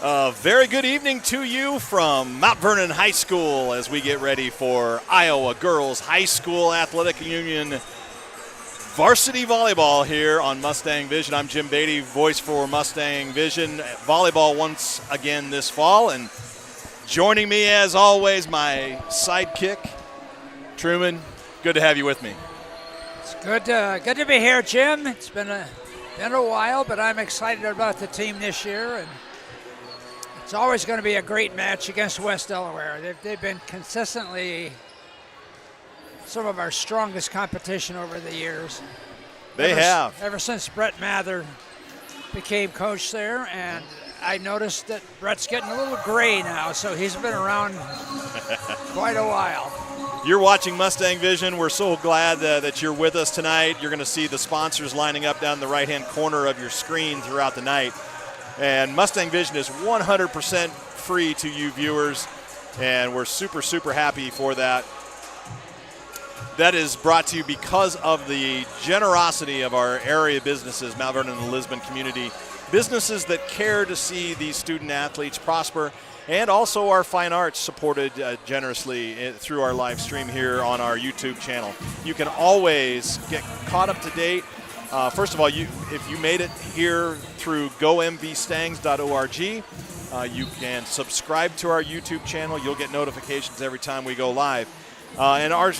Very good evening to you from Mount Vernon High School as we get ready for Iowa Girls High School Athletic Union Varsity Volleyball here on Mustang Vision. I'm Jim Beatty, voice for Mustang Vision Volleyball once again this fall. And joining me as always, my sidekick, Truman. Good to have you with me. It's good to be here, Jim. It's been a while, but I'm excited about the team this year. And it's always going to be a great match against West Delaware. They've been consistently some of our strongest competition over the years. They have. Ever since Brett Mather became coach there, and I noticed that Brett's getting a little gray now, so he's been around quite a while. You're watching Mustang Vision. We're so glad that you're with us tonight. You're going to see the sponsors lining up down the right-hand corner of your screen throughout the night. And Mustang Vision is 100% free to you viewers, and we're super, super happy for that. That is brought to you because of the generosity of our area businesses, Mount Vernon and the Lisbon community, businesses that care to see these student athletes prosper, and also our fine arts supported generously through our live stream here on our YouTube channel. You can always get caught up to date. First of all, if you made it here through gomvstangs.org, you can subscribe to our YouTube channel. You'll get notifications every time we go live. And our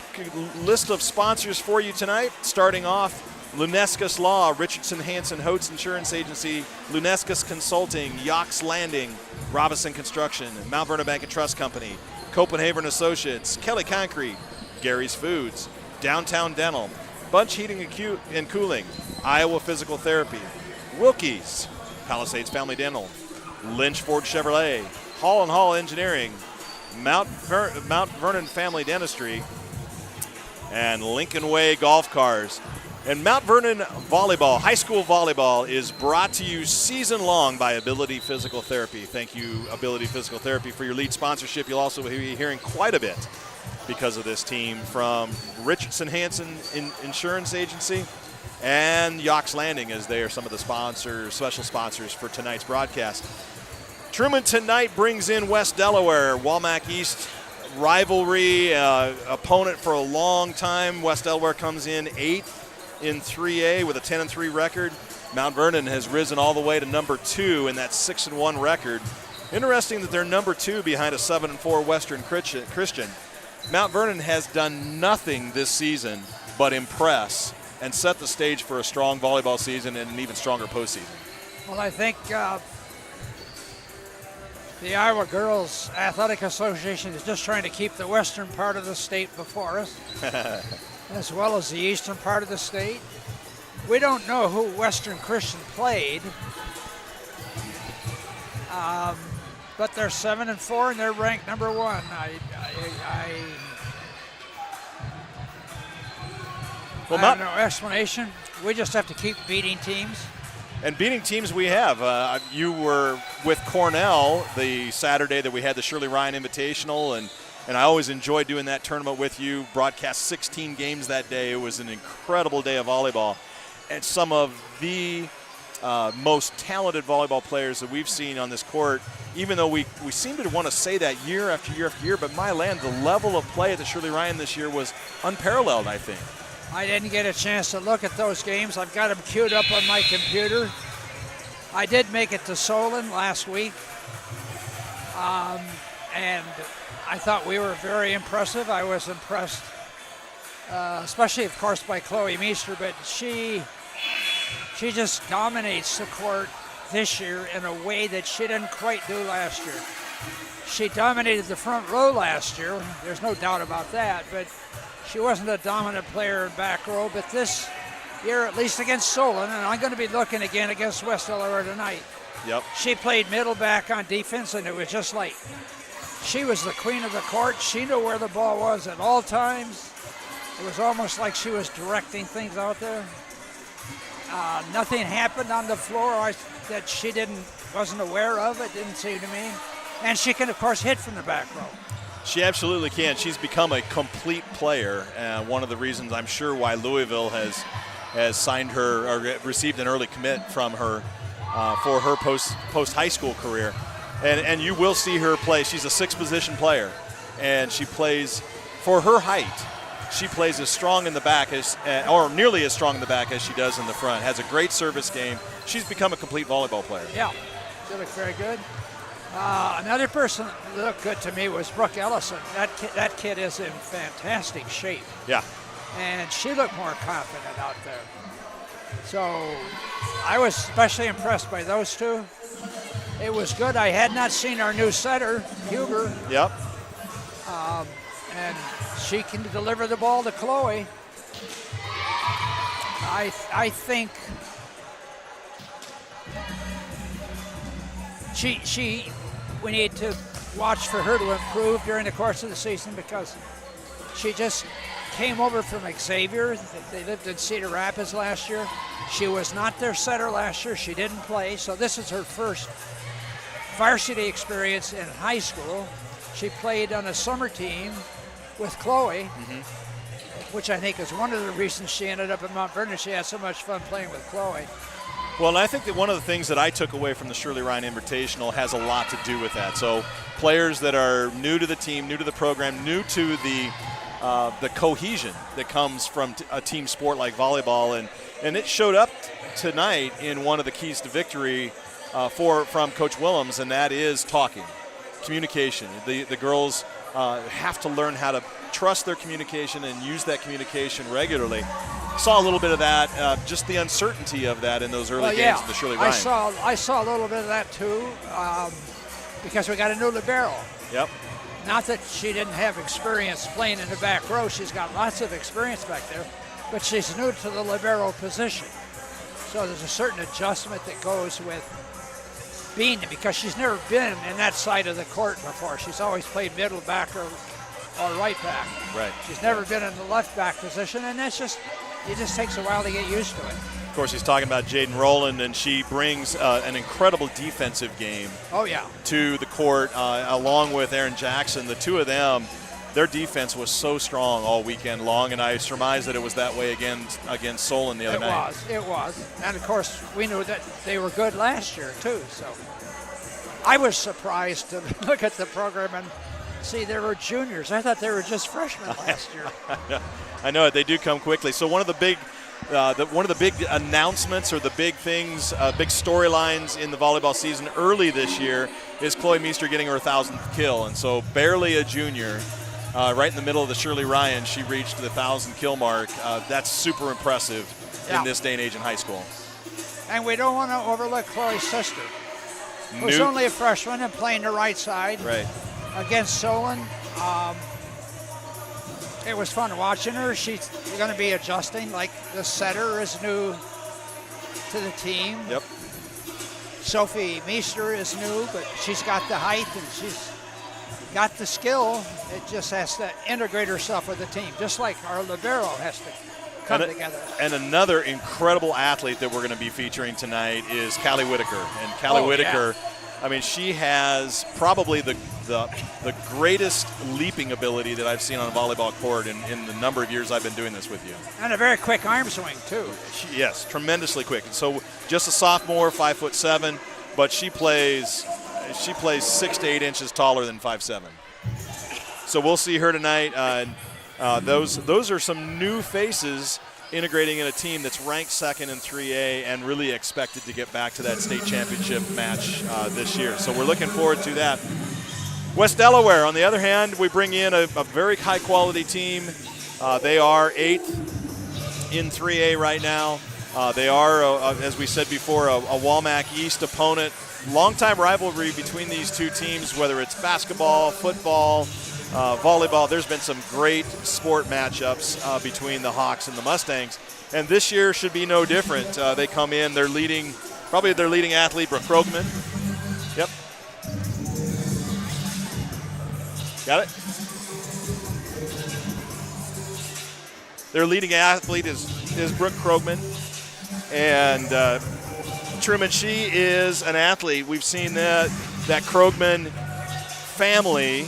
list of sponsors for you tonight, starting off, Lunescus Law, Richardson Hanson Hotes Insurance Agency, Lunescus Consulting, Yox Landing, Robinson Construction, Mount Vernon Bank and Trust Company, Copenhagen Associates, Kelly Concrete, Gary's Foods, Downtown Dental, Bunch Heating and Cooling, Iowa Physical Therapy, Wilkie's, Palisades Family Dental, Lynch Ford Chevrolet, Hall & Hall Engineering, Mount Vernon Family Dentistry, and Lincoln Way Golf Cars. And Mount Vernon Volleyball, high school volleyball, is brought to you season long by Ability Physical Therapy. Thank you, Ability Physical Therapy, for your lead sponsorship. You'll also be hearing quite a bit because of this team from Richardson Hanson Insurance Agency and Yox Landing, as they are some of the sponsors, special sponsors for tonight's broadcast. Truman tonight brings in West Delaware, WAMAC East rivalry, opponent for a long time. West Delaware comes in 8th in 3A with a 10-3 record. Mount Vernon has risen all the way to number 2 in that 6-1 record. Interesting that they're number 2 behind a 7-4 Western Christian. Mount Vernon has done nothing this season but impress and set the stage for a strong volleyball season and an even stronger postseason. Well, I think the Iowa Girls Athletic Association is just trying to keep the western part of the state before us, as well as the eastern part of the state. We don't know who Western Christian played, but they're 7-4 and they're ranked number 1. I have no explanation. We just have to keep beating teams. And beating teams we have. You were with Cornell the Saturday that we had the Shirley Ryan Invitational, and I always enjoyed doing that tournament with you. Broadcast 16 games that day. It was an incredible day of volleyball. And some of the most talented volleyball players that we've seen on this court, even though we seem to want to say that year after year after year, but my land, the level of play at the Shirley Ryan this year was unparalleled, I think. I didn't get a chance to look at those games. I've got them queued up on my computer. I did make it to Solon last week, and I thought we were very impressive. I was impressed, especially, of course, by Chloe Meester, but she just dominates the court this year in a way that she didn't quite do last year. She dominated the front row last year. There's no doubt about that, but she wasn't a dominant player in back row, but this year, at least against Solon, and I'm going to be looking again against West Delaware tonight. Yep. She played middle back on defense, and it was just like she was the queen of the court. She knew where the ball was at all times. It was almost like she was directing things out there. Nothing happened on the floor that she wasn't aware of, it didn't seem to me. And she can, of course, hit from the back row. She absolutely can. She's become a complete player. One of the reasons I'm sure why Louisville has signed her or received an early commit from her for her post high school career. And you will see her play. She's a 6-position player, and she plays, for her height, she plays as strong in the back or nearly as strong in the back as she does in the front. Has a great service game. She's become a complete volleyball player. Yeah, she looked very good. Another person that looked good to me was Brooke Ellison. That kid is in fantastic shape. Yeah. And she looked more confident out there. So I was especially impressed by those two. It was good. I had not seen our new setter, Huber. Yep. And she can deliver the ball to Chloe. I think we need to watch for her to improve during the course of the season, because she just came over from Xavier. They lived in Cedar Rapids last year. She was not their setter last year. She didn't play, so this is her first varsity experience in high school. She played on a summer team with Chloe, which I think is one of the reasons she ended up at Mount Vernon. She had so much fun playing with Chloe. Well, and I think that one of the things that I took away from the Shirley Ryan Invitational has a lot to do with that. So players that are new to the team, new to the program, new to the cohesion that comes from a team sport like volleyball, and it showed up tonight in one of the keys to victory from Coach Willems, and that is talking, communication. The girls have to learn how to trust their communication and use that communication regularly. Saw a little bit of that, just the uncertainty of that in those early games of the Shirley Ryan. I saw a little bit of that too, because we got a new libero. Yep. Not that she didn't have experience playing in the back row. She's got lots of experience back there, but she's new to the libero position. So there's a certain adjustment that goes with being, because she's never been in that side of the court before. She's always played middle back or right back. Right. She's never been in the left back position, and it just takes a while to get used to it. Of course, he's talking about Jaden Rowland, and she brings an incredible defensive game to the court, along with Aaron Jackson. The two of them, their defense was so strong all weekend long, and I surmise that it was that way again against Solon the other night. It was. And, of course, we knew that they were good last year, too. So I was surprised to look at the program and see there were juniors. I thought they were just freshmen last year. I know it. They do come quickly. So one of the big announcements, or the big things, big storylines in the volleyball season early this year is Chloe Meester getting her 1,000th kill. And so barely a junior, right in the middle of the Shirley Ryan, she reached the 1,000 kill mark. That's super impressive in this day and age in high school. And we don't want to overlook Chloe's sister, who's only a freshman and playing the right side. Right. Against Solon. It was fun watching her. She's going to be adjusting. Like, the setter is new to the team. Yep. Sophie Meester is new, but she's got the height and she's got the skill. It just has to integrate herself with the team, just like our libero has to come together. And another incredible athlete that we're going to be featuring tonight is Callie Whitaker. And Callie Whitaker, I mean, she has probably the greatest leaping ability that I've seen on a volleyball court in the number of years I've been doing this with you. And a very quick arm swing, too. Yes, tremendously quick. So just a sophomore, 5'7", but she plays 6 to 8 inches taller than 5'7". So we'll see her tonight. Those are some new faces integrating in a team that's ranked second in 3A and really expected to get back to that state championship match this year. So we're looking forward to that. West Delaware, on the other hand, we bring in a very high-quality team. They are 8th in 3A right now. They are, as we said before, a WAMAC East opponent. Long-time rivalry between these two teams, whether it's basketball, football, volleyball. There's been some great sport matchups between the Hawks and the Mustangs, and this year should be no different. They come in, probably their leading athlete, Brooke Krogman. Yep. Got it? Their leading athlete is Brooke Krogman, and Truman, she is an athlete. We've seen that Krogman family.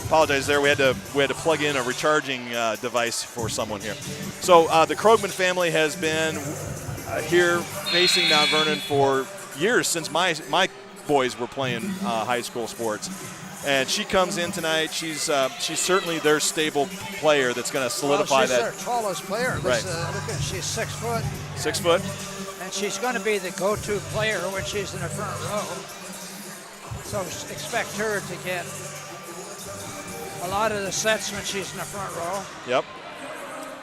Apologize there. We had to plug in a recharging device for someone here. So the Krogman family has been here facing Mount Vernon for years, since my boys were playing high school sports. And she comes in tonight. She's certainly their stable player that's going to solidify she's that. She's their tallest player. Right. Look at, she's 6 foot. 6 foot. And she's going to be the go-to player when she's in the front row. So expect her to get a lot of the sets when she's in the front row. Yep.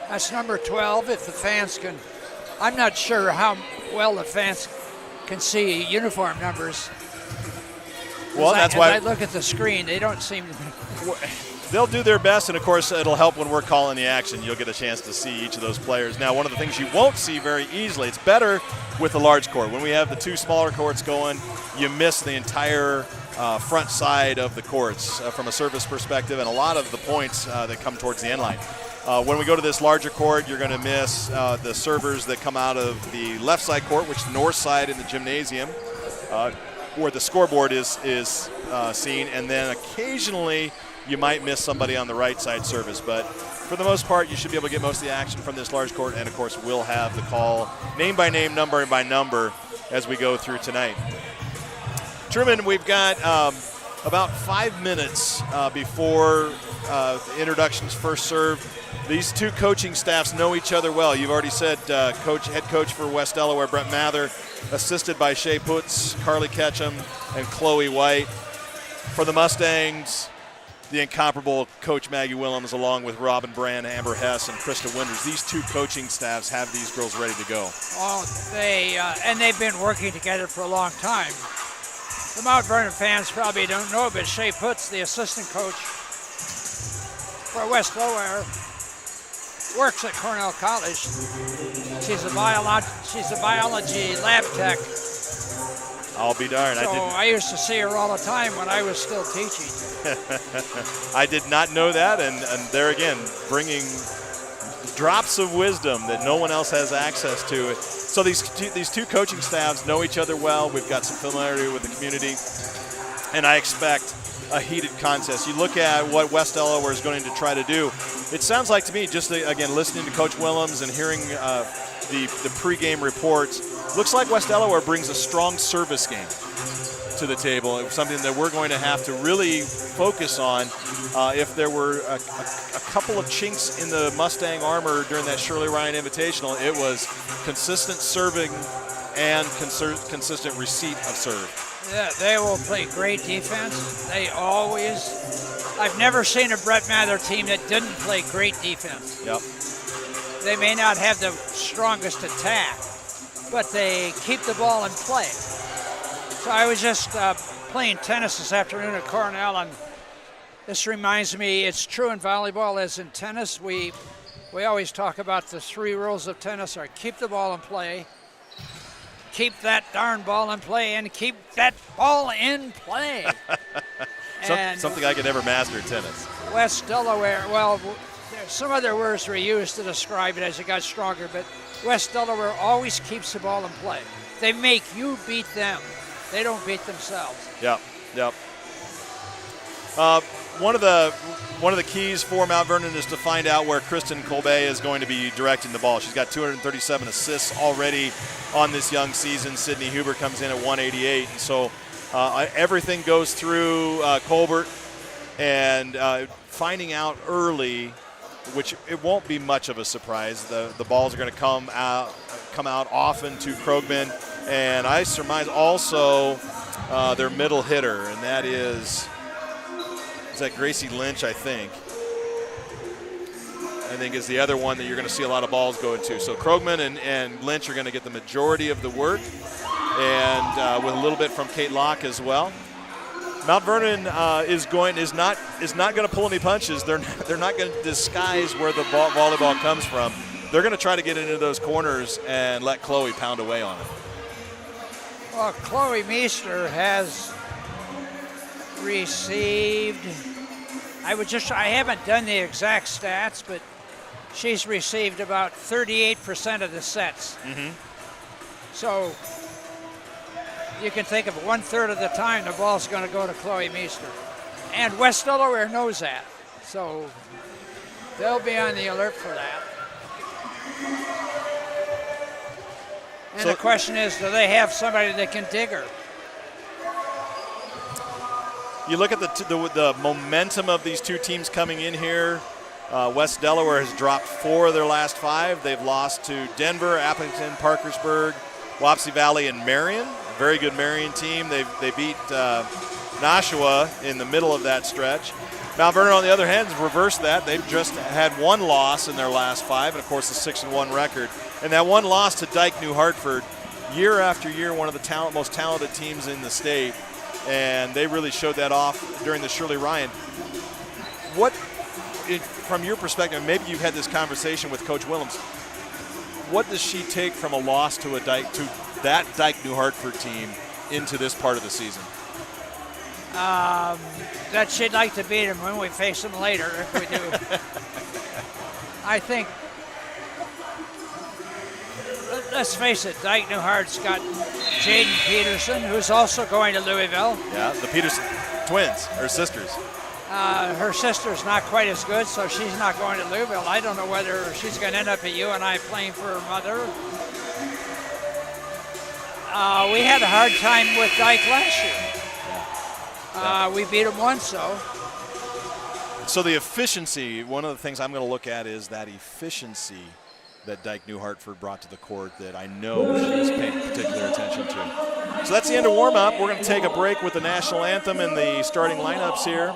That's number 12. If the fans can, I'm not sure how well the fans can see uniform numbers. Well, that's why I look at the screen. They don't seem to. They'll do their best, and of course, it'll help when we're calling the action. You'll get a chance to see each of those players. Now, one of the things you won't see very easily, it's better with the large court. When we have the 2 smaller courts going, you miss the entire front side of the courts from a service perspective, and a lot of the points that come towards the end line. When we go to this larger court, you're going to miss the servers that come out of the left side court, which is the north side in the gymnasium, where the scoreboard is seen, and then occasionally you might miss somebody on the right side service. But for the most part, you should be able to get most of the action from this large court, and of course we'll have the call name by name, number by number as we go through tonight. Truman, we've got about 5 minutes before introductions first serve. These 2 coaching staffs know each other well. You've already said head coach for West Delaware, Brett Mather, assisted by Shea Putz, Carly Ketchum, and Chloe White. For the Mustangs, the incomparable Coach Maggie Willems, along with Robin Brand, Amber Hess, and Krista Winters. These 2 coaching staffs have these girls ready to go. Oh, and they've been working together for a long time. The Mount Vernon fans probably don't know, but Shea Putz, the assistant coach for West Delaware, works at Cornell College. She's a biology lab tech. I'll be darned. So I used to see her all the time when I was still teaching. I did not know that, and there again, bringing drops of wisdom that no one else has access to. So these 2 coaching staffs know each other well. We've got some familiarity with the community, and I expect a heated contest. You look at what West Delaware is going to try to do. It sounds like to me, just again listening to Coach Willems and hearing the pregame reports, looks like West Delaware brings a strong service game to the table. It was something that we're going to have to really focus on. If there were a couple of chinks in the Mustang armor during that Shirley Ryan Invitational, it was consistent serving and consistent receipt of serve. Yeah, they will play great defense. I've never seen a Brett Mather team that didn't play great defense. Yep. They may not have the strongest attack, but they keep the ball in play. So I was just playing tennis this afternoon at Cornell, and this reminds me, it's true in volleyball as in tennis. We always talk about the 3 rules of tennis are keep the ball in play, keep that darn ball in play, and keep that ball in play. Something I could never master in tennis. West Delaware, well, some other words were used to describe it as it got stronger, but West Delaware always keeps the ball in play. They make you beat them. They don't beat themselves. Yep. One of the keys for Mount Vernon is to find out where Kristen Colbay is going to be directing the ball. She's got 237 assists already on this young season. Sydney Huber comes in at 188, and so everything goes through Colbert, and finding out early, which it won't be much of a surprise. The balls are going to come out often to Krogman, and I surmise also their middle hitter, and that is that Gracie Lynch, I think is the other one that you're going to see a lot of balls go into. So Krogman and Lynch are going to get the majority of the work, and with a little bit from Kate Locke as well. Mount Vernon is not going to pull any punches. They're not going to disguise where the volleyball comes from. They're going to try to get into those corners and let Chloe pound away on it. Well, Chloe Meester has received, I haven't done the exact stats, but she's received about 38% of the sets. Mm-hmm. So you can think of 1/3 of the time the ball's going to go to Chloe Meester. And West Delaware knows that. So they'll be on the alert for that. And the question is, do they have somebody that can dig her? you look at the momentum of these two teams coming in here. West Delaware has dropped 4 of their last 5. They've lost to Denver, Appleton, Parkersburg, Wapsie Valley, and Marion. A very good Marion team. They beat Nashua in the middle of that stretch. Mount Vernon, on the other hand, has reversed that. They've just had 1 loss in their last 5, and of course the 6-1 record. And that 1 loss to Dike New Hartford, year after year, one of the most talented teams in the state, and they really showed that off during the Shirley Ryan. From your perspective, maybe you've had this conversation with Coach Willems, what does she take from a loss to that Dike New Hartford team into this part of the season? That she'd like to beat them when we face them later, if we do. I think, let's face it, Dike New Hart's got Jaden Peterson, who's also going to Louisville. Yeah, the Peterson twins, her sisters. Her sister's not quite as good, so she's not going to Louisville. I don't know whether she's going to end up at UNI playing for her mother. We had a hard time with Dike last year. We beat them once, though. So the efficiency, one of the things I'm going to look at is that efficiency that Dike New Hartford brought to the court that I know she's paying particular attention to. So that's the end of warm-up. We're going to take a break with the national anthem and the starting lineups here.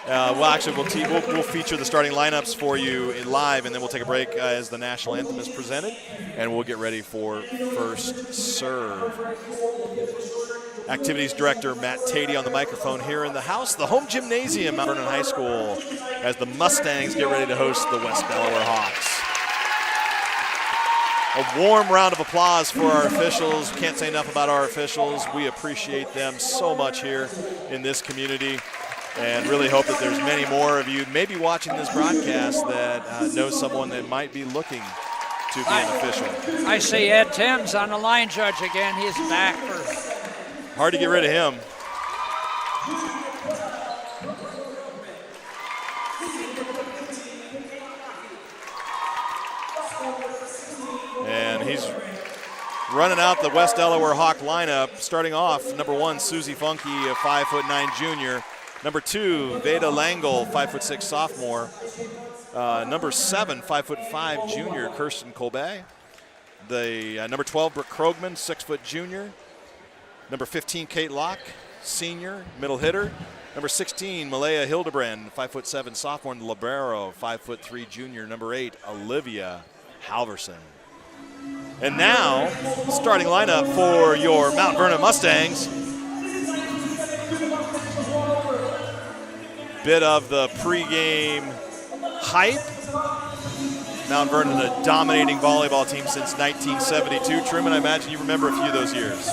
We'll feature the starting lineups for you live, and then we'll take a break as the national anthem is presented, and we'll get ready for first serve. Activities Director Matt Tatey on the microphone here in the house, the home gymnasium, Mount Vernon High School, as the Mustangs get ready to host the West Delaware Hawks. A warm round of applause for our officials. Can't say enough about our officials. We appreciate them so much here in this community, and really hope that there's many more of you maybe watching this broadcast that know someone that might be looking to be an official. I see Ed Timms on the line judge again. He's back for... Hard to get rid of him. And he's running out the West Delaware Hawk lineup. Starting off, number 1, Susie Funky, a 5'9" junior. Number 2, Veda Langle, 5'6" sophomore. Number 7, 5'5" junior, Kirsten Colbay. The number 12, Brooke Krogman, 6' junior. Number 15, Kate Locke, senior, middle hitter. Number 16, Malaya Hildebrand, 5'7" sophomore, and libero, 5'3" junior. Number 8, Olivia Halverson. And now, starting lineup for your Mount Vernon Mustangs. Bit of the pregame hype. Mount Vernon, a dominating volleyball team since 1972. Truman, I imagine you remember a few of those years.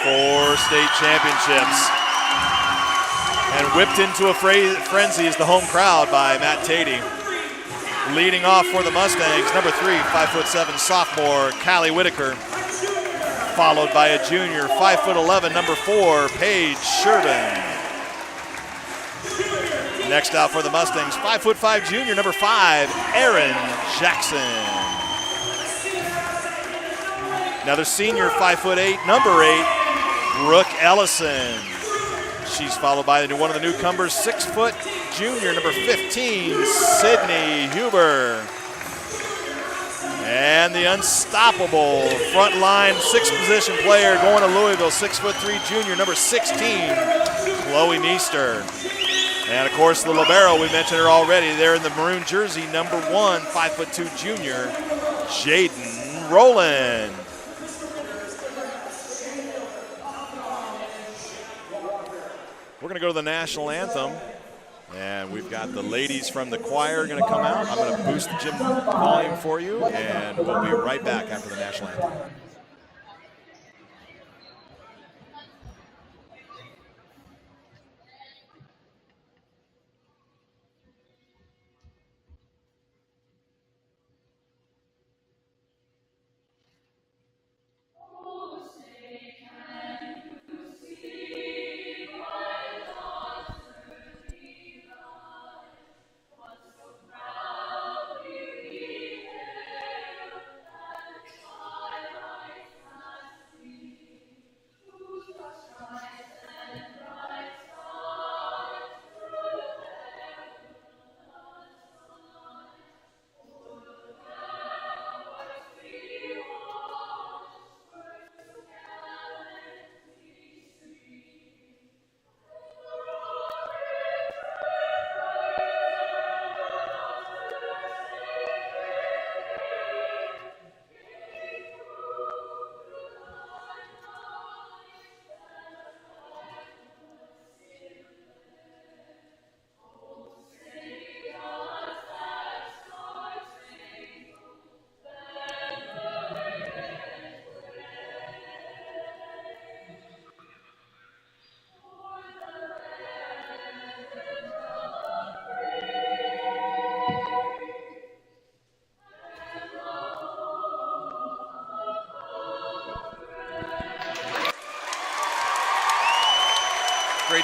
4 state championships. And whipped into a frenzy is the home crowd by Matt Tatey. Leading off for the Mustangs, number 3, 5'7" sophomore, Callie Whitaker. Followed by a junior, 5'11", number 4, Paige Shervin. Next out for the Mustangs, 5'5" junior, number 5, Erin Jackson. Another senior, 5'8", number 8, Brooke Ellison. She's followed by one of the newcomers, 6' junior, number 15, Sydney Huber. And the unstoppable front line 6th position player going to Louisville, 6'3" junior, number 16, Chloe Meester. And of course the libero, we mentioned her already, there in the maroon jersey, number 1, 5'2" junior, Jaden Rowland. We're going to go to the national anthem, and we've got the ladies from the choir going to come out. I'm going to boost the gym volume for you, and we'll be right back after the national anthem.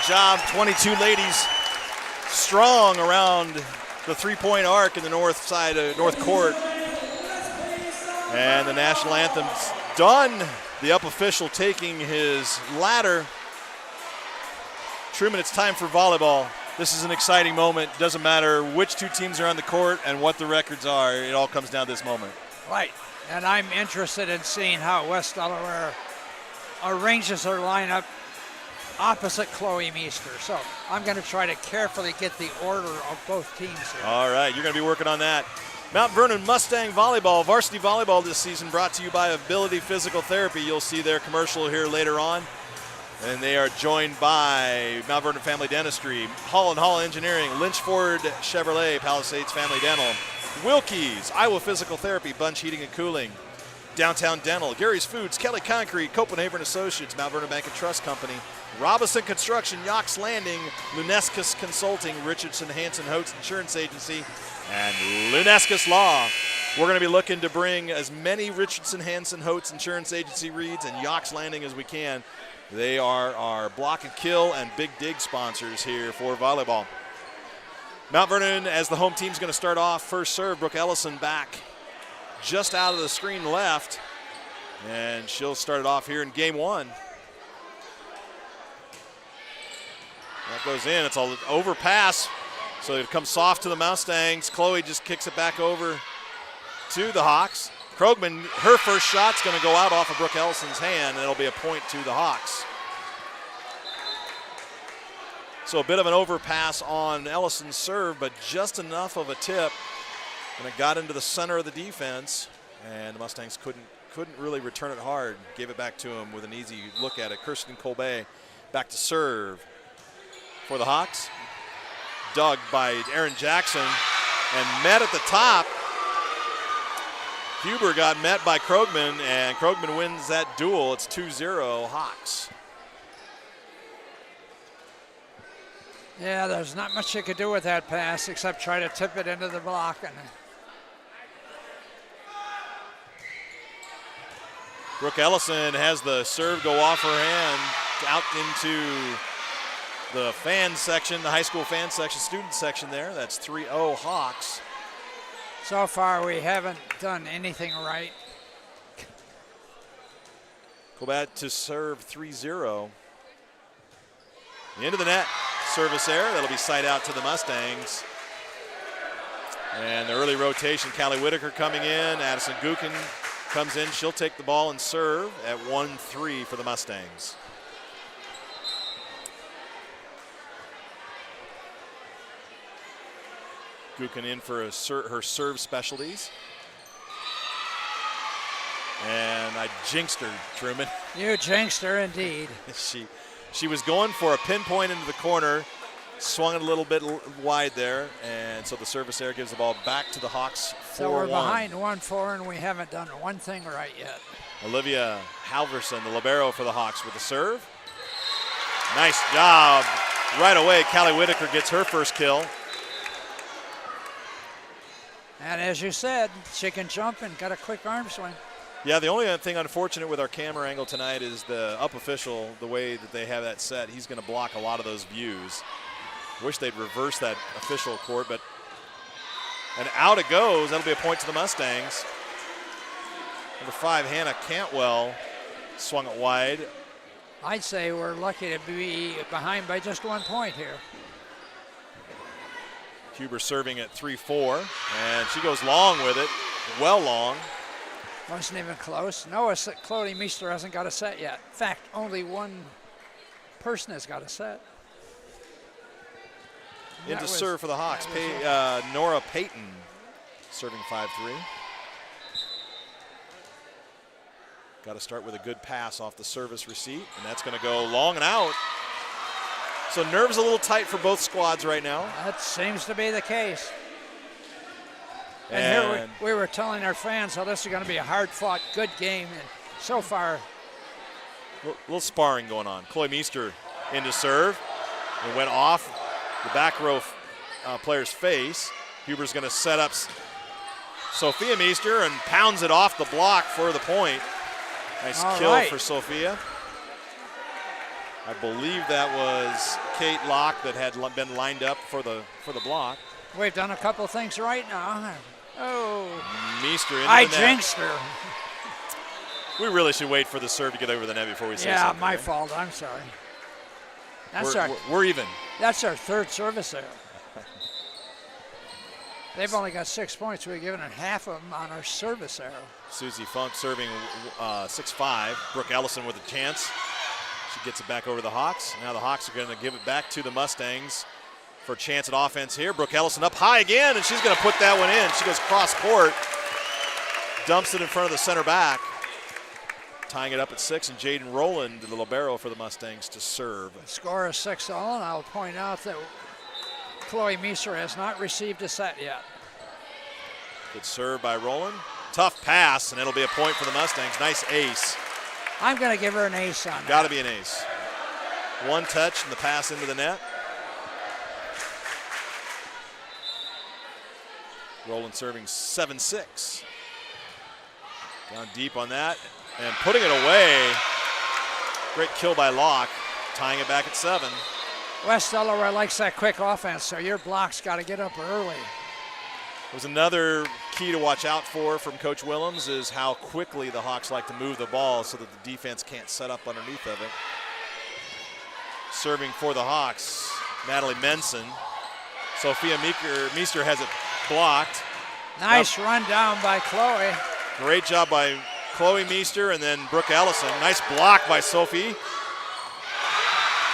Great job. 22 ladies strong around the three-point arc in the north side of north court. And the national anthem's done. The up official taking his ladder. Truman, it's time for volleyball. This is an exciting moment. Doesn't matter which two teams are on the court and what the records are. It all comes down to this moment. Right. And I'm interested in seeing how West Delaware arranges their lineup opposite Chloe Meester. So I'm going to try to carefully get the order of both teams here. All right, you're going to be working on that. Mount Vernon Mustang Volleyball, varsity volleyball this season, brought to you by Ability Physical Therapy. You'll see their commercial here later on. And they are joined by Mount Vernon Family Dentistry, Hall & Hall Engineering, Lynchford Chevrolet, Palisades Family Dental, Wilkie's, Iowa Physical Therapy, Bunch Heating and Cooling, Downtown Dental, Gary's Foods, Kelly Concrete, Copenhagen Associates, Mount Vernon Bank and Trust Company, Robinson Construction, Yox Landing, Lunescus Consulting, Richardson Hanson Hotes Insurance Agency, and Lunescus Law. We're going to be looking to bring as many Richardson Hanson Hotes Insurance Agency reads and Yox Landing as we can. They are our block and kill and big dig sponsors here for volleyball. Mount Vernon, as the home team, is going to start off first serve. Brooke Ellison back just out of the screen left, and she'll start it off here in game one. That goes in. It's an overpass, so it comes soft to the Mustangs. Chloe just kicks it back over to the Hawks. Krogman, her first shot's going to go out off of Brooke Ellison's hand, and it'll be a point to the Hawks. So a bit of an overpass on Ellison's serve, but just enough of a tip, and it got into the center of the defense, and the Mustangs couldn't really return it hard. Gave it back to him with an easy look at it. Kirsten Colbay back to serve for the Hawks. Dug by Aaron Jackson and met at the top. Huber got met by Krogman, and Krogman wins that duel. It's 2-0 Hawks. Yeah, there's not much you could do with that pass except try to tip it into the block. And Brooke Ellison has the serve go off her hand out into the fan section, the high school fan section, student section there. That's 3-0 Hawks. So far, we haven't done anything right. Go back to serve 3-0. The end of the net, service error. That'll be side out to the Mustangs. And the early rotation, Callie Whitaker coming in. Addison Gukin comes in. She'll take the ball and serve at 1-3 for the Mustangs. Gukin in for her serve specialties. And I jinxed her, Truman. You jinxed her indeed. She was going for a pinpoint into the corner, swung it a little bit wide there, and so the service error gives the ball back to the Hawks 4-1. So we're behind 1-4, and we haven't done one thing right yet. Olivia Halverson, the libero for the Hawks with the serve. Nice job. Right away, Callie Whitaker gets her first kill. And as you said, she can jump and got a quick arm swing. Yeah, the only thing unfortunate with our camera angle tonight is the up official, the way that they have that set. He's going to block a lot of those views. Wish they'd reverse that official court, but and out it goes. That'll be a point to the Mustangs. Number 5, Hannah Cantwell, swung it wide. I'd say we're lucky to be behind by just 1 point here. Huber serving at 3-4, and she goes long with it, well long. Wasn't even close. No, Chloe Meester hasn't got a set yet. In fact, only one person has got a set. Into serve for the Hawks. Nora Payton serving 5-3. Got to start with a good pass off the service receipt, and that's going to go long and out. So nerves a little tight for both squads right now. That seems to be the case. And here we were telling our fans how this is going to be a hard-fought, good game, and so far. A little sparring going on. Chloe Meester into serve. It went off the back row player's face. Huber's going to set up Sophia Meester and pounds it off the block for the point. Nice kill for Sophia. I believe that was Kate Locke that had been lined up for the block. We've done a couple things right now. Oh. Meester into I the net. jinxed her. We really should wait for the serve to get over the net before we say something. Yeah, my right? fault. I'm sorry. We're even. That's our third service error. They've only got 6 points. We've given it half of them on our service error. Susie Funk serving 6-5. Brooke Ellison with a chance. She gets it back over to the Hawks. Now the Hawks are going to give it back to the Mustangs for a chance at offense here. Brooke Ellison up high again, and she's going to put that one in. She goes cross court, dumps it in front of the center back. Tying it up at 6, and Jaden Rowland, the libero for the Mustangs, to serve. The score is 6-all, and I'll point out that Chloe Meester has not received a set yet. Good serve by Rowland. Tough pass, and it'll be a point for the Mustangs. Nice ace. I'm going to give her an ace on that. Got to be an ace. One touch and the pass into the net. Rowland serving 7-6. Down deep on that. And putting it away, great kill by Locke, tying it back at 7. West Delaware likes that quick offense, so your block's got to get up early. Was another key to watch out for from Coach Willems is how quickly the Hawks like to move the ball so that the defense can't set up underneath of it. Serving for the Hawks, Natalie Menson. Sophia Meester has it blocked. Nice run down by Chloe. Great job by Chloe Meester and then Brooke Ellison. Nice block by Sophie.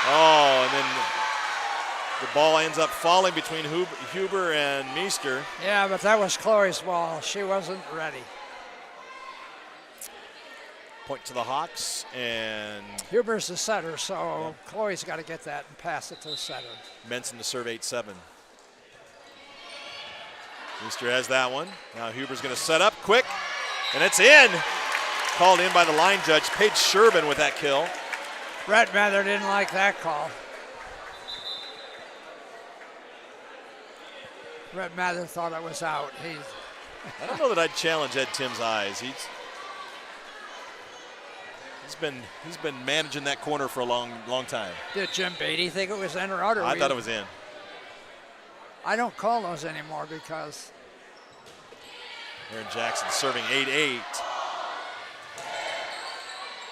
Oh, and then the ball ends up falling between Huber and Meester. Yeah, but that was Chloe's ball. She wasn't ready. Point to the Hawks, and Huber's the setter, so Chloe's got to get that and pass it to the setter. Menson to serve 8-7. Meester has that one. Now Huber's going to set up quick, and it's in. Called in by the line judge. Paige Sherbin with that kill. Brett Mather didn't like that call. Brett Mather thought it was out. I don't know that I'd challenge Ed Tim's eyes. He's been managing that corner for a long time. Did Jim Beatty think it was in or out? I thought it was in. I don't call those anymore because Aaron Jackson serving 8-8.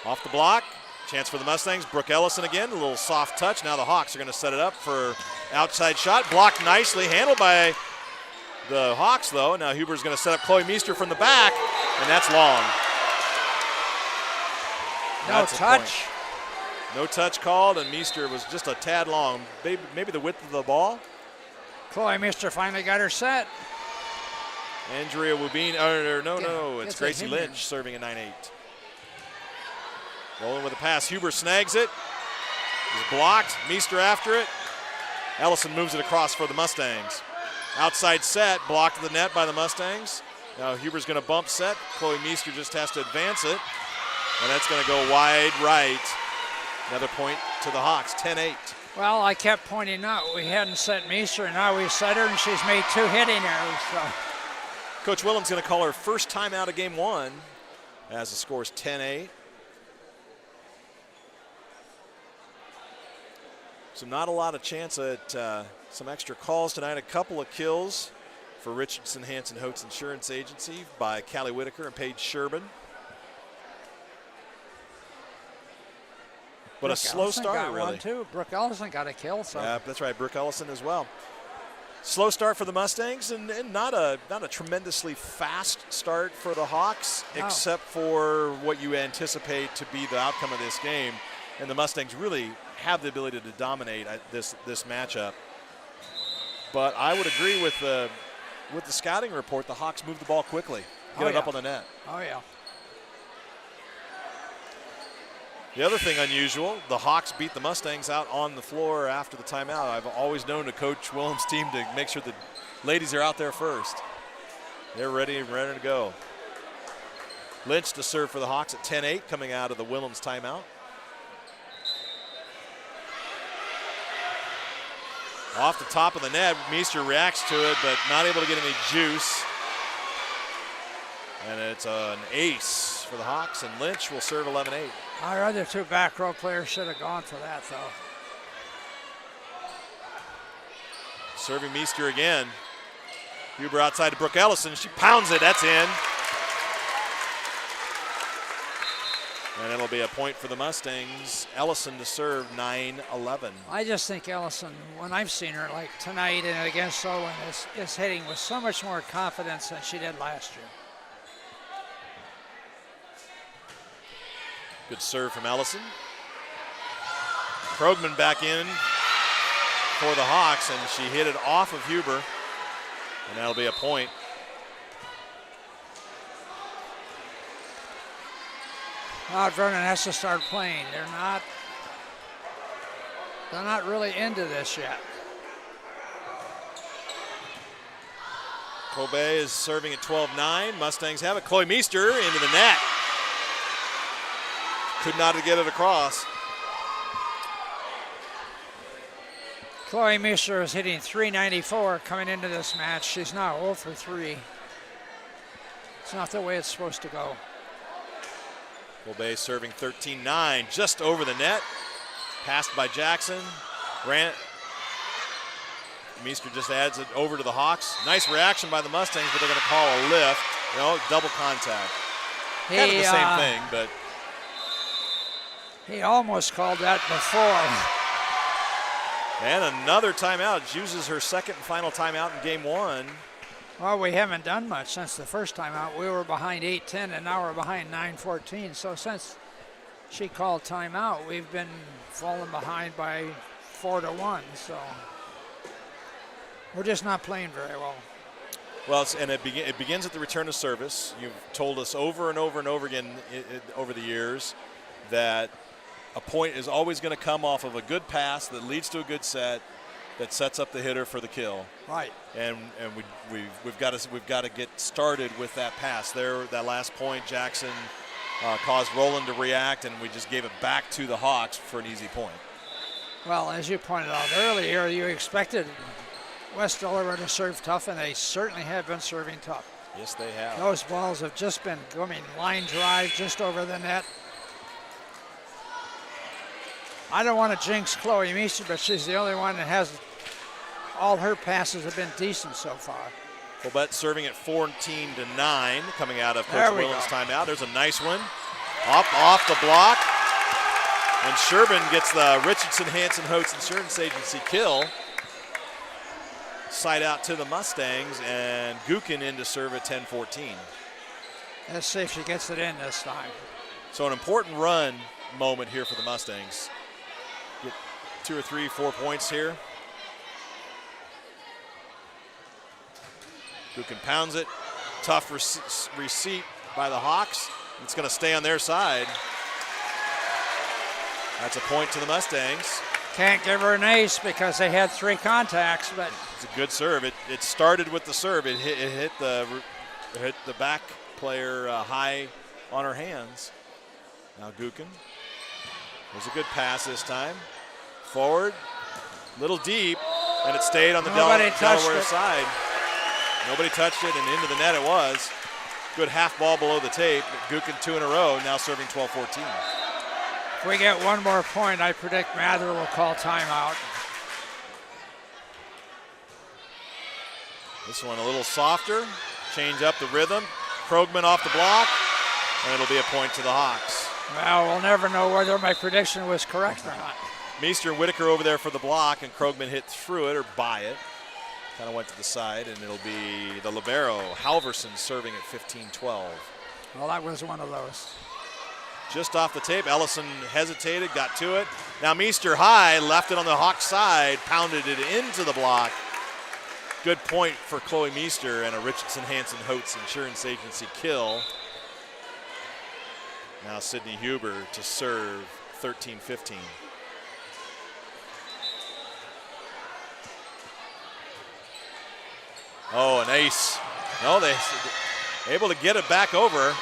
Off the block, chance for the Mustangs. Brooke Ellison again, a little soft touch. Now the Hawks are going to set it up for outside shot. Blocked nicely, handled by the Hawks though. Now Huber's going to set up Chloe Meester from the back, and that's long. No touch. No touch called, and Meester was just a tad long. Maybe the width of the ball. Chloe Meester finally got her set. Andrea Wubin, no, it's Gracie Lynch serving a 9-8. Rolling with a pass, Huber snags it. It's blocked, Meester after it. Ellison moves it across for the Mustangs. Outside set, blocked to the net by the Mustangs. Now Huber's going to bump set. Chloe Meester just has to advance it. And that's going to go wide right. Another point to the Hawks, 10-8. Well, I kept pointing out we hadn't set Meester, and now we set her, and she's made 2 hitting errors. So. Coach Willems going to call her first time out of game 1 as the score is 10-8. So not a lot of chance at some extra calls tonight. A couple of kills for Richardson Hanson Holtz Insurance Agency by Callie Whitaker and Paige Sherbin. But Brooke a slow Ellison start, got really. One too. Brooke Ellison got a kill. So. Yeah, that's right. Brooke Ellison as well. Slow start for the Mustangs, and not a tremendously fast start for the Hawks, except for what you anticipate to be the outcome of this game. And the Mustangs really have the ability to dominate this matchup. But I would agree with the scouting report. The Hawks move the ball quickly, get it up on the net. Oh yeah. The other thing unusual, the Hawks beat the Mustangs out on the floor after the timeout. I've always known to Coach Willems' team to make sure the ladies are out there first. They're ready to go. Lynch to serve for the Hawks at 10-8 coming out of the Willems timeout. Off the top of the net, Meester reacts to it, but not able to get any juice. And it's an ace for the Hawks, and Lynch will serve 11-8. Our other two back row players should have gone for that, though. Serving Meester again. Huber outside to Brooke Ellison. She pounds it. That's in. And it'll be a point for the Mustangs. Ellison to serve 9-11. I just think Ellison, when I've seen her like tonight and against Solon, is hitting with so much more confidence than she did last year. Good serve from Ellison. Krogman back in for the Hawks, and she hit it off of Huber. And that'll be a point. Mount Vernon has to start playing. They're not really into this yet. Kobe is serving at 12-9. Mustangs have it. Chloe Meester into the net. Could not get it across. Chloe Meester is hitting .394 coming into this match. She's now 0 for 3. It's not the way it's supposed to go. Kobe serving 13-9, just over the net. Passed by Jackson. Meester just adds it over to the Hawks. Nice reaction by the Mustangs, but they're going to call a lift. Double contact. Kind of the same thing, but. He almost called that before. And another timeout. Uses her second and final timeout in game one. Well, we haven't done much since the first timeout. We were behind 8-10, and now we're behind 9-14. So since she called timeout, we've been falling behind by 4-1. So we're just not playing very well. Well, it begins at the return of service. You've told us over and over and over again over the years that a point is always going to come off of a good pass that leads to a good set that sets up the hitter for the kill. Right. And we've got to get started with that pass. That last point, Jackson caused Rowland to react, and we just gave it back to the Hawks for an easy point. Well, as you pointed out earlier, you expected West Delaware to serve tough, and they certainly have been serving tough. Yes, they have. Those balls have just been coming line drive just over the net. I don't want to jinx Chloe Meester, but she's the only one that has, all her passes have been decent so far. Colbett serving at 14-9 coming out of Coach Willen's timeout. There's a nice one. Off the block. And Sherbin gets the Richardson Hansen Hotes Insurance Agency kill. Side out to the Mustangs, and Gukin in to serve at 10-14. Let's see if she gets it in this time. So an important run moment here for the Mustangs. Get 2 or 3, 4 points here. Gukin pounds it. Tough receipt by the Hawks. It's going to stay on their side. That's a point to the Mustangs. Can't give her an ace because they had 3 contacts, but it's a good serve. It started with the serve. It hit the back player high on her hands. Now Gukin. There's a good pass this time. Forward, little deep, and it stayed on the Delaware side. Nobody touched it, and into the net it was. Good half ball below the tape. Gukin 2 in a row, now serving 12-14. If we get one more point, I predict Mather will call timeout. This one a little softer. Change up the rhythm. Krogman off the block, and it'll be a point to the Hawks. Well, we'll never know whether my prediction was correct or not. Meester and Whitaker over there for the block, and Krogman hit through it or by it. Kind of went to the side, and it'll be the libero, Halverson, serving at 15-12. Well, that was one of those. Just off the tape, Ellison hesitated, got to it. Now Meester high, left it on the Hawks side, pounded it into the block. Good point for Chloe Meester and a Richardson Hansen Hotes Insurance Agency kill. Now Sydney Huber to serve 13-15. Oh, an ace. No, they able to get it back over.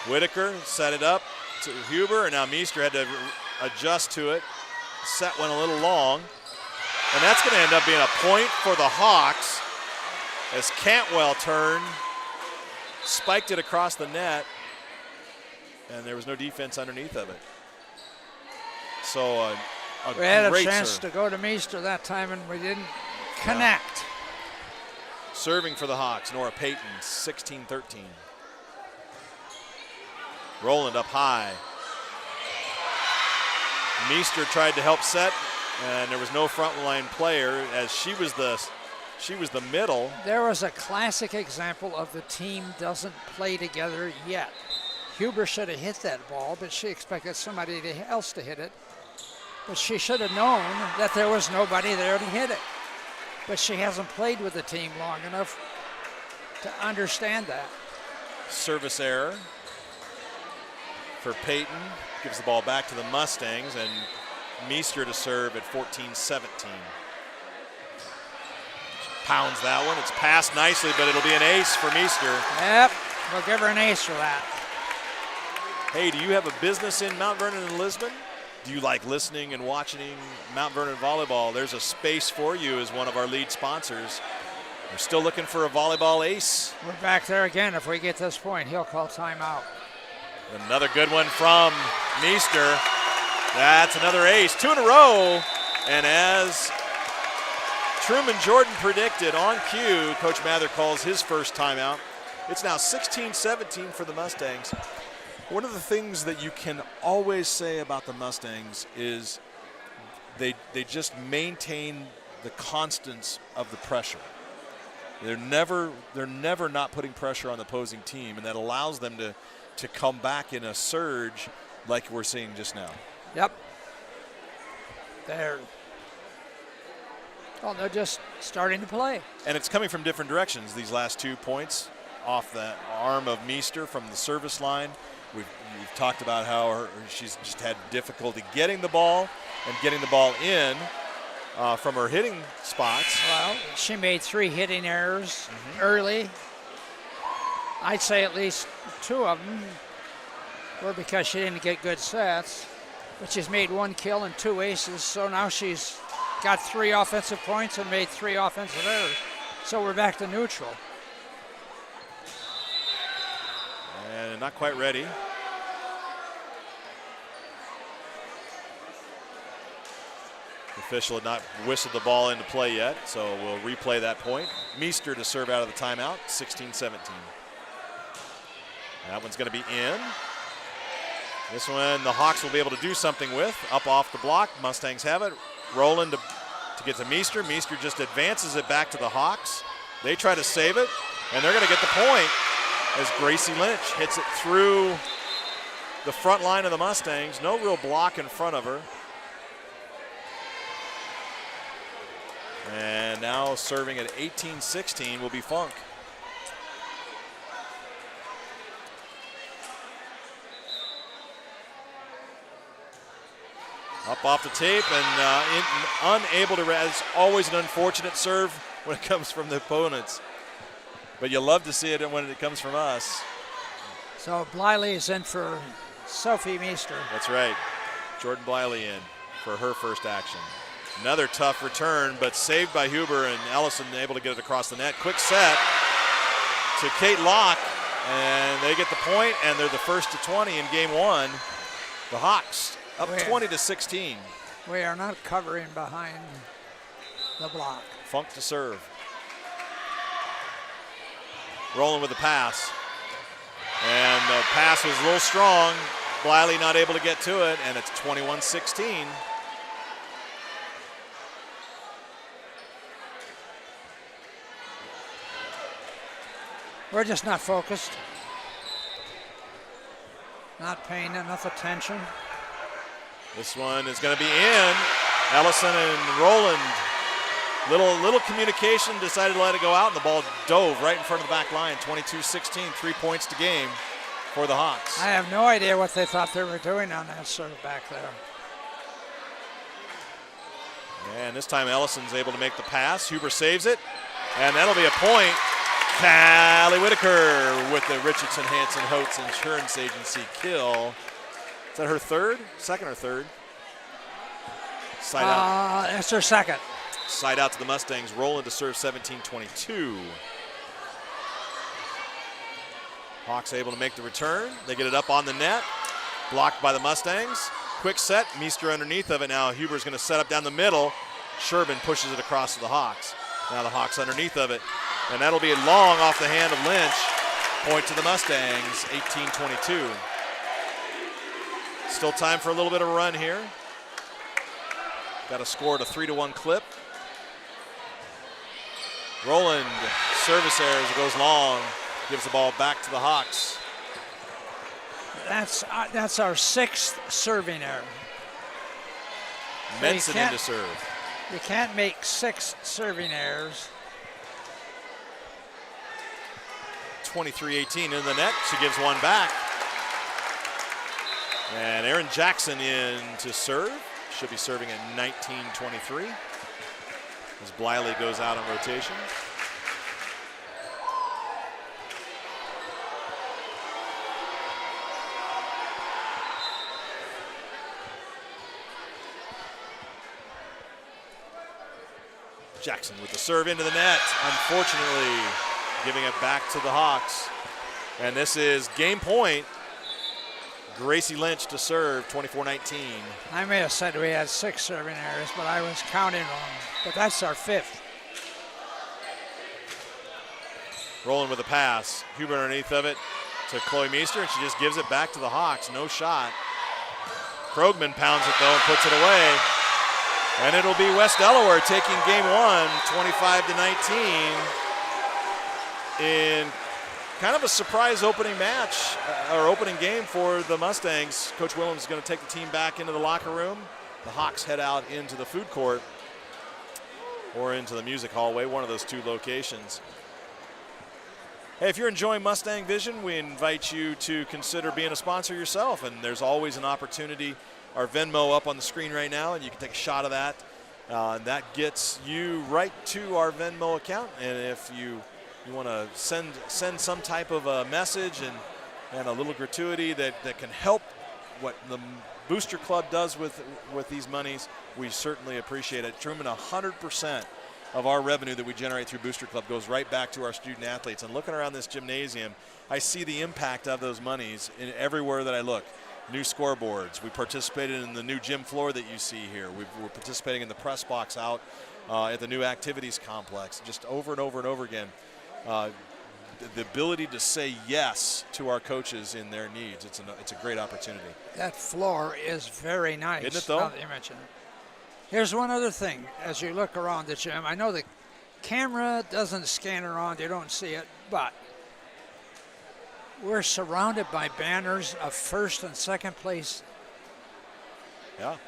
Whitaker set it up to Huber, and now Meester had to adjust to it. Set went a little long. And that's going to end up being a point for the Hawks as Cantwell turned, spiked it across the net, and there was no defense underneath of it. So we had a great chance serve. to go to Meester that time, and we didn't connect. Serving for the Hawks, Nora Payton, 16-13. Roland up high. Meester tried to help set, and there was no front line player as she was the middle. There was a classic example of the team doesn't play together yet. Huber should have hit that ball, but she expected somebody else to hit it. But she should have known that there was nobody there to hit it. But she hasn't played with the team long enough to understand that. Service error for Payton. Gives the ball back to the Mustangs, and Meester to serve at 14-17. Pounds that one. It's passed nicely, but it'll be an ace for Meester. Yep, we'll give her an ace for that. Hey, do you have a business in Mount Vernon and Lisbon? Do you like listening and watching Mount Vernon Volleyball? There's a space for you as one of our lead sponsors. We're still looking for a volleyball ace. We're back there again. If we get this point, he'll call timeout. Another good one from Meester. That's another ace. 2 in a row. And as Truman Jordan predicted on cue, Coach Mather calls his first timeout. It's now 16-17 for the Mustangs. One of the things that you can always say about the Mustangs is they just maintain the constants of the pressure. They're never not putting pressure on the opposing team, and that allows them to come back in a surge like we're seeing just now. Yep. They're just starting to play. And it's coming from different directions, these last 2 points off the arm of Meester from the service line. We've talked about how she's just had difficulty getting the ball and getting the ball in from her hitting spots. Well, she made 3 hitting errors early. I'd say at least 2 of them were because she didn't get good sets. But she's made 1 kill and 2 aces, so now she's got 3 offensive points and made 3 offensive errors. So we're back to neutral. And not quite ready. The official had not whistled the ball into play yet, so we'll replay that point. Meester to serve out of the timeout, 16-17. That one's going to be in. This one the Hawks will be able to do something with. Up off the block, Mustangs have it. Roland to get to Meester. Meester just advances it back to the Hawks. They try to save it, and they're going to get the point as Gracie Lynch hits it through the front line of the Mustangs. No real block in front of her. And now serving at 18-16 will be Funk. Up off the tape and unable to, it's always an unfortunate serve when it comes from the opponents. But you love to see it when it comes from us. So Bliley is in for Sophie Meester. That's right. Jordan Bliley in for her first action. Another tough return, but saved by Huber, and Ellison able to get it across the net. Quick set to Kate Locke, and they get the point, and they're the first to 20 in game 1. The Hawks up 20-16. We are not covering behind the block. Funk to serve. Rolling with the pass. And the pass was a little strong. Bliley not able to get to it, and it's 21-16. We're just not focused. Not paying enough attention. This one is going to be in. Ellison and Roland. Little communication, decided to let it go out, and the ball dove right in front of the back line. 22-16, 3 points to game for the Hawks. I have no idea what they thought they were doing on that serve back there. And this time Ellison's able to make the pass. Huber saves it, and that'll be a point. Callie Whitaker with the Richardson Hanson Holtz Insurance Agency kill. Is that her third? Second or third? Side out. That's her second. Side out to the Mustangs. Roland to serve 17-22. Hawks able to make the return. They get it up on the net. Blocked by the Mustangs. Quick set, Meester underneath of it now. Huber's going to set up down the middle. Sherbin pushes it across to the Hawks. Now the Hawks underneath of it. And that'll be long off the hand of Lynch. Point to the Mustangs, 18-22. Still time for a little bit of a run here. Got to score at a 3-1 clip. Roland, service error as it goes long. Gives the ball back to the Hawks. That's our 6th serving error. Menson in to serve. You can't make 6 serving errors. 23-18 in the net. She gives one back. And Aaron Jackson in to serve. Should be serving at 19-23. As Bliley goes out on rotation. Jackson with the serve into the net. Unfortunately, giving it back to the Hawks. And this is game point. Gracie Lynch to serve, 24-19. I may have said we had 6 serving errors, but I was counting wrong. But that's our 5th. Rolling with a pass. Huber underneath of it to Chloe Meester, and she just gives it back to the Hawks. No shot. Krogman pounds it, though, and puts it away. And it'll be West Delaware taking game 1, 25-19, in kind of a surprise opening match, or opening game for the Mustangs. Coach Willems is going to take the team back into the locker room. The Hawks head out into the food court or into the music hallway, one of those 2 locations. Hey, if you're enjoying Mustang Vision, we invite you to consider being a sponsor yourself, and there's always an opportunity. Our Venmo up on the screen right now, and you can take a shot of that. That gets you right to our Venmo account, and if you want to send some type of a message and a little gratuity that can help what the Booster Club does with these monies, we certainly appreciate it. Truman, 100% of our revenue that we generate through Booster Club goes right back to our student athletes. And looking around this gymnasium, I see the impact of those monies in everywhere that I look. New scoreboards. We participated in the new gym floor that you see here. We're participating in the press box out at the new activities complex. Just over and over and over again. The ability to say yes to our coaches in their needs. It's a great opportunity. That floor is very nice. Isn't it, though? Now that you mention it. Here's one other thing. As you look around the gym, I know the camera doesn't scan around. You don't see it, but we're surrounded by banners of 1st and 2nd place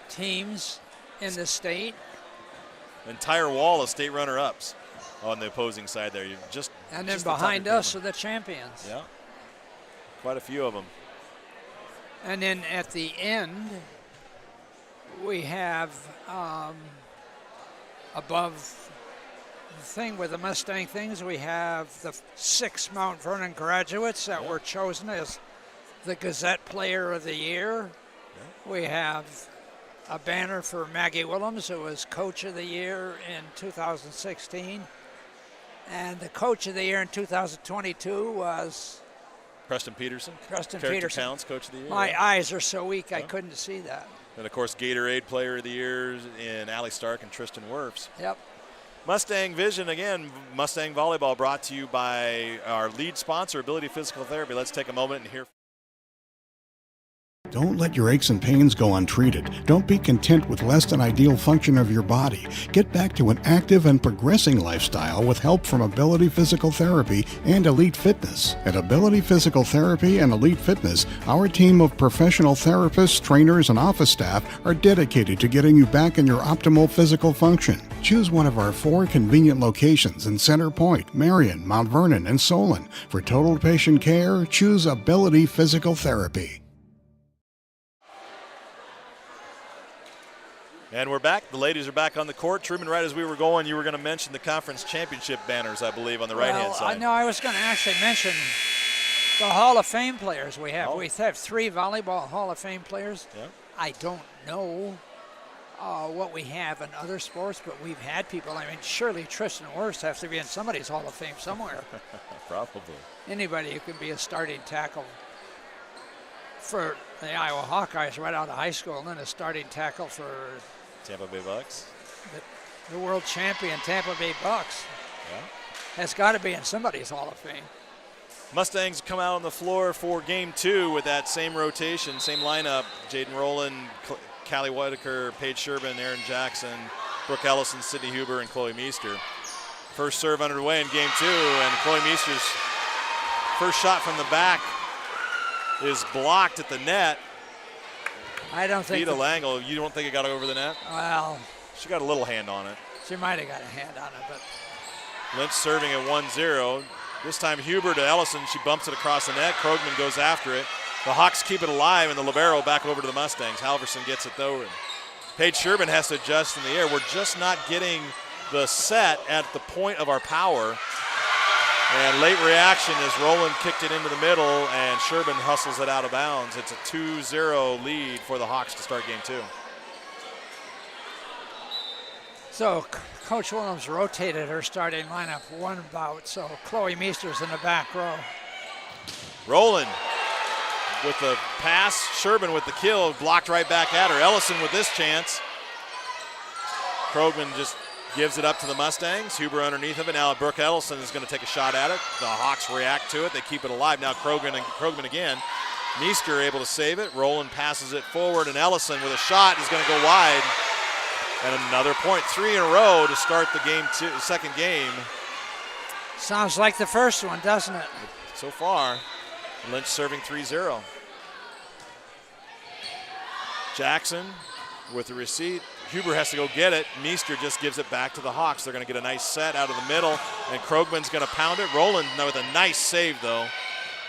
teams in the state. Entire wall of state runner-ups on the opposing side there. And then behind us are the champions. Yeah, quite a few of them. And then at the end, we have above the thing with the Mustang things, we have the 6 Mount Vernon graduates that were chosen as the Gazette Player of the Year. Yeah. We have a banner for Maggie Willems, who was Coach of the Year in 2016. And the Coach of the Year in 2022 was Preston Peterson. Peterson. Counts, Coach of the Year. My eyes are so weak I couldn't see that. And, of course, Gatorade Player of the Year in Allie Stark and Tristan Wirfs. Yep. Mustang Vision, again, Mustang Volleyball, brought to you by our lead sponsor, Ability Physical Therapy. Let's take a moment and hear. Don't let your aches and pains go untreated. Don't be content with less than ideal function of your body. Get back to an active and progressing lifestyle with help from Ability Physical Therapy and Elite Fitness. At Ability Physical Therapy and Elite Fitness, our team of professional therapists, trainers, and office staff are dedicated to getting you back in your optimal physical function. Choose one of our 4 convenient locations in Center Point, Marion, Mount Vernon, and Solon. For total patient care, choose Ability Physical Therapy. And we're back. The ladies are back on the court. Truman, right as we were going, you were going to mention the conference championship banners, I believe, on the right-hand side. No, I was going to actually mention the Hall of Fame players we have. We have 3 volleyball Hall of Fame players. Yeah. I don't know what we have in other sports, but we've had people. I mean, surely Tristan Wirfs has to be in somebody's Hall of Fame somewhere. Probably. Anybody who can be a starting tackle for the Iowa Hawkeyes right out of high school, and then a starting tackle for Tampa Bay Bucks. The world champion Tampa Bay Bucks. Yeah. That's got to be in somebody's Hall of Fame. Mustangs come out on the floor for game 2 with that same rotation, same lineup. Jaden Rowland, Callie Whitaker, Paige Sherbin, Aaron Jackson, Brooke Ellison, Sydney Huber, and Chloe Meester. First serve underway in game 2, and Chloe Meester's first shot from the back is blocked at the net. I don't think. Vita Langle, you don't think it got over the net? Well, she got a little hand on it. She might have got a hand on it, but. Lynch serving at 1-0. This time Huber to Ellison. She bumps it across the net. Krogman goes after it. The Hawks keep it alive, and the libero back over to the Mustangs. Halverson gets it though. And Paige Sherbin has to adjust in the air. We're just not getting the set at the point of our power. And late reaction as Rowland kicked it into the middle, and Sherbin hustles it out of bounds. It's a 2-0 lead for the Hawks to start game 2. So Coach Williams rotated her starting lineup one bout, so Chloe Meester's in the back row. Rowland with the pass, Sherbin with the kill, blocked right back at her. Ellison with this chance. Krogman just gives it up to the Mustangs. Huber underneath of it. Now Brooke Ellison is going to take a shot at it. The Hawks react to it. They keep it alive. Now Krogman again. Meester able to save it. Rowland passes it forward, and Ellison with a shot is going to go wide. And another point, 3 in a row to start the second game. Sounds like the first one, doesn't it? So far, Lynch serving 3-0. Jackson with the receipt. Huber has to go get it. Meester just gives it back to the Hawks. They're going to get a nice set out of the middle, and Krogman's going to pound it. Rowland with a nice save, though,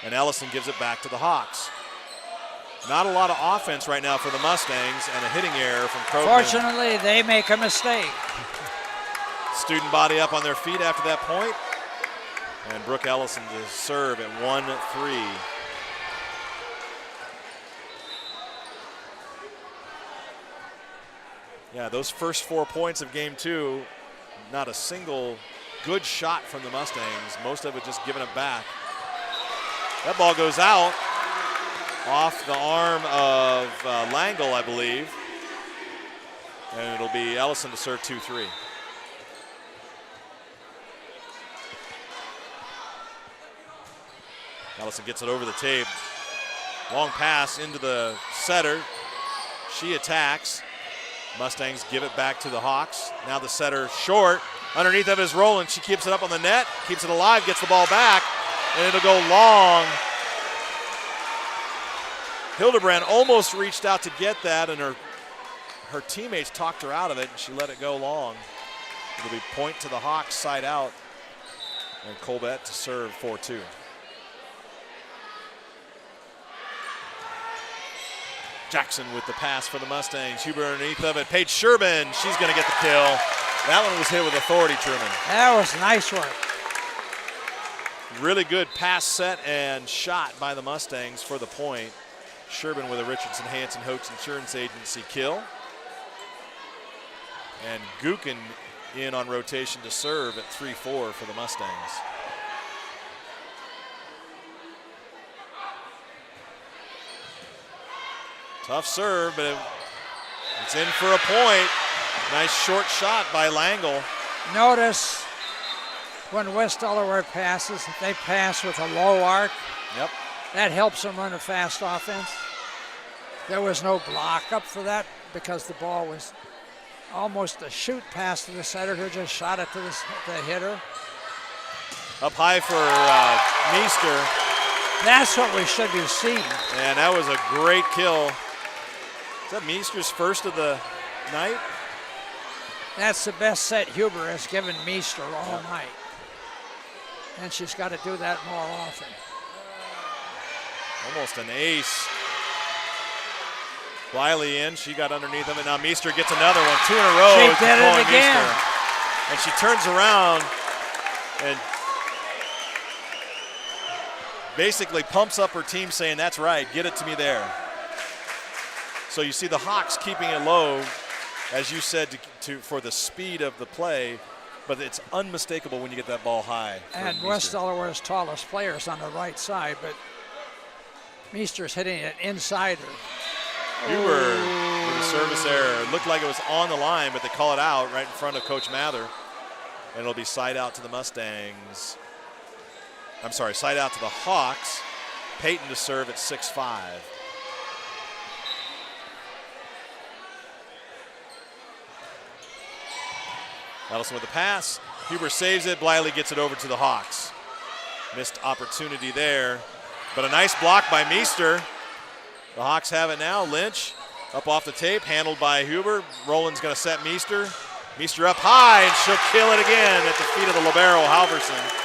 and Ellison gives it back to the Hawks. Not a lot of offense right now for the Mustangs, and a hitting error from Krogman. Fortunately, they make a mistake. Student body up on their feet after that point, and Brooke Ellison to serve at 1-3. Yeah, those first 4 points of game 2, not a single good shot from the Mustangs. Most of it just giving it back. That ball goes out off the arm of Langle, I believe. And it'll be Ellison to serve 2-3. Ellison gets it over the tape. Long pass into the setter. She attacks. Mustangs give it back to the Hawks. Now the setter short. Underneath of is Rowland. She keeps it up on the net, keeps it alive, gets the ball back, and it'll go long. Hildebrand almost reached out to get that, and her teammates talked her out of it, and she let it go long. It'll be point to the Hawks, side out, and Colbert to serve 4-2. Jackson with the pass for the Mustangs. Huber underneath of it. Paige Sherbin, she's going to get the kill. That one was hit with authority, Truman. That was nice work. Really good pass set and shot by the Mustangs for the point. Sherbin with a Richardson Hanson Hoax Insurance Agency kill. And Gookin in on rotation to serve at 3-4 for the Mustangs. Tough serve, but it's in for a point. Nice short shot by Langle. Notice when West Delaware passes, if they pass with a low arc, Yep. that helps them run a fast offense. There was no block up for that because the ball was almost a shoot pass to the setter who just shot it to the hitter. Up high for Meester. That's what we should be seeing. And that was a great kill. Is that Meester's first of the night? That's the best set Huber has given Meester all night. And she's got to do that more often. Almost an ace. Wiley in, she got underneath him, and now Meester gets another one. 2 in a row. She did it again. Meester. And she turns around and basically pumps up her team saying, that's right, get it to me there. So you see the Hawks keeping it low, as you said, for the speed of the play, but it's unmistakable when you get that ball high. And West Delaware's tallest players on the right side, but Meester's hitting it inside her. Huber with a service error. It looked like it was on the line, but they call it out right in front of Coach Mather. And it'll be side out to the Mustangs. I'm sorry, side out to the Hawks. Peyton to serve at 6-5. Ellison with the pass. Huber saves it. Bliley gets it over to the Hawks. Missed opportunity there, but a nice block by Meester. The Hawks have it now. Lynch up off the tape, handled by Huber. Roland's going to set Meester. Meester up high, and she'll kill it again at the feet of the libero, Halverson.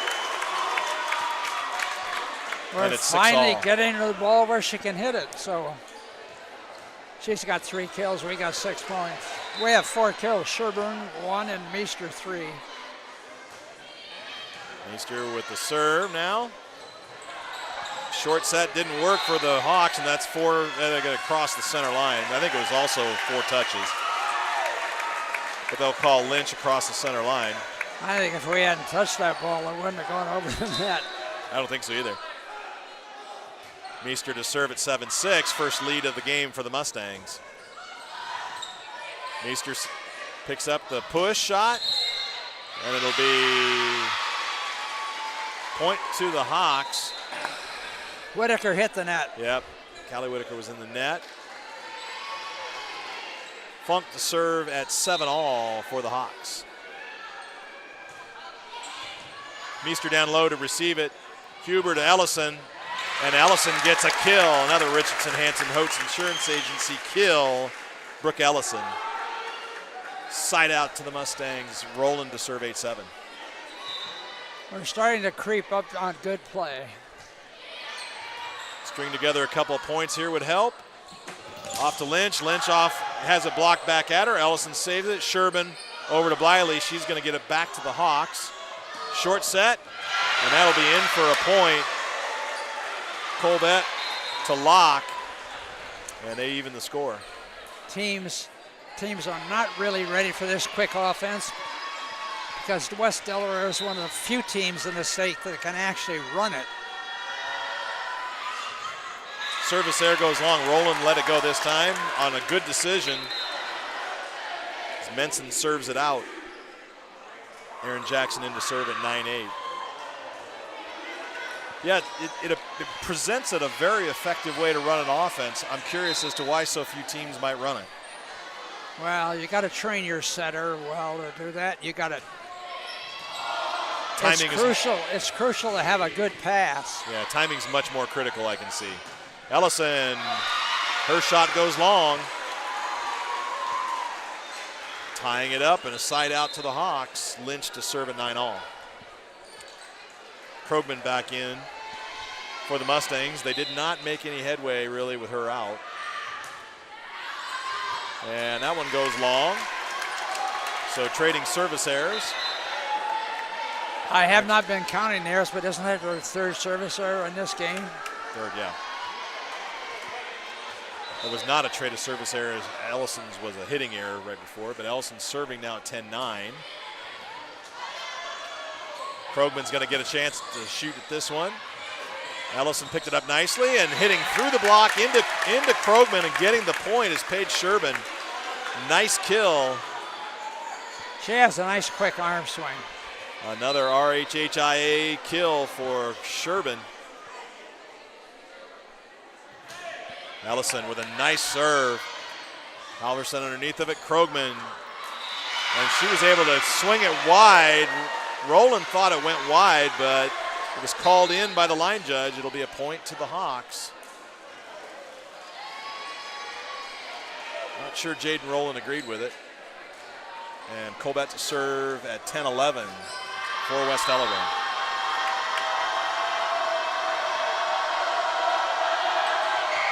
We're finally getting her the ball where she can hit it. So she's got 3 kills. We got 6 points. We have 4 kills. Sherburne 1 and Meester 3. Meester with the serve now. Short set didn't work for the Hawks, and that's 4. They're going to cross the center line. I think it was also 4 touches. But they'll call Lynch across the center line. I think if we hadn't touched that ball, it wouldn't have gone over the net. I don't think so either. Meester to serve at 7-6, first lead of the game for the Mustangs. Meester picks up the push shot, and it'll be point to the Hawks. Whitaker hit the net. Yep, Callie Whitaker was in the net. Funk to serve at 7-all for the Hawks. Meester down low to receive it. Huber to Ellison, and Ellison gets a kill. Another Richardson Hanson Hotes Insurance Agency kill. Brooke Ellison. Side out to the Mustangs. Roland to serve 8-7. We're starting to creep up on good play. String together a couple of points here would help. Off to Lynch. Lynch off, has it blocked back at her. Ellison saves it. Sherburne over to Bliley. She's going to get it back to the Hawks. Short set, and that'll be in for a point. Colbert to Locke, and they even the score. Teams are not really ready for this quick offense because West Delaware is one of the few teams in the state that can actually run it. Service there goes long. Roland let it go this time on a good decision. As Menson serves it out. Aaron Jackson in to serve at 9-8. Yeah, it presents it a very effective way to run an offense. I'm curious as to why so few teams might run it. Well, you got to train your setter well to do that. You got to. It's crucial to have a good pass. Yeah, timing's much more critical, I can see. Ellison, her shot goes long. Tying it up and a side out to the Hawks. Lynch to serve at 9-all. Krogman back in for the Mustangs. They did not make any headway really with her out. And that one goes long. So trading service errors. I have not been counting errors, but isn't that their 3rd service error in this game? 3rd, yeah. It was not a trade of service errors. Ellison's was a hitting error right before, but Ellison's serving now at 10-9. Krogman's going to get a chance to shoot at this one. Ellison picked it up nicely and hitting through the block into Krogman, and getting the point is Paige Sherburne. Nice kill. She has a nice quick arm swing. Another RHHIA kill for Sherburne. Ellison with a nice serve. Halverson underneath of it. Krogman. And she was able to swing it wide. Roland thought it went wide, but it was called in by the line judge. It'll be a point to the Hawks. Not sure Jaden Roland agreed with it. And Colbert to serve at 10-11 for West Delaware.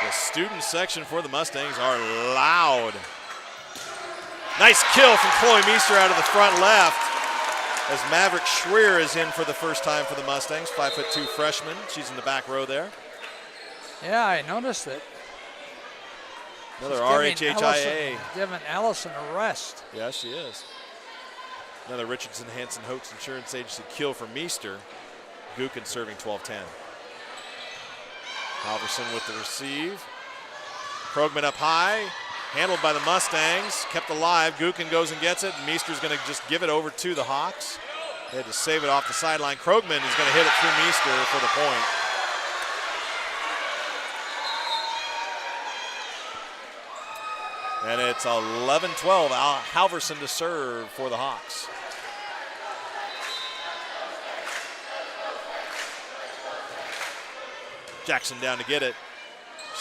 The student section for the Mustangs are loud. Nice kill from Chloe Meester out of the front left as Maverick Schreer is in for the first time for the Mustangs, 5'2" freshman. She's in the back row there. Yeah, I noticed it. Another RHHIA. Giving Ellison a rest. Yeah, she is. Another Richardson Hanson Hotes Insurance Agency kill for Meester. Gookin serving 12-10. Halverson with the receive. Krogman up high, handled by the Mustangs, kept alive. Gukin goes and gets it, and Meester's going to just give it over to the Hawks. They had to save it off the sideline. Krogman is going to hit it through Meester for the point. And it's 11-12. Halverson to serve for the Hawks. Jackson down to get it.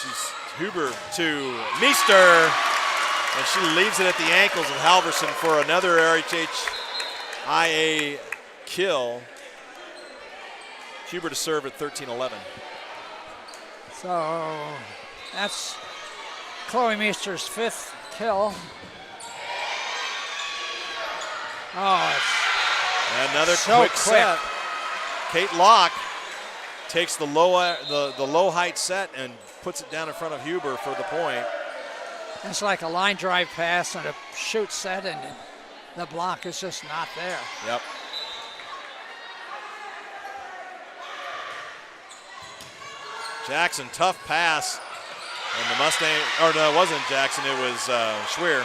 She's Huber to Meester, and she leaves it at the ankles of Halverson for another RHHIA kill. Huber to serve at 13-11. So that's Chloe Meester's 5th kill. Oh, it's another so quick set. Kate Locke takes the low height set and puts it down in front of Huber for the point. It's like a line drive pass and a shoot set, and the block is just not there. Yep. Jackson, tough pass. And the Mustang, or no, it wasn't Jackson, it was Schweer.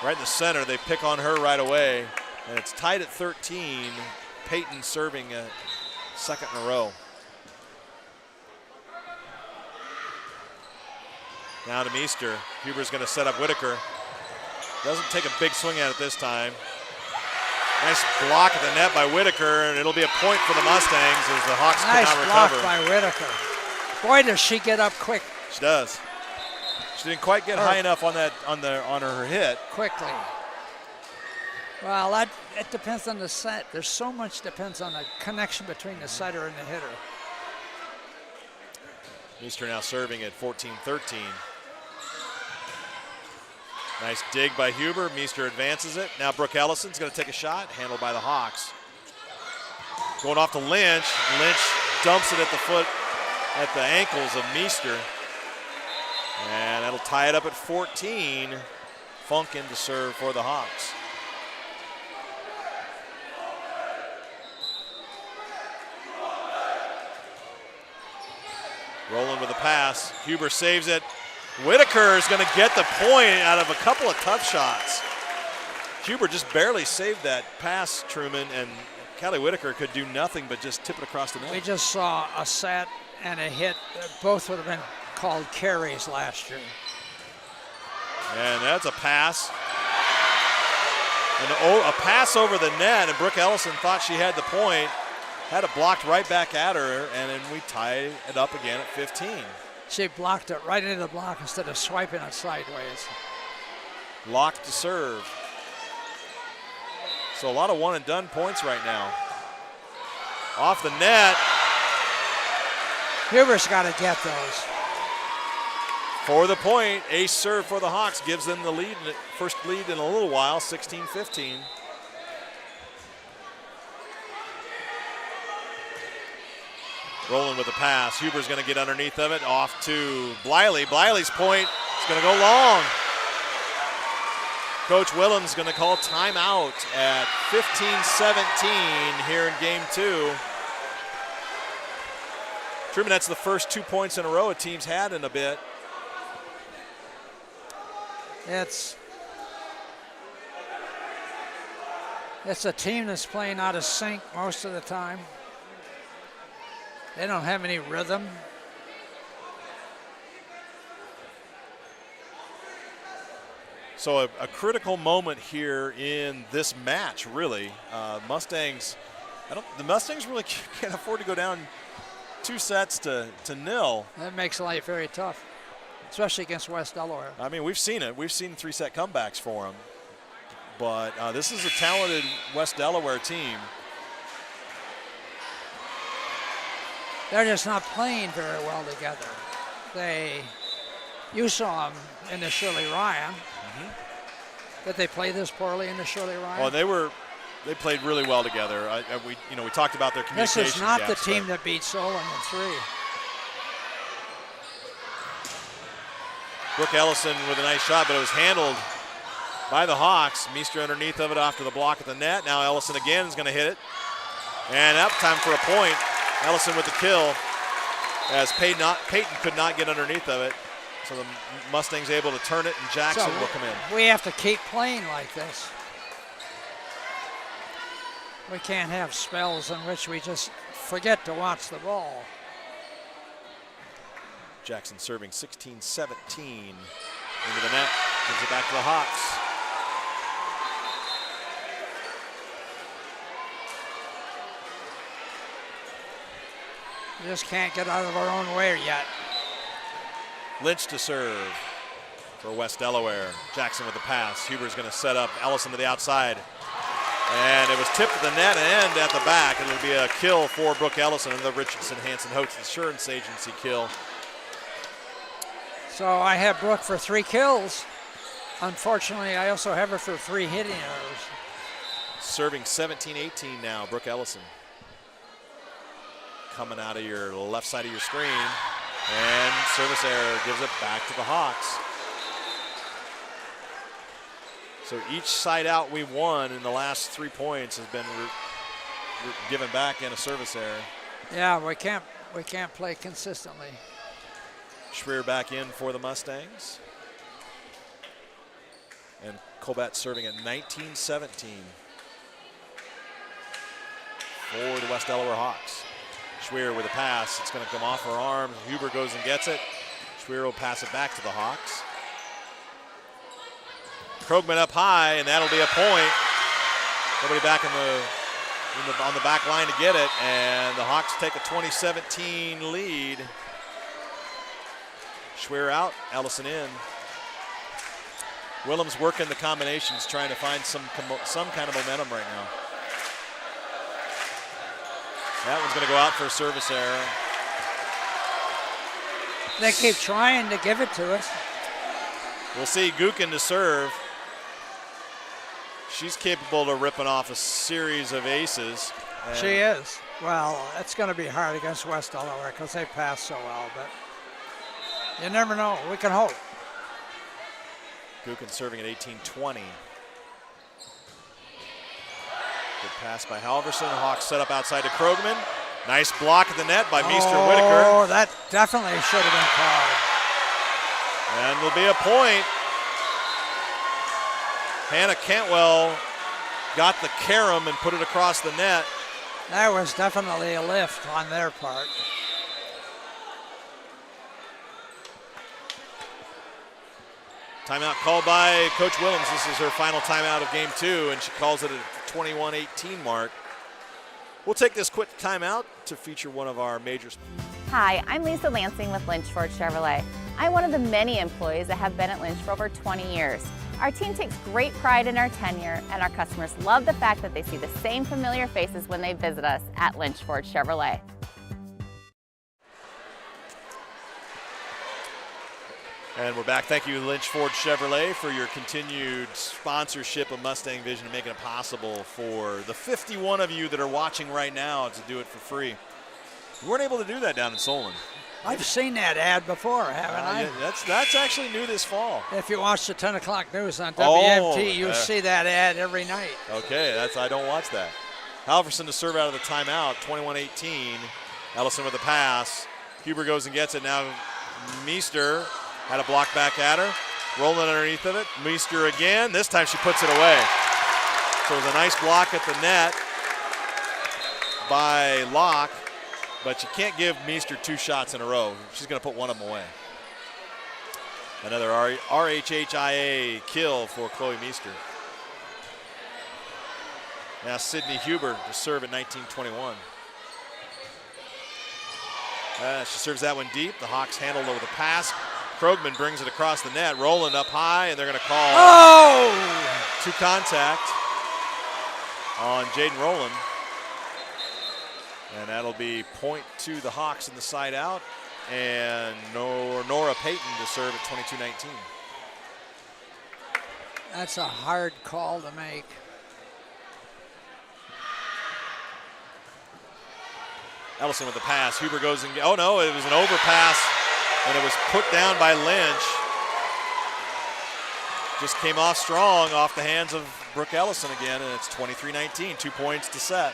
Right in the center, they pick on her right away. And it's tied at 13. Peyton serving a second in a row. Now to Meester. Huber's going to set up Whitaker. Doesn't take a big swing at it this time. Nice block at the net by Whitaker, and it'll be a point for the Mustangs as the Hawks could not recover. Nice block by Whitaker. Boy, does she get up quick. She does. She didn't quite get high enough on that on her hit. Quickly. Well, it depends on the set. There's so much depends on the connection between the setter and the hitter. Meester now serving at 14-13. Nice dig by Huber. Meester advances it. Now Brooke Ellison's going to take a shot, handled by the Hawks. Going off to Lynch. Lynch dumps it at the ankles of Meester. And that'll tie it up at 14. Funk in to serve for the Hawks. Rolling with a pass. Huber saves it. Whitaker is going to get the point out of a couple of tough shots. Huber just barely saved that pass, Truman, and Callie Whitaker could do nothing but just tip it across the net. We just saw a set and a hit. Both would have been called carries last year. And that's a pass. And a pass over the net, and Brooke Ellison thought she had the point. Had it blocked right back at her, and then we tie it up again at 15. She blocked it right into the block instead of swiping it sideways. Locked to serve. So a lot of one-and-done points right now. Off the net. Huber's got to get those. For the point, ace serve for the Hawks gives them the lead, first lead in a little while, 16-15. Rolling with a pass. Huber's going to get underneath of it. Off to Bliley. Bliley's point is going to go long. Coach Willems going to call timeout at 15-17 here in game 2. Truman, that's the first 2 points in a row a team's had in a bit. It's a team that's playing out of sync most of the time. They don't have any rhythm. So a critical moment here in this match, really. Mustangs, the Mustangs really can't afford to go down 2 sets to 0. That makes life very tough, especially against West Delaware. I mean, we've seen it. We've seen 3-set comebacks for them. But this is a talented West Delaware team. They're just not playing very well together. You saw them in the Shirley Ryan. Did they play this poorly in the Shirley Ryan? Well, they played really well together. We talked about their communication. This is not gaps, the team that beat Solon in 3. Brooke Ellison with a nice shot, but it was handled by the Hawks. Meester underneath of it after the block at the net. Now Ellison again is going to hit it. And up time for a point. Ellison with the kill. as Peyton could not get underneath of it. So the Mustangs able to turn it, and Jackson will come in. We have to keep playing like this. We can't have spells in which we just forget to watch the ball. Jackson serving 16-17 into the net. Gives it back to the Hawks. We just can't get out of our own way yet. Lynch to serve for West Delaware. Jackson with the pass. Huber's going to set up Ellison to the outside. And it was tipped to the net and at the back. It'll be a kill for Brooke Ellison and the Richardson Hansen Hotes Insurance Agency kill. So I have Brooke for 3 kills. Unfortunately, I also have her for 3 hitting errors. Serving 17-18 now, Brooke Ellison. Coming out of your left side of your screen. And service error gives it back to the Hawks. So each side out we won in the last 3 points has been given back in a service error. Yeah, we can't play consistently. Schreer back in for the Mustangs. And Colbat serving at 19-17 for the West Delaware Hawks. Schweer with a pass. It's going to come off her arms. Huber goes and gets it. Schweer will pass it back to the Hawks. Krogman up high, and that'll be a point. Nobody back on the back line to get it, and the Hawks take a 20-17 lead. Schweer out, Ellison in. Willems working the combinations, trying to find some kind of momentum right now. That one's going to go out for a service error. They keep trying to give it to us. We'll see Gukin to serve. She's capable of ripping off a series of aces. She is. Well, it's going to be hard against West Delaware because they pass so well, but you never know. We can hope. Gukin serving at 18-20. Good pass by Halverson. Hawks set up outside to Krogman. Nice block at the net by Meester Whitaker. Oh, that definitely should have been called. And there'll be a point. Hannah Cantwell got the carom and put it across the net. That was definitely a lift on their part. Timeout called by Coach Willems. This is her final timeout of game 2, and she calls it a 21-18 mark. We'll take this quick timeout to feature one of our major. Hi, I'm Lisa Lansing with Lynch Ford Chevrolet. I'm one of the many employees that have been at Lynch for over 20 years. Our team takes great pride in our tenure, and our customers love the fact that they see the same familiar faces when they visit us at Lynch Ford Chevrolet. And we're back. Thank you, Lynch Ford Chevrolet, for your continued sponsorship of Mustang Vision and making it possible for the 51 of you that are watching right now to do it for free. We weren't able to do that down in Solon. I've seen that ad before, haven't I? Yeah, that's actually new this fall. If you watch the 10 o'clock news on WMT, you'll see that ad every night. Okay, I don't watch that. Halverson to serve out of the timeout, 21-18. Ellison with a pass. Huber goes and gets it. Now Meester had a block back at her. Rolling underneath of it. Meester again. This time she puts it away. So it was a nice block at the net by Locke. But you can't give Meester 2 shots in a row. She's going to put one of them away. Another RHHIA kill for Chloe Meester. Now Sydney Huber to serve at 19-21. She serves that one deep. The Hawks handled over the pass. Krogman brings it across the net. Roland up high, and they're going to call 2 contact on Jaden Rowland. And that'll be point to the Hawks in the side out, and Nora Payton to serve at 22-19. That's a hard call to make. Ellison with the pass. Huber goes and oh no, it was an overpass, and it was put down by Lynch. Just came off strong off the hands of Brooke Ellison again, and it's 23-19, 2 points to set.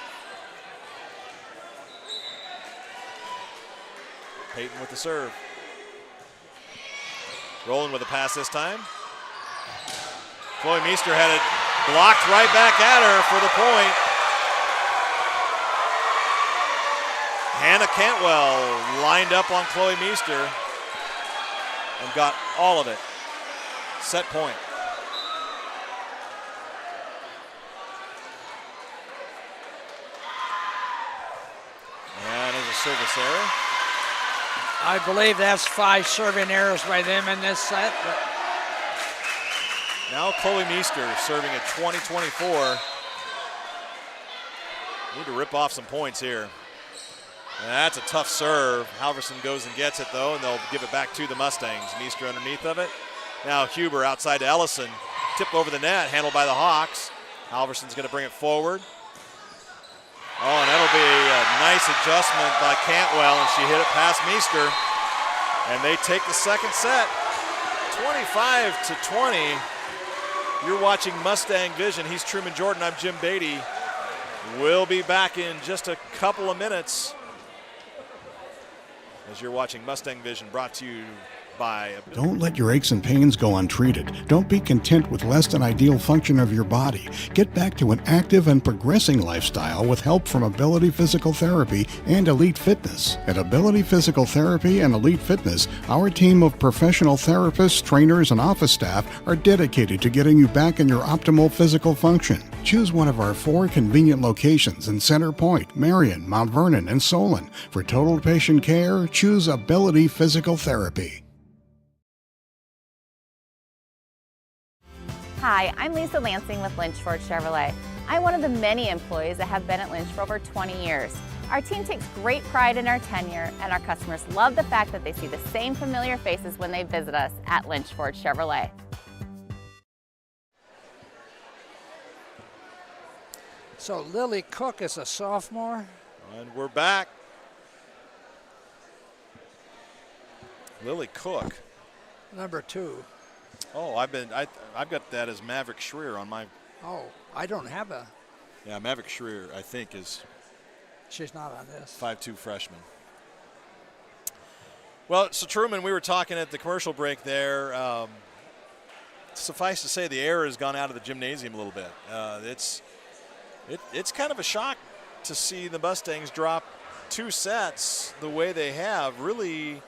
Peyton with the serve. Rolling with a pass this time. Chloe Meester had it blocked right back at her for the point. Hannah Cantwell lined up on Chloe Meester and got all of it. Set point. And there's a service error. I believe that's 5 serving errors by them in this set. But now Chloe Meester serving at 20-24. Need to rip off some points here. And that's a tough serve. Halverson goes and gets it though, and they'll give it back to the Mustangs. Meester underneath of it. Now Huber outside to Ellison. Tip over the net, handled by the Hawks. Halverson's going to bring it forward. Oh, and that'll be a nice adjustment by Cantwell, and she hit it past Meester. And they take the second set, 25-20. You're watching Mustang Vision. He's Truman Jordan. I'm Jim Beatty. We'll be back in just a couple of minutes as you're watching Mustang Vision, brought to you by... Don't let your aches and pains go untreated. Don't be content with less than ideal function of your body. Get back to an active and progressing lifestyle with help from Ability Physical Therapy and Elite Fitness. At Ability Physical Therapy and Elite Fitness, our team of professional therapists, trainers, and office staff are dedicated to getting you back in your optimal physical function. Choose one of our 4 convenient locations in Center Point, Marion, Mount Vernon, and Solon. For total patient care, choose Ability Physical Therapy. Hi, I'm Lisa Lansing with Lynchford Chevrolet. I'm one of the many employees that have been at Lynch for over 20 years. Our team takes great pride in our tenure, and our customers love the fact that they see the same familiar faces when they visit us at Lynchford Chevrolet. so Lily Cook is a sophomore. And we're back. Lily Cook. Number 2. Oh, I've got that as Maverick Schreer on my... Oh, I don't have a... Yeah, Maverick Schreer, I think, is... She's not on this. 5'2" freshman. Well, so Truman, we were talking at the commercial break there. Suffice to say, the air has gone out of the gymnasium a little bit. It's kind of a shock to see the Mustangs drop 2 sets the way they have. Really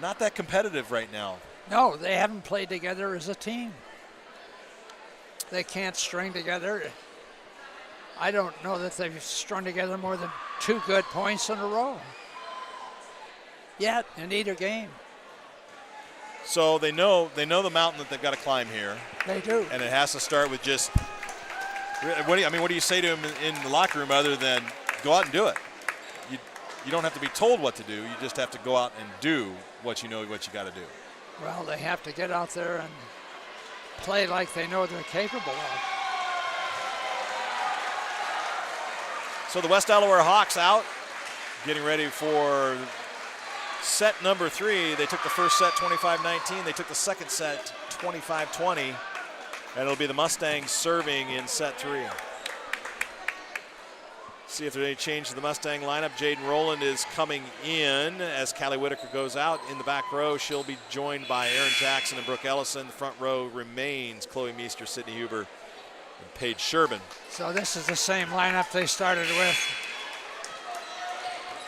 not that competitive right now. No, they haven't played together as a team. They can't string together. I don't know that they've strung together more than 2 good points in a row yet in either game. So they know the mountain that they've got to climb here. They do. And it has to start with just, what do you say to them in the locker room other than go out and do it? You don't have to be told what to do. You just have to go out and do what you know what you got to do. Well, they have to get out there and play like they know they're capable of. So the West Delaware Hawks out, getting ready for set number 3. They took the first set 25-19. They took the second set 25-20. And it'll be the Mustangs serving in set 3. See if there's any change to the Mustang lineup. Jaden Rowland is coming in as Callie Whitaker goes out. In the back row, she'll be joined by Aaron Jackson and Brooke Ellison. The front row remains Chloe Meester, Sydney Huber, and Paige Sherbin. So this is the same lineup they started with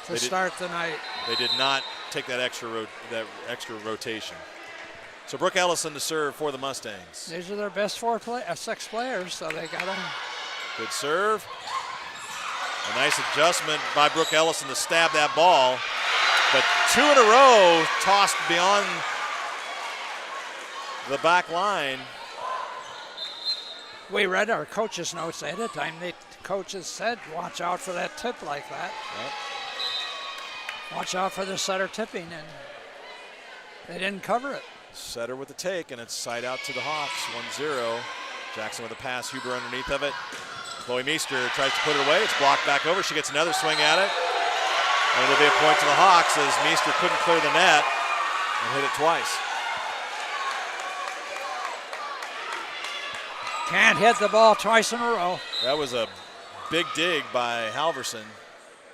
to start the night. They did not take that extra rotation. So Brooke Ellison to serve for the Mustangs. These are their best 6 players, so they got them. Good serve. A nice adjustment by Brooke Ellison to stab that ball. But 2 in a row tossed beyond the back line. We read our coaches' notes ahead of time. The coaches said, watch out for that tip like that. Yep. Watch out for the setter tipping, and they didn't cover it. Setter with the take, and it's side out to the Hawks, 1-0. Jackson with a pass, Huber underneath of it. Chloe Meester tries to put it away. It's blocked back over. She gets another swing at it. And it'll be a point to the Hawks as Meester couldn't clear the net and hit it twice. Can't hit the ball twice in a row. That was a big dig by Halverson.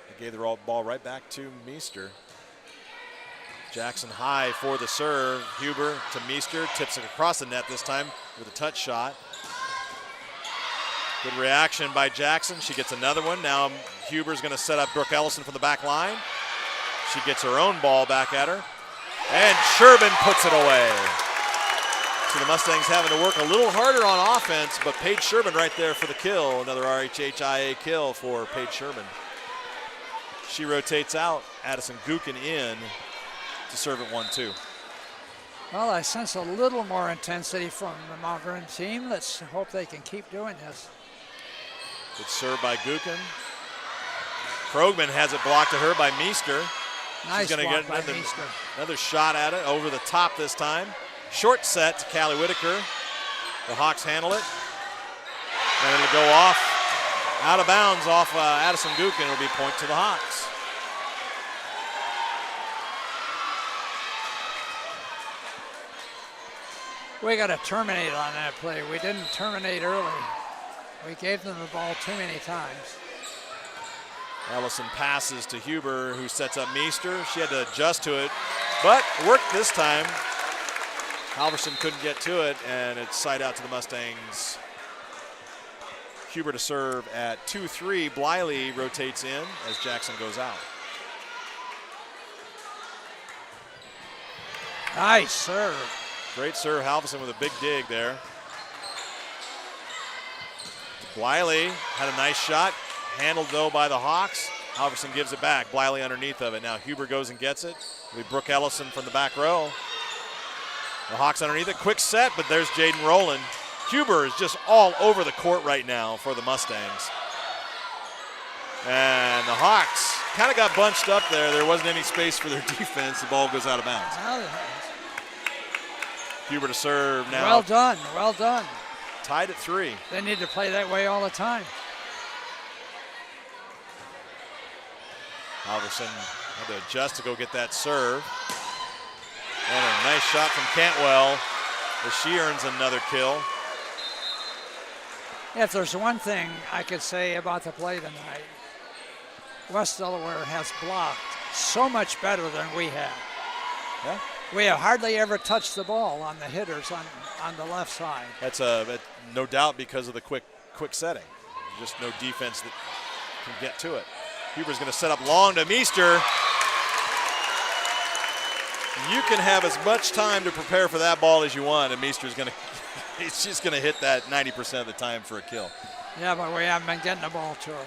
It gave the ball right back to Meester. Jackson high for the serve. Huber to Meester, tips it across the net this time with a touch shot. Good reaction by Jackson. She gets another one. Now Huber's going to set up Brooke Ellison from the back line. She gets her own ball back at her. And Sherbin puts it away. So the Mustangs having to work a little harder on offense, but Paige Sherbin right there for the kill. Another RHHIA kill for Paige Sherbin. She rotates out. Addison Gookin in to serve at 1-2. Well, I sense a little more intensity from the Mount Vernon team. Let's hope they can keep doing this. Good serve by Gookin. Krogman has it blocked to her by Meester. Nice She's going to block get by Meester. another shot at it over the top this time. Short set to Callie Whitaker. The Hawks handle it. And it'll go off, out of bounds off Addison Gookin. It'll be point to the Hawks. We got to terminate on that play. We didn't terminate early. We gave them the ball too many times. Ellison passes to Huber, who sets up Meester. She had to adjust to it, but worked this time. Halverson couldn't get to it, and it's side out to the Mustangs. Huber to serve at 2-3. Bliley rotates in as Jackson goes out. Nice serve. Great serve, Halverson with a big dig there. Bliley had a nice shot, handled though by the Hawks. Halverson gives it back. Bliley underneath of it. Now Huber goes and gets it. We Brooke Ellison from the back row. The Hawks underneath it. Quick set, but there's Jaden Rowland. Huber is just all over the court right now for the Mustangs. And the Hawks kind of got bunched up there. There wasn't any space for their defense. The ball goes out of bounds. Huber to serve now. Well done, well done. Tied at 3. They need to play that way all the time. Halverson had to adjust to go get that serve. And a nice shot from Cantwell as she earns another kill. If there's one thing I could say about the play tonight, West Delaware has blocked so much better than we have. Yeah. We have hardly ever touched the ball on the hitters on the left side. That's no doubt because of the quick setting. Just no defense that can get to it. Huber's going to set up long to Meester. You can have as much time to prepare for that ball as you want, and Meester's going to he's just going to hit that 90% of the time for a kill. Yeah, but we haven't been getting the ball to her.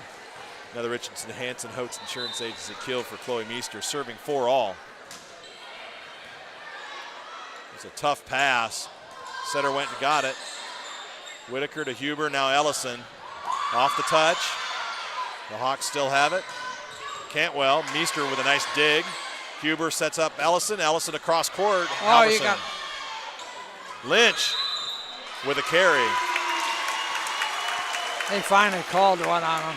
Another Richardson Hanson Hotes Insurance Agency kill for Chloe Meester, serving 4 all. It's a tough pass. Setter went and got it. Whitaker to Huber, now Ellison. Off the touch. The Hawks still have it. Cantwell, Meester with a nice dig. Huber sets up Ellison. Ellison across court. Oh, Halverson. you got Lynch with a carry. They finally called one on him.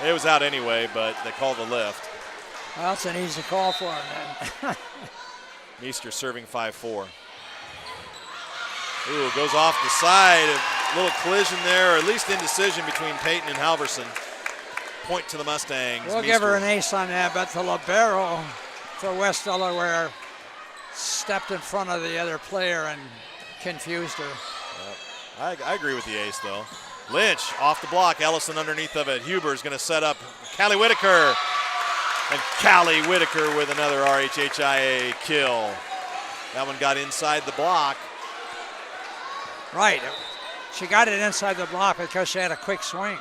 It was out anyway, but they called the lift. Well, that's an easy call for him then. Meester serving 5-4. Ooh, goes off the side. A little collision there, or at least indecision between Peyton and Halverson. Point to the Mustangs. We'll give her an ace on that, but the libero for West Delaware stepped in front of the other player and confused her. Yep. I agree with the ace, though. Lynch off the block. Ellison underneath of it. Huber's going to set up Callie Whitaker. And Callie Whitaker with another RHHIA kill. That one got inside the block. Right. She got it inside the block because she had a quick swing.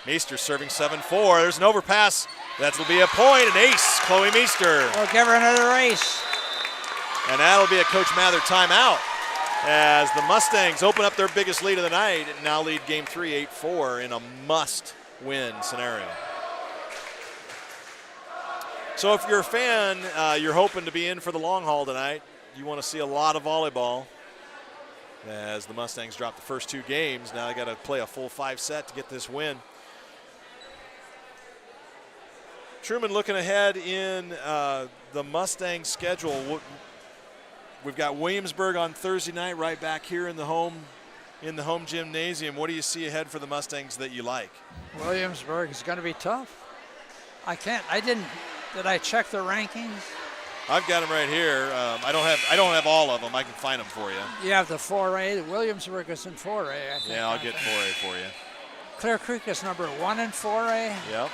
Meester serving 7-4. There's an overpass. That'll be a point. An ace, Chloe Meester. We'll give her another ace. And that'll be a Coach Mather timeout as the Mustangs open up their biggest lead of the night and now lead Game 3 8-4 in a must-win scenario. So if you're a fan, you're hoping to be in for the long haul tonight. You want to see a lot of volleyball. As the Mustangs drop the first 2 games, now they got to play a full 5 set to get this win. Truman, looking ahead in the Mustang schedule, we've got Williamsburg on Thursday night, right back here in the home gymnasium. What do you see ahead for the Mustangs that you like? Williamsburg is going to be tough. Did I check the rankings? I've got them right here. I don't have all of them. I can find them for you. You have the 4A. Williamsburg is in 4A, I think. Yeah, I'll get 4A for you. Clear Creek is number 1 in 4A. Yep.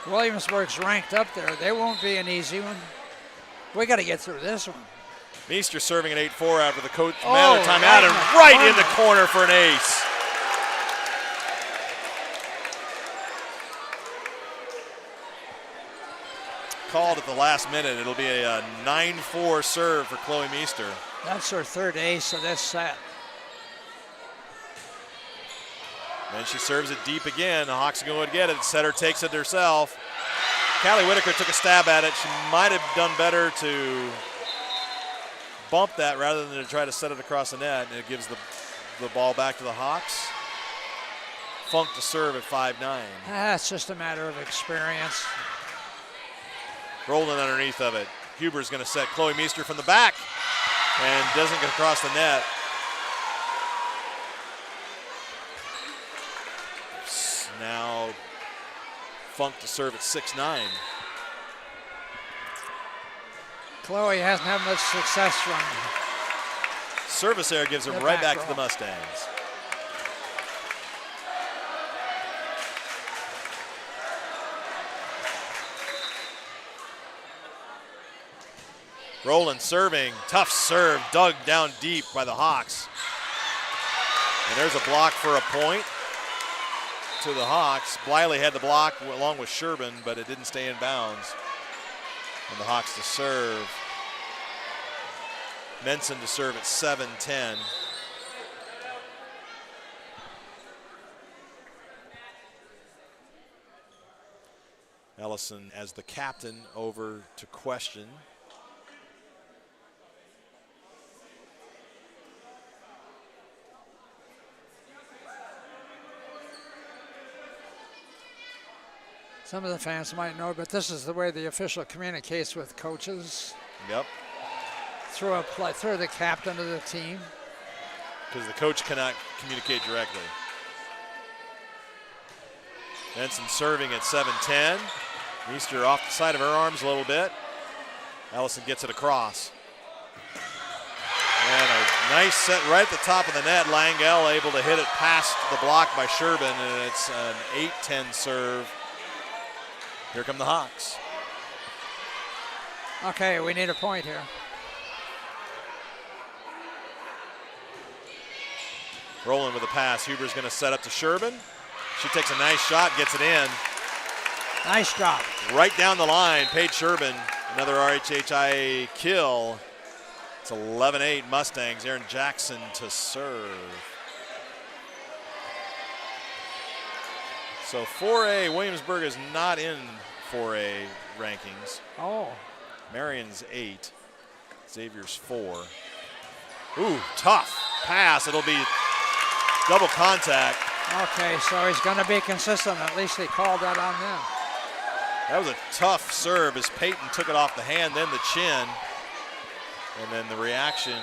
Williamsburg's ranked up there. They won't be an easy one. We got to get through this one. Meester serving at 8-4 after the coach Oh, timeout, and right in the corner for an ace. Called at the last minute. It'll be a 9-4 serve for Chloe Meester. That's her third ace of this set. Then she serves it deep again. The Hawks are going to get it. Setter takes it herself. Callie Whitaker took a stab at it. She might have done better to bump that rather than to try to set it across the net, and it gives the ball back to the Hawks. Funk to serve at 5-9. That's just a matter of experience. Rolling underneath of it. Huber's going to set Chloe Meester from the back and doesn't get across the net. Now Funk to serve at 6-9. Chloe hasn't had much success from Service error gives it the right back back to the row. Mustangs. Rowland serving, tough serve, dug down deep by the Hawks. And there's a block for a point to the Hawks. Bliley had the block along with Sherbin, but it didn't stay in bounds. And the Hawks to serve. Menson to serve at 7-10. Ellison as the captain over to question. Some of the fans might know, but this is the way the official communicates with coaches. Yep. Through the captain of the team. Because the coach cannot communicate directly. Benson serving at 7-10. Meester off the side of her arms a little bit. Ellison gets it across. And a nice set right at the top of the net. Langell able to hit it past the block by Sherbin, and it's an 8-10 serve. Here come the Hawks. Okay, we need a point here. Rolling with a pass. Huber's going to set up to Sherbin. She takes a nice shot, gets it in. Nice job. Right down the line, Paige Sherbin. Another RHHIA kill. It's 11-8 Mustangs. Aaron Jackson to serve. So 4A, Williamsburg is not in 4A rankings. Oh. Marion's 8, Xavier's 4. Ooh, tough pass. It'll be double contact. Okay, so he's going to be consistent. At least they called that on them. That was a tough serve as Peyton took it off the hand, then the chin. And then the reaction,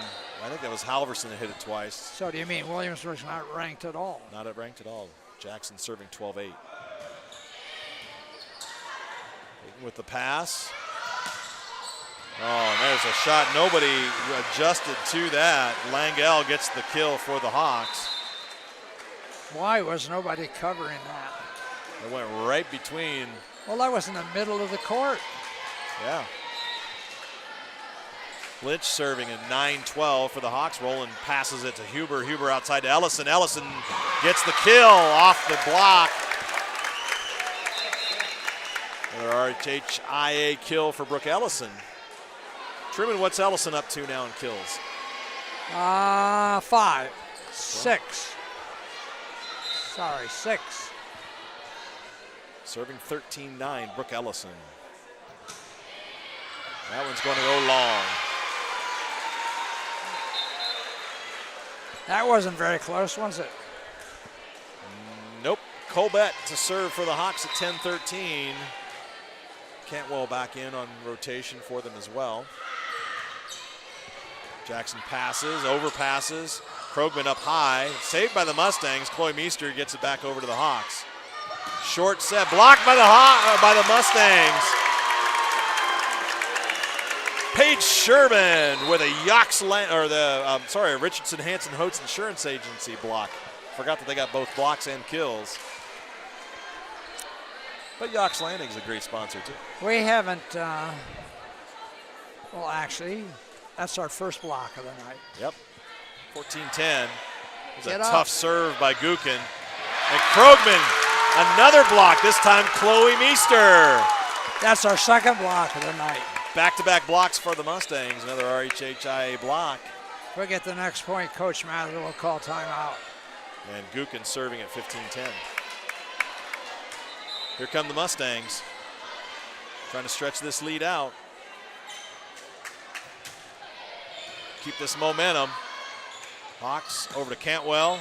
I think that was Halverson that hit it twice. So do you mean Williamsburg's not ranked at all? Not ranked at all. Jackson serving 12-8. With the pass. Oh, and there's a shot. Nobody adjusted to that. Langell gets the kill for the Hawks. Why was nobody covering that? It went right between. Well, that was in the middle of the court. Yeah. Lynch serving at 9-12 for the Hawks. Rowland passes it to Huber. Huber outside to Ellison. Ellison gets the kill off the block. Another RHHIA kill for Brooke Ellison. Truman, what's Ellison up to now in kills? 5, 6. Sorry, 6. Serving 13-9, Brooke Ellison. That one's going to go long. That wasn't very close, was it? Nope. Colbett to serve for the Hawks at 10-13. Cantwell back in on rotation for them as well. Jackson passes, overpasses. Krogman up high, saved by the Mustangs. Chloe Meester gets it back over to the Hawks. Short set, blocked by the Mustangs. Paige Sherman with a Richardson Hanson Hotes Insurance Agency block. Forgot that they got both blocks and kills. But Yox Landing is a great sponsor too. We haven't, well actually, that's our first block of the night. Yep, 14-10. It was a Get tough up. serve by Gukin. And Krogman, another block, this time Chloe Meester. That's our second block of the night. Back-to-back blocks for the Mustangs, another RHHIA block. If we get the next point, Coach Mather will call timeout. And Gukin serving at 15-10. Here come the Mustangs, trying to stretch this lead out. Keep this momentum. Hawks over to Cantwell.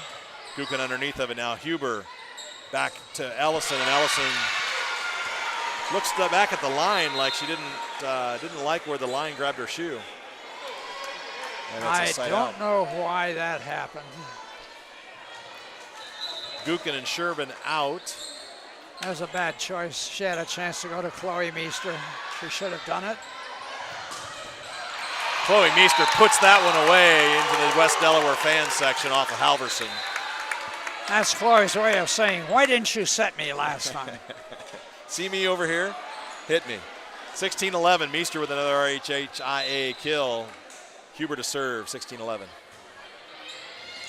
Gukin underneath of it now. Huber back to Ellison, and Ellison looks back at the line like she didn't like where the line grabbed her shoe. And I it's a side don't out. know why that happened. Gukin and Sherman out. That was a bad choice. She had a chance to go to Chloe Meester. She should have done it. Chloe Meester puts that one away into the West Delaware fan section off of Halverson. That's Chloe's way of saying, why didn't you set me last time? See me over here? Hit me. 16-11, Meester with another RHHIA kill. Huber to serve, 16-11.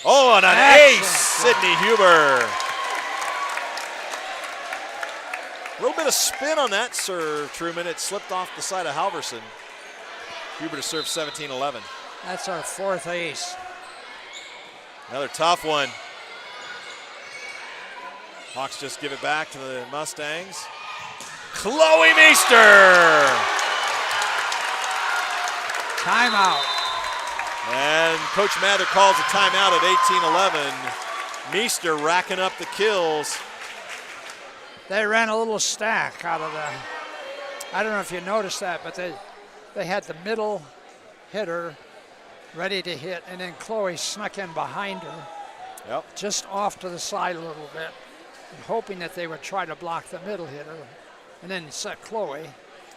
Oh, and an ace, Sydney Huber. A little bit of spin on that serve, Truman. It slipped off the side of Halverson. Huber to serve, 17-11. That's our fourth ace. Another tough one. Hawks just give it back to the Mustangs. Chloe Meester! Timeout. And Coach Mather calls a timeout at 18-11. Meester racking up the kills. They ran a little stack out of the, I don't know if you noticed that, but they had the middle hitter ready to hit, and then Chloe snuck in behind her. Yep. Just off to the side a little bit, and hoping that they would try to block the middle hitter, and then set Chloe,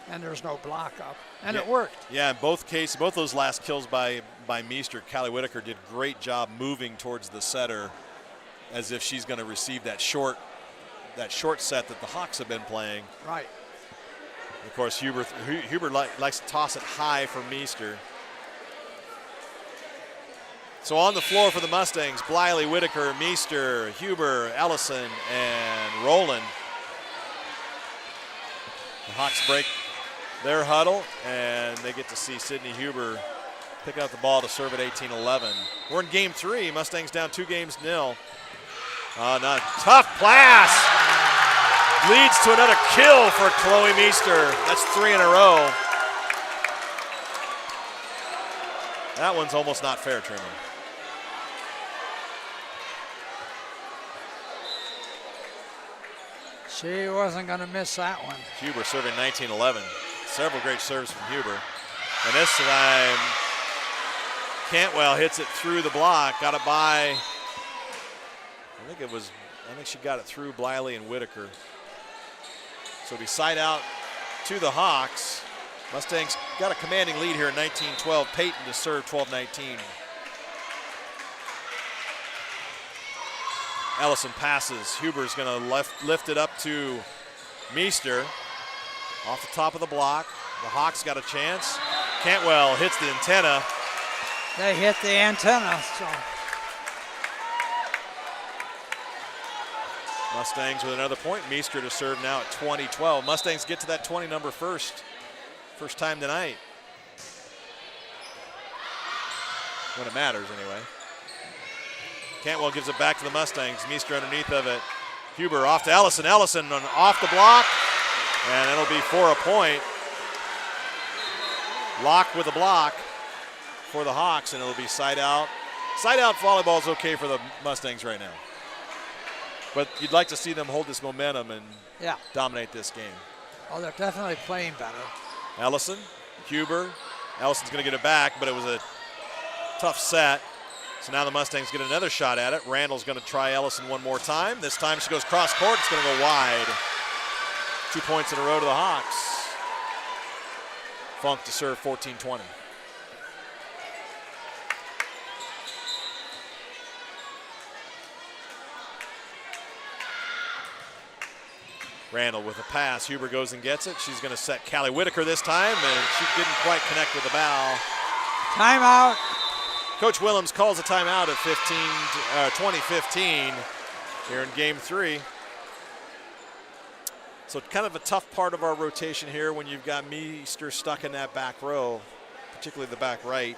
and there's no block up, and it worked. Yeah, in both cases, both those last kills by Meester, Callie Whitaker did a great job moving towards the setter as if she's going to receive that short set that the Hawks have been playing. Right. Of course, Huber likes to toss it high for Meester. So on the floor for the Mustangs, Bliley, Whitaker, Meester, Huber, Ellison, and Rowland. The Hawks break their huddle, and they get to see Sydney Huber pick up the ball to serve at 18-11. We're in game 3. Mustangs down 2-0. Not tough pass. Leads to another kill for Chloe Meester. That's 3 in a row. That one's almost not fair, Truman. She wasn't going to miss that one. Huber serving 19-11. Several great serves from Huber. And this time, Cantwell hits it through the block. Got it by, I think she got it through Bliley and Whitaker. So it'll be side out to the Hawks. Mustangs got a commanding lead here in 19-12. Peyton to serve 12-19. Ellison passes. Huber's going to lift it up to Meester. Off the top of the block. The Hawks got a chance. Cantwell hits the antenna. They hit the antenna, so. Mustangs with another point. Meester to serve now at 20-12. Mustangs get to that 20 number first. First time tonight. When it matters, anyway. Cantwell gives it back to the Mustangs. Meester underneath of it. Huber off to Ellison. Ellison off the block. And it'll be for a point. Locke with a block for the Hawks, and it'll be side out. Side out volleyball is okay for the Mustangs right now. But you'd like to see them hold this momentum and dominate this game. Oh, they're definitely playing better. Ellison, Huber. Ellison's going to get it back, but it was a tough set. So now the Mustangs get another shot at it. Randall's going to try Ellison one more time. This time she goes cross court. It's going to go wide. 2 points in a row to the Hawks. Funk to serve 14-20. Randall with a pass. Huber goes and gets it. She's going to set Callie Whitaker this time, and she didn't quite connect with the bow. Timeout. Coach Willems calls a timeout at 20:15 here in game 3. So kind of a tough part of our rotation here when you've got Meester stuck in that back row, particularly the back right.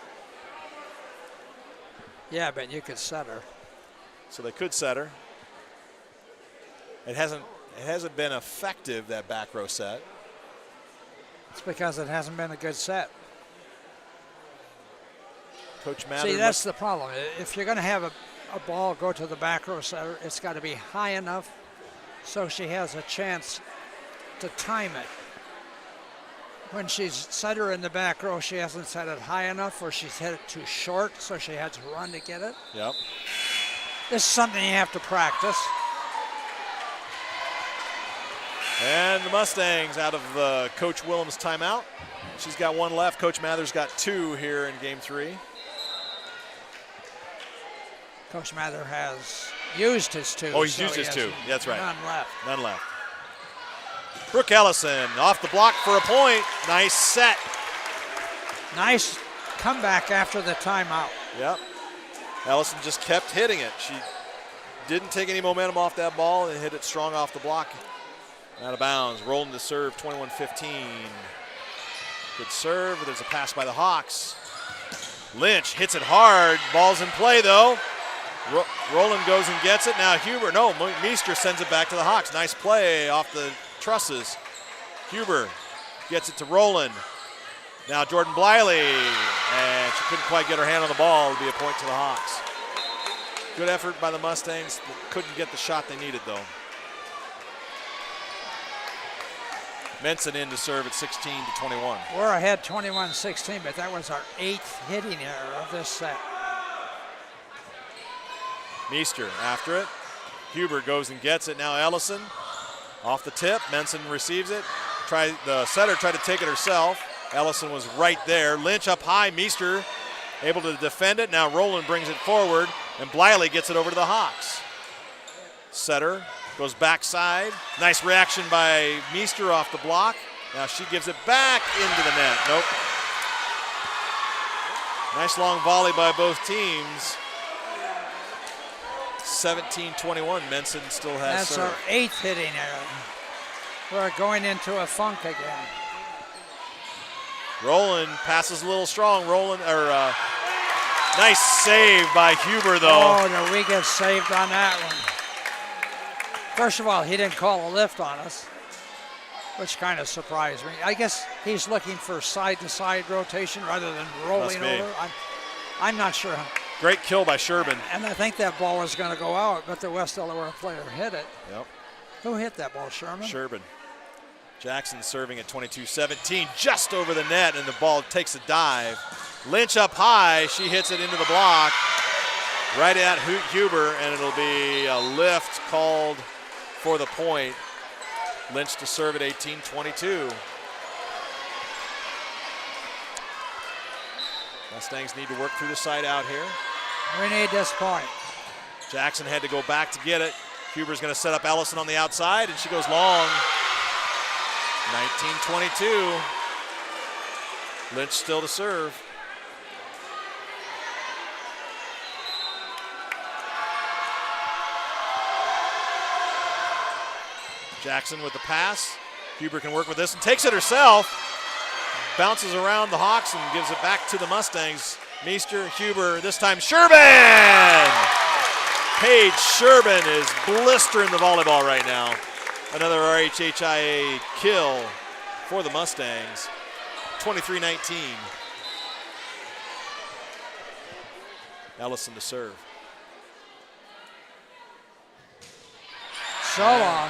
Yeah, but you could set her. So they could set her. It hasn't been effective, that back row set. It's because it hasn't been a good set. Coach Mather. See, that's the problem. If you're going to have a ball go to the back row setter, it's got to be high enough so she has a chance to time it. When she's set her in the back row, she hasn't set it high enough, or she's hit it too short, so she had to run to get it. Yep. This is something you have to practice. And the Mustangs out of Coach Willems' timeout. She's got 1 left. Coach Mather's got 2 here in game 3. Coach Mather has used his 2. Oh, he's used his 2. That's right. None left. None left. Brooke Ellison off the block for a point. Nice set. Nice comeback after the timeout. Yep. Ellison just kept hitting it. She didn't take any momentum off that ball and hit it strong off the block. Out of bounds. Rolling to serve, 21-15. Good serve. There's a pass by the Hawks. Lynch hits it hard. Ball's in play, though. Roland goes and gets it. Now Huber, no, Meester sends it back to the Hawks. Nice play off the trusses. Huber gets it to Roland. Now Jordan Bliley, and she couldn't quite get her hand on the ball. It'll be a point to the Hawks. Good effort by the Mustangs. Couldn't get the shot they needed, though. Menson in to serve at 16-21. We're ahead 21-16, but that was our 8th hitting error of this set. Meester after it. Huber goes and gets it. Now Ellison off the tip. Menson receives it. The setter tried to take it herself. Ellison was right there. Lynch up high. Meester able to defend it. Now Roland brings it forward, and Bliley gets it over to the Hawks. Setter goes backside. Nice reaction by Meester off the block. Now she gives it back into the net. Nope. Nice long volley by both teams. 17-21. Menson still has That's serve. our 8th hitting error. We're going into a funk again. Roland passes a little strong. Nice save by Huber, though. Oh, no, we get saved on that one. First of all, he didn't call a lift on us, which kind of surprised me. I guess he's looking for side-to-side rotation rather than rolling over. I'm not sure. Great kill by Sherbin. And I think that ball was going to go out, but the West Delaware player hit it. Yep. Who hit that ball, Sherman? Sherbin. Jackson serving at 22-17, just over the net, and the ball takes a dive. Lynch up high. She hits it into the block, right at Huber, and it'll be a lift called for the point. Lynch to serve at 18-22. Mustangs need to work through the side out here. We need this point. Jackson had to go back to get it. Huber's going to set up Ellison on the outside, and she goes long. 19-22. Lynch still to serve. Jackson with the pass. Huber can work with this and takes it herself. Bounces around the Hawks and gives it back to the Mustangs. Meester, Huber, this time Sherbin! Paige Sherbin is blistering the volleyball right now. Another RHHIA kill for the Mustangs. 23-19. Ellison to serve. So long.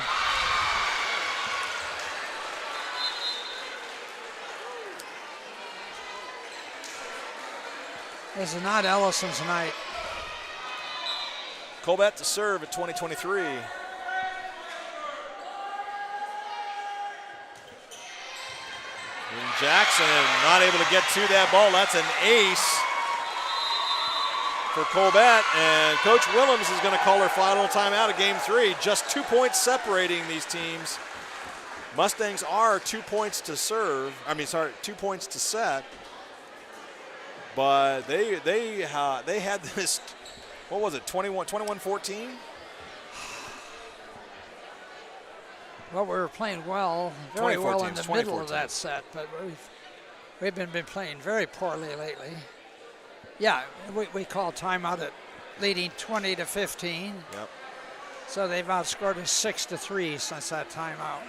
This is not Ellison's night. Colbert to serve at 20-23. Jackson not able to get to that ball. That's an ace for Colbert, and Coach Willems is going to call her final timeout of game 3. Just 2 points separating these teams. Mustangs are 2 points to serve. 2 points to set. But they had this, what was it, 21-14? Well, we were playing very well in the middle of that set, but we've been playing very poorly lately. Yeah, we called timeout at leading 20-15. Yep. So they've outscored us 6-3 since that timeout.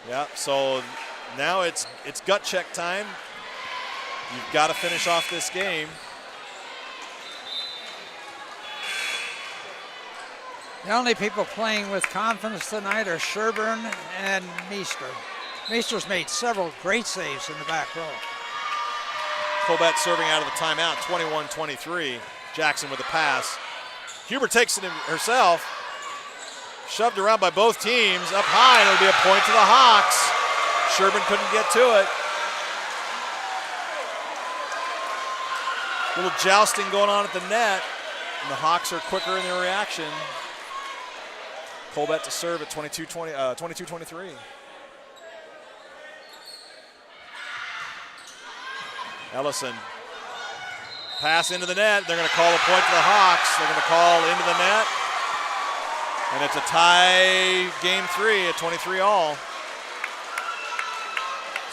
Yeah, so now it's gut check time. You've got to finish off this game. The only people playing with confidence tonight are Sherburne and Meester. Meester's made several great saves in the back row. Colbert serving out of the timeout, 21-23. Jackson with the pass. Huber takes it herself. Shoved around by both teams, up high, and it'll be a point to the Hawks. Sherburne couldn't get to it. Little jousting going on at the net, and the Hawks are quicker in their reaction. Colbert to serve at 22-23. Ellison, pass into the net. They're going to call a point to the Hawks. They're going to call into the net. And it's a tie game 3 at 23-all.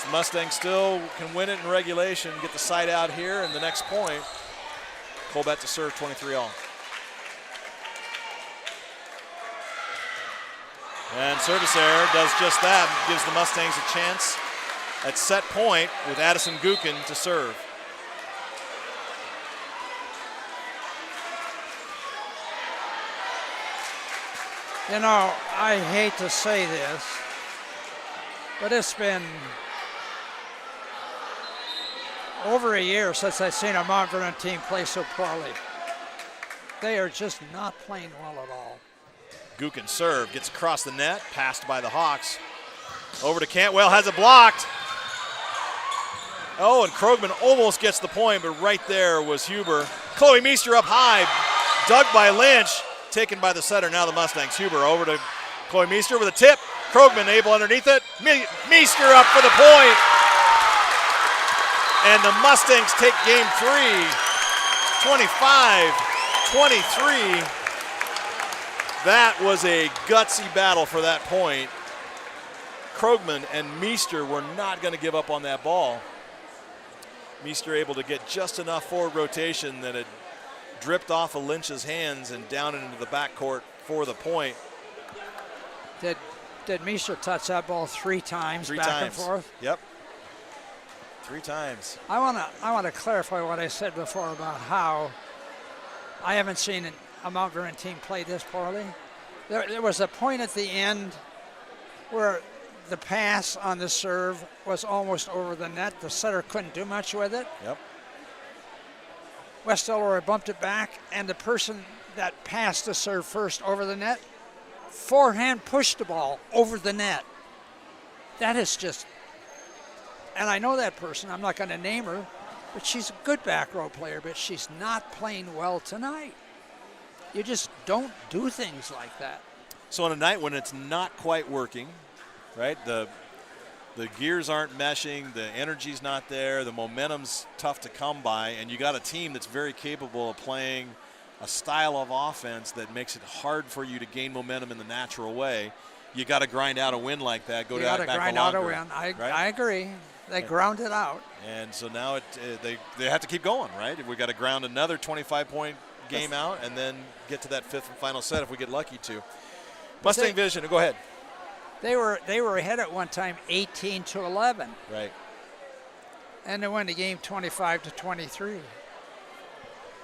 So Mustangs still can win it in regulation, get the side out here, and the next point, Colbert to serve 23-all. And service error does just that, gives the Mustangs a chance at set point with Addison Gukin to serve. You know, I hate to say this, but it's been over a year since I've seen a Mount Vernon team play so poorly. They are just not playing well at all. Gukin serve, gets across the net, passed by the Hawks. Over to Cantwell, has it blocked. Oh, and Krogman almost gets the point, but right there was Huber. Chloe Meester up high, dug by Lynch, taken by the setter. Now the Mustangs. Huber over to Chloe Meester with a tip. Krogman able underneath it. Meester up for the point. And the Mustangs take game 3, 25-23. That was a gutsy battle for that point. Krogman and Meester were not going to give up on that ball. Meester able to get just enough forward rotation that it dripped off of Lynch's hands and down into the backcourt for the point. Did Meester touch that ball 3 times back and forth? Yep. 3 times. I want to clarify what I said before about how I haven't seen a Mount Vernon team play this poorly. There was a point at the end where the pass on the serve was almost over the net. The setter couldn't do much with it. Yep. West Delaware bumped it back, and the person that passed the serve first over the net, forehand pushed the ball over the net. That is just, and I know that person, I'm not going to name her, but she's a good back row player, but she's not playing well tonight. You just don't do things like that. So on a night when it's not quite working, right, the gears aren't meshing, the energy's not there, the momentum's tough to come by, and you got a team that's very capable of playing a style of offense that makes it hard for you to gain momentum in the natural way. You got to grind out a win like that. You got to grind out a win. I agree. They ground it out. And so now they have to keep going, right? We got to ground another 25-point game out and then get to that 5th and final set if we get lucky to. Mustang Vision, go ahead. They were ahead at one time 18-11. Right. And they won the game 25-23.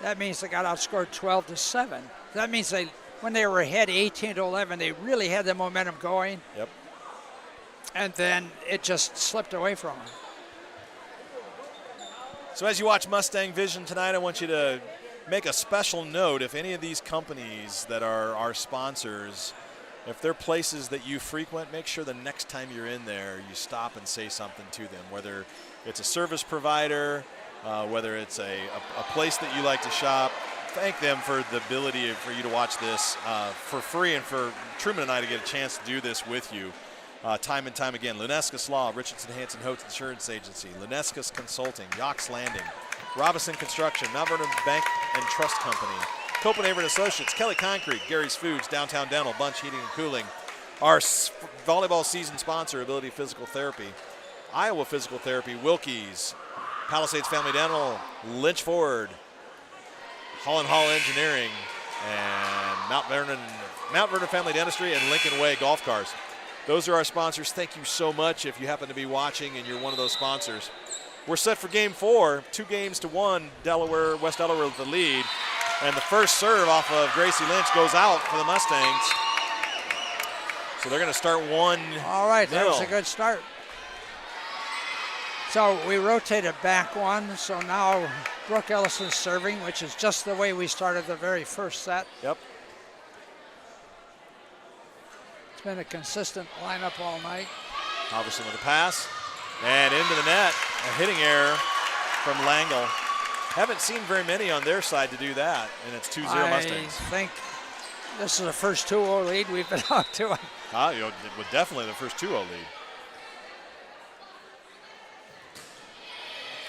That means they got outscored 12-7. That means when they were ahead 18-11, they really had the momentum going. Yep. And then it just slipped away from them. So as you watch Mustang Vision tonight, I want you to make a special note if any of these companies that are our sponsors if they're places that you frequent, make sure the next time you're in there, you stop and say something to them, whether it's a service provider, whether it's a place that you like to shop. Thank them for the ability for you to watch this for free, and for Truman and I to get a chance to do this with you time and time again. Lunescus Law, Richardson Hanson Hotes Insurance Agency, Lunescus Consulting, Yox Landing, Robinson Construction, Mount Vernon Bank and Trust Company, Copenhagen Associates, Kelly Concrete, Gary's Foods, Downtown Dental, Bunch Heating and Cooling, our volleyball season sponsor, Ability Physical Therapy, Iowa Physical Therapy, Wilkie's, Palisades Family Dental, Lynch Ford, Holland Hall Engineering, and Mount Vernon Family Dentistry, and Lincoln Way Golf Cars. Those are our sponsors. Thank you so much if you happen to be watching and you're one of those sponsors. We're set for game 4, 2-1, Delaware, West Delaware with the lead. And the first serve off of Gracie Lynch goes out for the Mustangs. So they're going to start 1-0. All right, that was a good start. So we rotated back one, so now Brooke Ellison's serving, which is just the way we started the very first set. Yep. It's been a consistent lineup all night. Halverson with a pass, and into the net. A hitting error from Langle. Haven't seen very many on their side to do that, and it's 2-0 Mustangs. I think this is the first 2-0 lead we've been out to. Definitely the first 2-0 lead.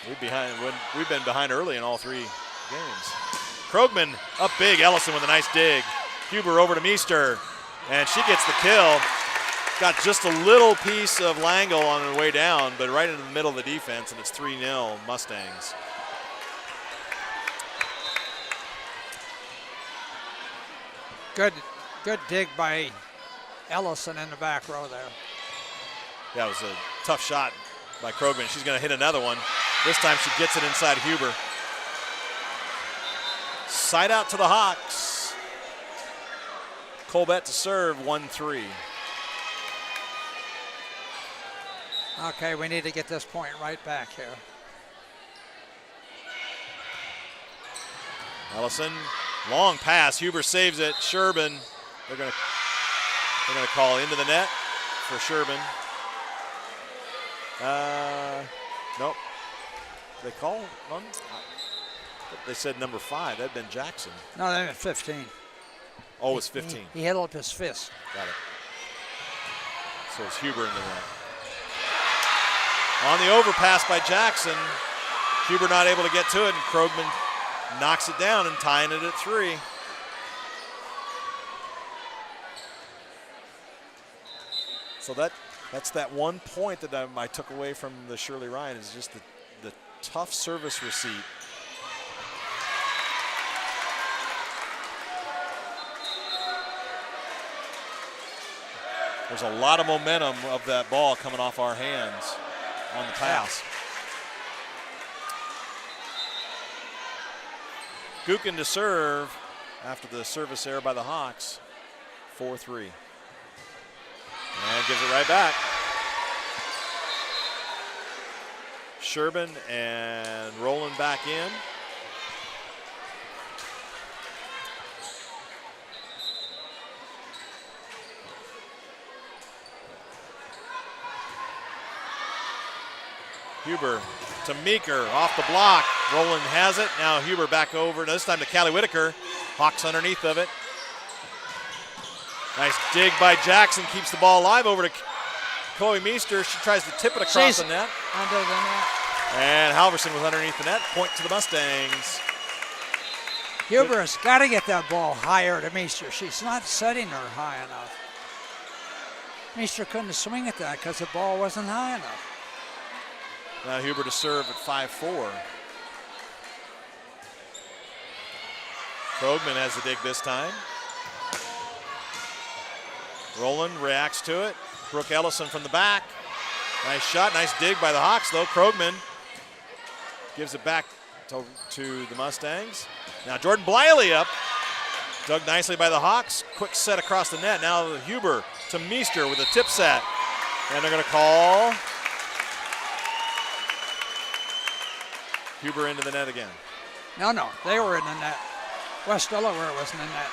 We've been behind early in all 3 games. Krogman up big. Ellison with a nice dig. Huber over to Meester, and she gets the kill. Got just a little piece of Langle on her way down, but right into the middle of the defense, and it's 3-0 Mustangs. Good dig by Ellison in the back row there. That was a tough shot by Krogman. She's going to hit another one. This time she gets it inside Huber. Side out to the Hawks. Colbert to serve, 1-3. Okay, we need to get this point right back here. Ellison, long pass. Huber saves it. Sherbin, they're going to call into the net for Sherbin. Nope. They call on? They said number 5. That'd been Jackson. No, they meant 15. Oh, it's 15. He held up his fist. Got it. So it's Huber into the net. On the overpass by Jackson, Huber not able to get to it, and Krogman knocks it down and tying it at 3. So that's that 1 point that I took away from the Shirley Ryan, is just the tough service receipt. There's a lot of momentum of that ball coming off our hands on the pass. Gukin to serve after the service error by the Hawks, 4-3. And gives it right back. Sherbin and Rowland back in. Huber to Meeker, off the block. Rowland has it. Now Huber back over, this time to Callie Whitaker. Hawks underneath of it. Nice dig by Jackson, keeps the ball alive over to Chloe Meester. She tries to tip it across the net. Under the net. And Halverson was underneath the net. Point to the Mustangs. Huber has got to get that ball higher to Meester. She's not setting her high enough. Meester couldn't swing at that because the ball wasn't high enough. Now Huber to serve at 5-4. Krogman has the dig this time. Rowland reacts to it. Brooke Ellison from the back. Nice shot, nice dig by the Hawks though. Krogman gives it back to the Mustangs. Now Jordan Bliley up. Dug nicely by the Hawks. Quick set across the net. Now Huber to Meester with a tip set. And they're going to call Huber into the net again. No, they were in the net. West Delaware was in the net.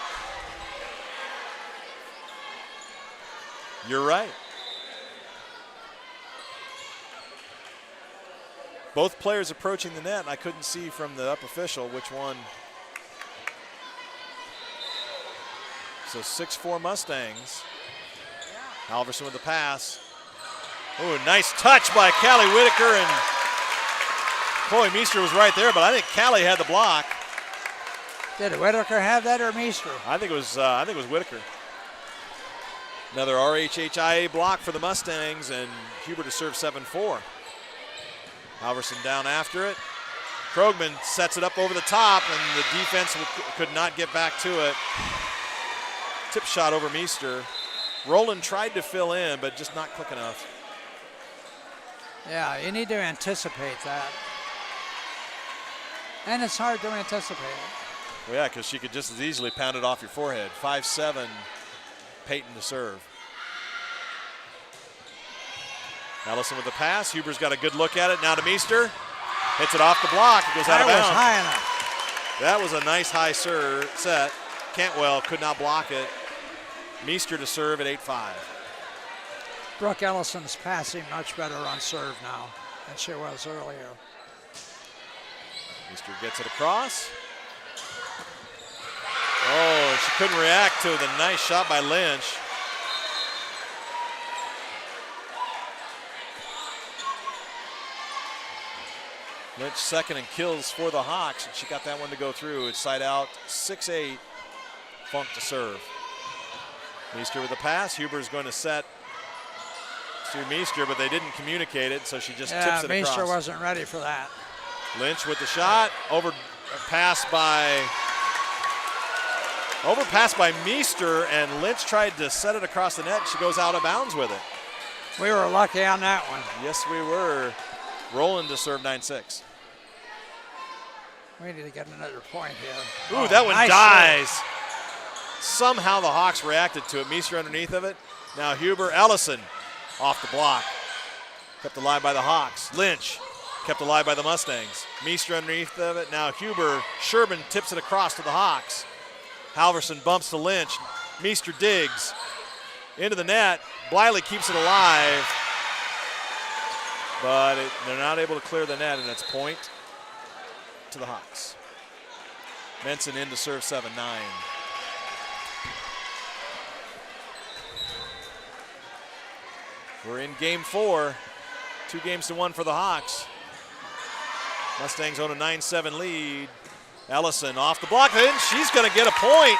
You're right. Both players approaching the net, and I couldn't see from the up official which one. So 6-4 Mustangs. Halverson with the pass. Ooh, nice touch by Callie Whitaker, and Chloe Meester was right there, but I think Callie had the block. Did Whitaker have that or Meester? I think it was Whitaker. Another RHHIA block for the Mustangs, and Huber to serve 7-4. Halverson down after it. Krogman sets it up over the top, and the defense could not get back to it. Tip shot over Meester. Rowland tried to fill in, but just not quick enough. Yeah, you need to anticipate that. And it's hard to anticipate it. Well, yeah, because she could just as easily pound it off your forehead. 5-7, Peyton to serve. Allison with the pass. Huber's got a good look at it. Now to Meester. Hits it off the block. It goes out of bounds. That was high enough. That was a nice high set. Cantwell could not block it. Meester to serve at 8-5. Brooke Ellison's passing much better on serve now than she was earlier. Meester gets it across. Oh, she couldn't react to the nice shot by Lynch. Lynch second and kills for the Hawks, and she got that one to go through. It's side out, 6-8, Funk to serve. Meester with the pass. Huber's going to set to Meester, but they didn't communicate it, so she just tips it across. Meester wasn't ready for that. Lynch with the shot, overpass by Meester, and Lynch tried to set it across the net. She goes out of bounds with it. We were lucky on that one. Yes, we were. Rowland to serve 9-6. We need to get another point here. Ooh, that one nice dies. serve. Somehow the Hawks reacted to it. Meester underneath of it. Now Huber, Ellison off the block. Kept alive by the Hawks. Lynch kept alive by the Mustangs. Meester underneath of it. Now Huber, Sherman tips it across to the Hawks. Halverson bumps to Lynch. Meester digs into the net. Bliley keeps it alive, but they're not able to clear the net, and it's point to the Hawks. Menson in to serve 7-9. We're in game 4, 2-1 for the Hawks. Mustangs own a 9-7 lead. Ellison off the block, and she's going to get a point.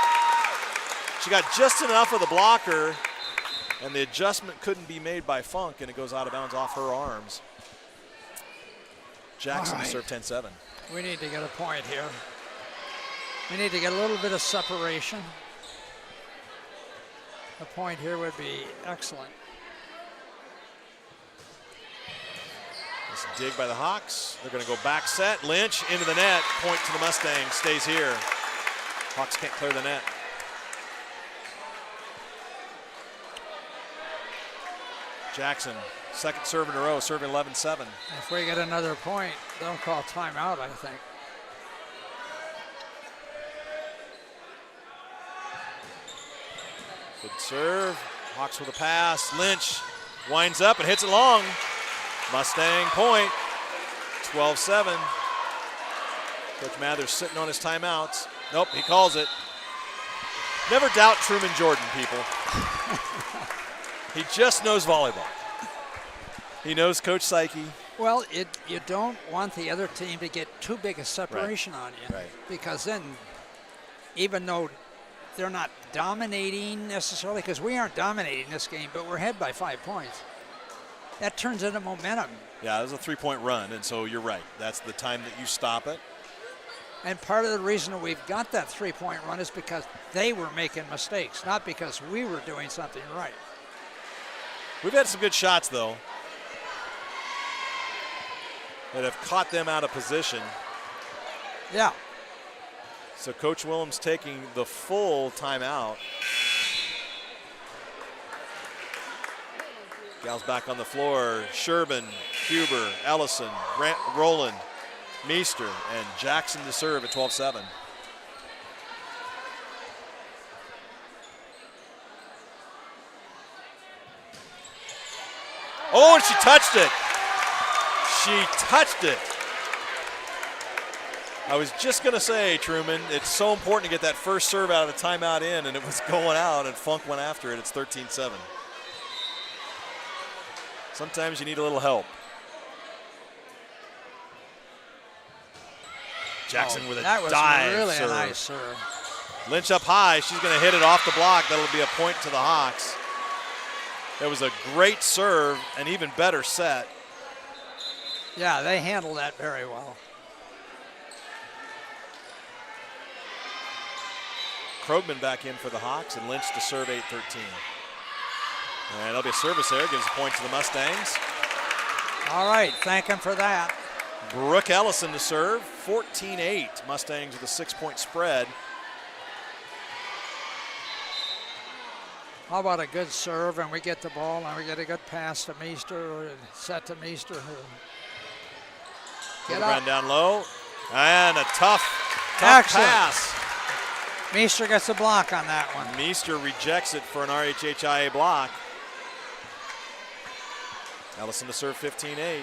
She got just enough of the blocker, and the adjustment couldn't be made by Funk, and it goes out of bounds off her arms. Jackson to serve 10-7. We need to get a point here. We need to get a little bit of separation. A point here would be excellent. This dig by the Hawks. They're going to go back set. Lynch into the net. Point to the Mustangs. Stays here. Hawks can't clear the net. Jackson, second serve in a row, serving 11-7. If we get another point, they'll call timeout, I think. Good serve. Hawks with a pass. Lynch winds up and hits it long. Mustang point, 12-7. Coach Mathers sitting on his timeouts. Nope, he calls it. Never doubt Truman Jordan, people. He just knows volleyball. He knows Coach Psyche. Well, you don't want the other team to get too big a separation on you. Right. Because then, even though they're not dominating necessarily, because we aren't dominating this game, but we're ahead by 5 points. That turns into momentum. Yeah, it was a 3-point run, and so you're right. That's the time that you stop it. And part of the reason we've got that 3-point run is because they were making mistakes, not because we were doing something right. We've had some good shots, though, that have caught them out of position. Yeah. So Coach Willems taking the full timeout. Gals back on the floor. Sherman, Huber, Ellison, Rowland, Meester, and Jackson to serve at 12-7. Oh, and she touched it. She touched it. I was just going to say, Truman, it's so important to get that first serve out of the timeout in, and it was going out, and Funk went after it. It's 13-7. Sometimes you need a little help. Jackson with a dive. That was really serve. a nice serve. Lynch up high. She's going to hit it off the block. That'll be a point to the Hawks. That was a great serve, an even better set. Yeah, they handled that very well. Krogman back in for the Hawks, and Lynch to serve 8-13. And there'll be a service there, gives a point to the Mustangs. All right, thank him for that. Brooke Ellison to serve, 14-8. Mustangs with a 6-point spread. How about a good serve, and we get the ball, and we get a good pass to Meester, or set to Meester. Get up. Down low, and a tough Excellent. pass. Meester gets a block on that one. Meester rejects it for an RHHIA block. Ellison to serve 15-8.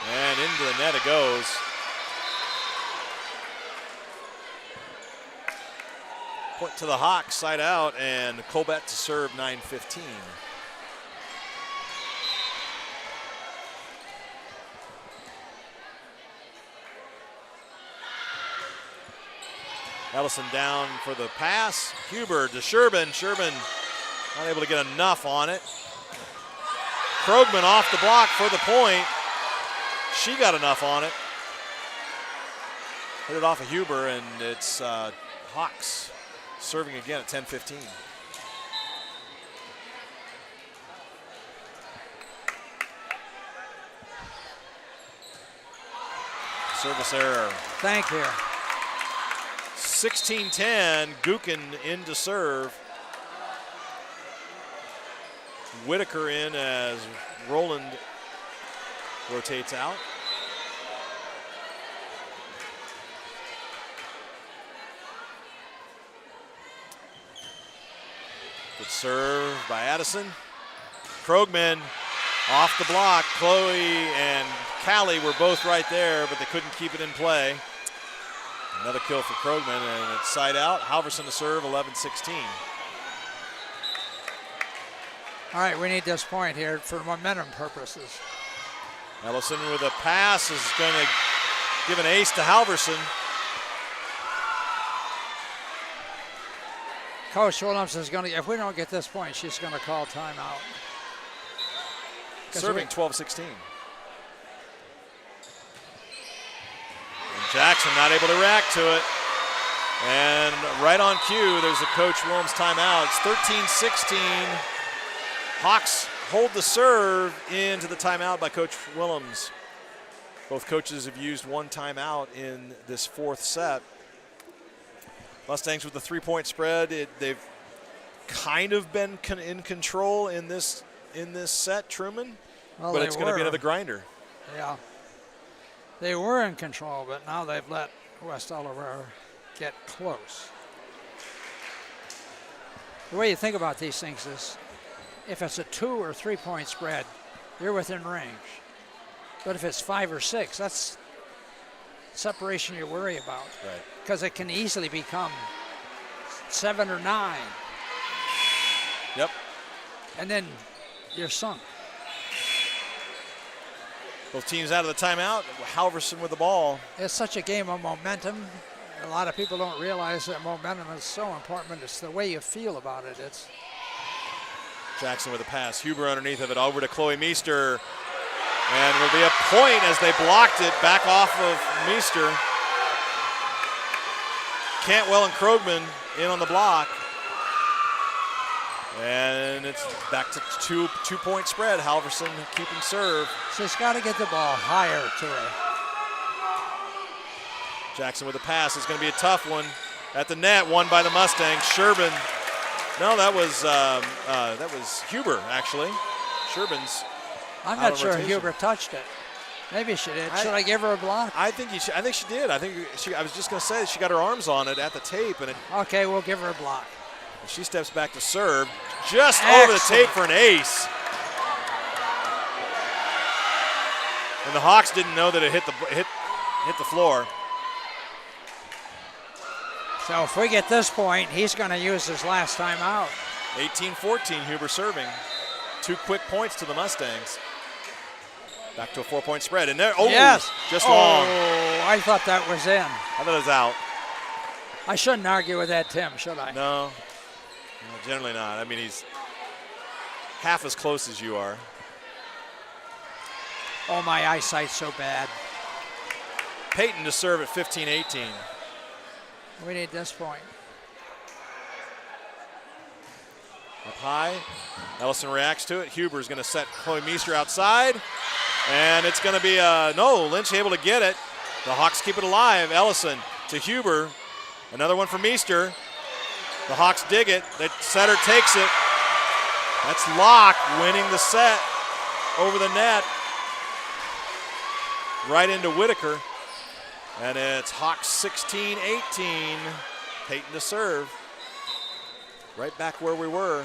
And into the net it goes. Point to the Hawks, side out, and Colbert to serve 9-15. Ellison down for the pass. Huber to Sherbin. Sherbin not able to get enough on it. Krogman off the block for the point. She got enough on it. Hit it off of Huber, and it's Hawks serving again at 10-15. Service error. Thank you. 16-10, Gookin in to serve. Whitaker in as Roland rotates out. Good serve by Addison. Krogman off the block. Chloe and Callie were both right there, but they couldn't keep it in play. Another kill for Krogman, and it's side out. Halverson to serve, 11-16. All right, we need this point here for momentum purposes. Ellison with a pass is going to give an ace to Halverson. Coach Williams is going to, if we don't get this point, she's going to call timeout. Serving 12-16. Jackson not able to react to it. And right on cue, there's a Coach Williams timeout. It's 13-16. Hawks hold the serve into the timeout by Coach Willems. Both coaches have used one timeout in this fourth set. Mustangs with the 3-point spread. They've kind of been in control in this set, Truman. Well, but it's going to be another grinder. Yeah. They were in control, but now they've let West Delaware get close. The way you think about these things is if it's a 2 or 3-point spread, you're within range. But if it's 5 or 6, that's separation you worry about. Right. Because it can easily become 7 or 9. Yep. And then you're sunk. Both teams out of the timeout. Halverson with the ball. It's such a game of momentum. A lot of people don't realize that momentum is so important. It's the way you feel about it. It's Jackson with a pass. Huber underneath of it over to Chloe Meester. And it'll be a point as they blocked it back off of Meester. Cantwell and Krogman in on the block. And it's back to two-point spread. Halverson keeping serve. She's got to get the ball higher to her. Jackson with a pass. It's going to be a tough one. At the net, won by the Mustangs. Sherbin. No, that was Huber, actually. Sherbin's I'm out not of sure rotation. Huber touched it. Maybe she did. Should I give her a block? I think you should. I think she did. I was just going to say that she got her arms on it at the tape, and Okay, we'll give her a block. she steps back to serve, just over the tape for an ace. And the Hawks didn't know that it hit the floor. So if we get this point, he's going to use his last time out. 18-14, Huber serving. 2 quick points to the Mustangs. Back to a 4-point spread. And there, yes. Just long. Oh, I thought that was in. I thought it was out. I shouldn't argue with that, Tim, should I? No, generally not. I mean, he's half as close as you are. Oh, my eyesight's so bad. Peyton to serve at 15-18. We need this point. Up high. Ellison reacts to it. Huber's going to set Chloe Meester outside. And it's going to be no, Lynch able to get it. The Hawks keep it alive. Ellison to Huber. Another one for Meester. The Hawks dig it. The setter takes it. That's Locke winning the set over the net. Right into Whitaker. And it's Hawks 16-18. Peyton to serve. Right back where we were.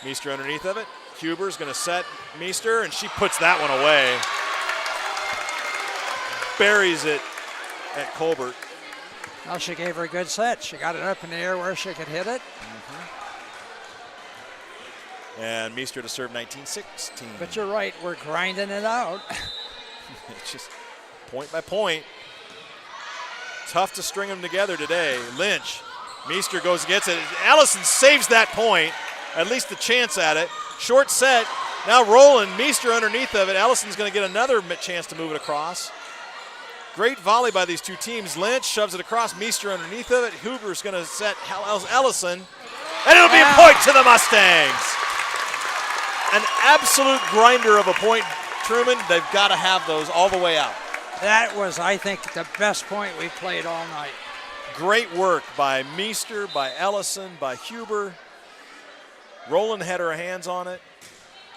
Meester underneath of it. Huber's going to set Meester, and she puts that one away. Buries it at Colbert. Well, she gave her a good set. She got it up in the air where she could hit it. And Meester to serve 19-16. But you're right, we're grinding it out. It's just point by point. Tough to string them together today. Lynch, Meester goes and gets it. Ellison saves that point, at least the chance at it. Short set, now rolling, Meester underneath of it. Ellison's gonna get another chance to move it across. Great volley by these two teams. Lynch shoves it across, Meester underneath of it. Huber's gonna set Ellison, and it'll be a point to the Mustangs. An absolute grinder of a point, Truman. They've gotta have those all the way out. That was, I think, the best point we played all night. Great work by Meester, by Ellison, by Huber. Rowland had her hands on it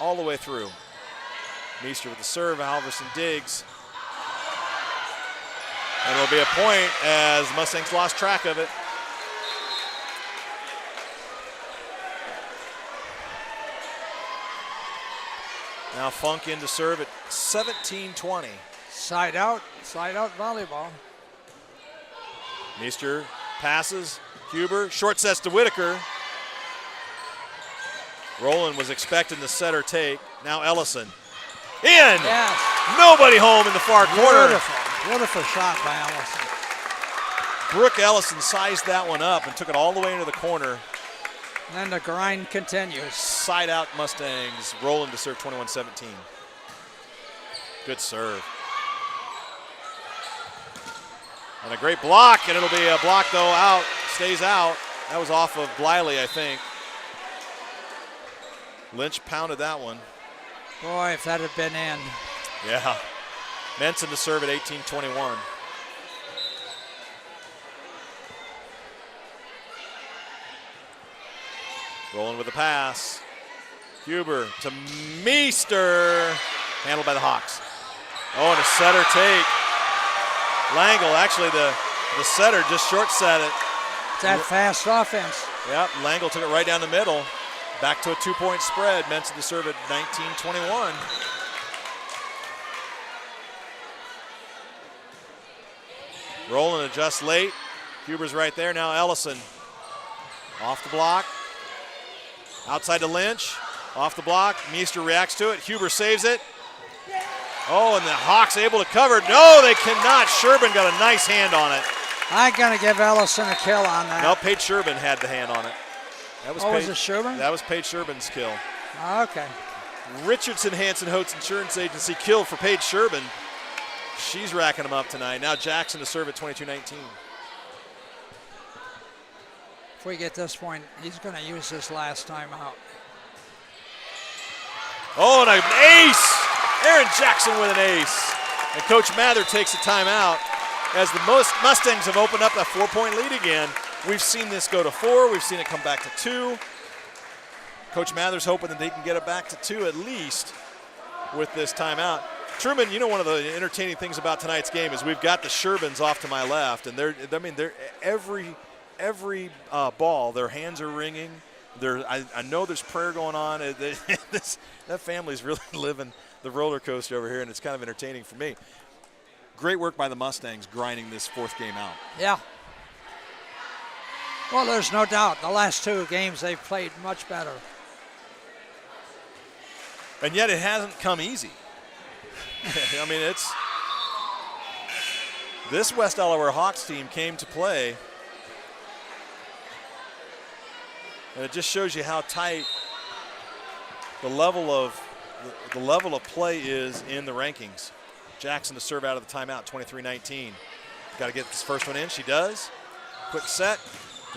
all the way through. Meester with the serve, Halverson digs. And it'll be a point as Mustangs lost track of it. Now Funk in to serve at 17-20. Side out volleyball. Meester passes, Huber, short sets to Whitaker. Rowland was expecting the setter take. Now Ellison. In! Yes. Nobody home in the far corner. Beautiful shot by Ellison. Brooke Ellison sized that one up and took it all the way into the corner. And then the grind continues. Side out Mustangs. Rowland to serve 21-17. Good serve. And a great block, and it'll be a block though out, stays out. That was off of Bliley, I think. Lynch pounded that one. Boy, if that had been in. Yeah. Menson to serve at 18-21. Rolling with the pass. Huber to Meester. Handled by the Hawks. Oh, and a setter take. Langle, actually the setter just short set it. That fast offense. Yep, Langle took it right down the middle. Back to a 2-point spread. Menson to serve at 19-21. Rowland adjusts late. Huber's right there. Now Ellison. Off the block. Outside to Lynch. Off the block. Meester reacts to it. Huber saves it. Oh, and the Hawks able to cover. No, they cannot. Sherbin got a nice hand on it. I'm going to give Ellison a kill on that. No, Paige Sherbin had the hand on it. That was was it Sherbin? That was Paige Sherbin's kill. Okay. Richardson Hanson Hotes Insurance Agency killed for Paige Sherbin. She's racking them up tonight. Now Jackson to serve at 22-19. If we get this point, he's going to use this last time out. Oh, and an ace! Aaron Jackson with an ace. And Coach Mather takes a timeout as the Mustangs have opened up that 4-point lead again. We've seen this go to 4. We've seen it come back to 2. Coach Mather's hoping that they can get it back to 2 at least with this timeout. Truman, you know, one of the entertaining things about tonight's game is we've got the Sherbins off to my left, and they're every ball, their hands are ringing. I know there's prayer going on. That family's really living the roller coaster over here, and it's kind of entertaining for me. Great work by the Mustangs grinding this 4th game out. Yeah. Well, there's no doubt. The last 2 games they've played much better. And yet it hasn't come easy. I mean, this West Delaware Hawks team came to play, and it just shows you how tight the level of play is in the rankings. Jackson to serve out of the timeout, 23-19. Got to get this first one in. She does. Quick set.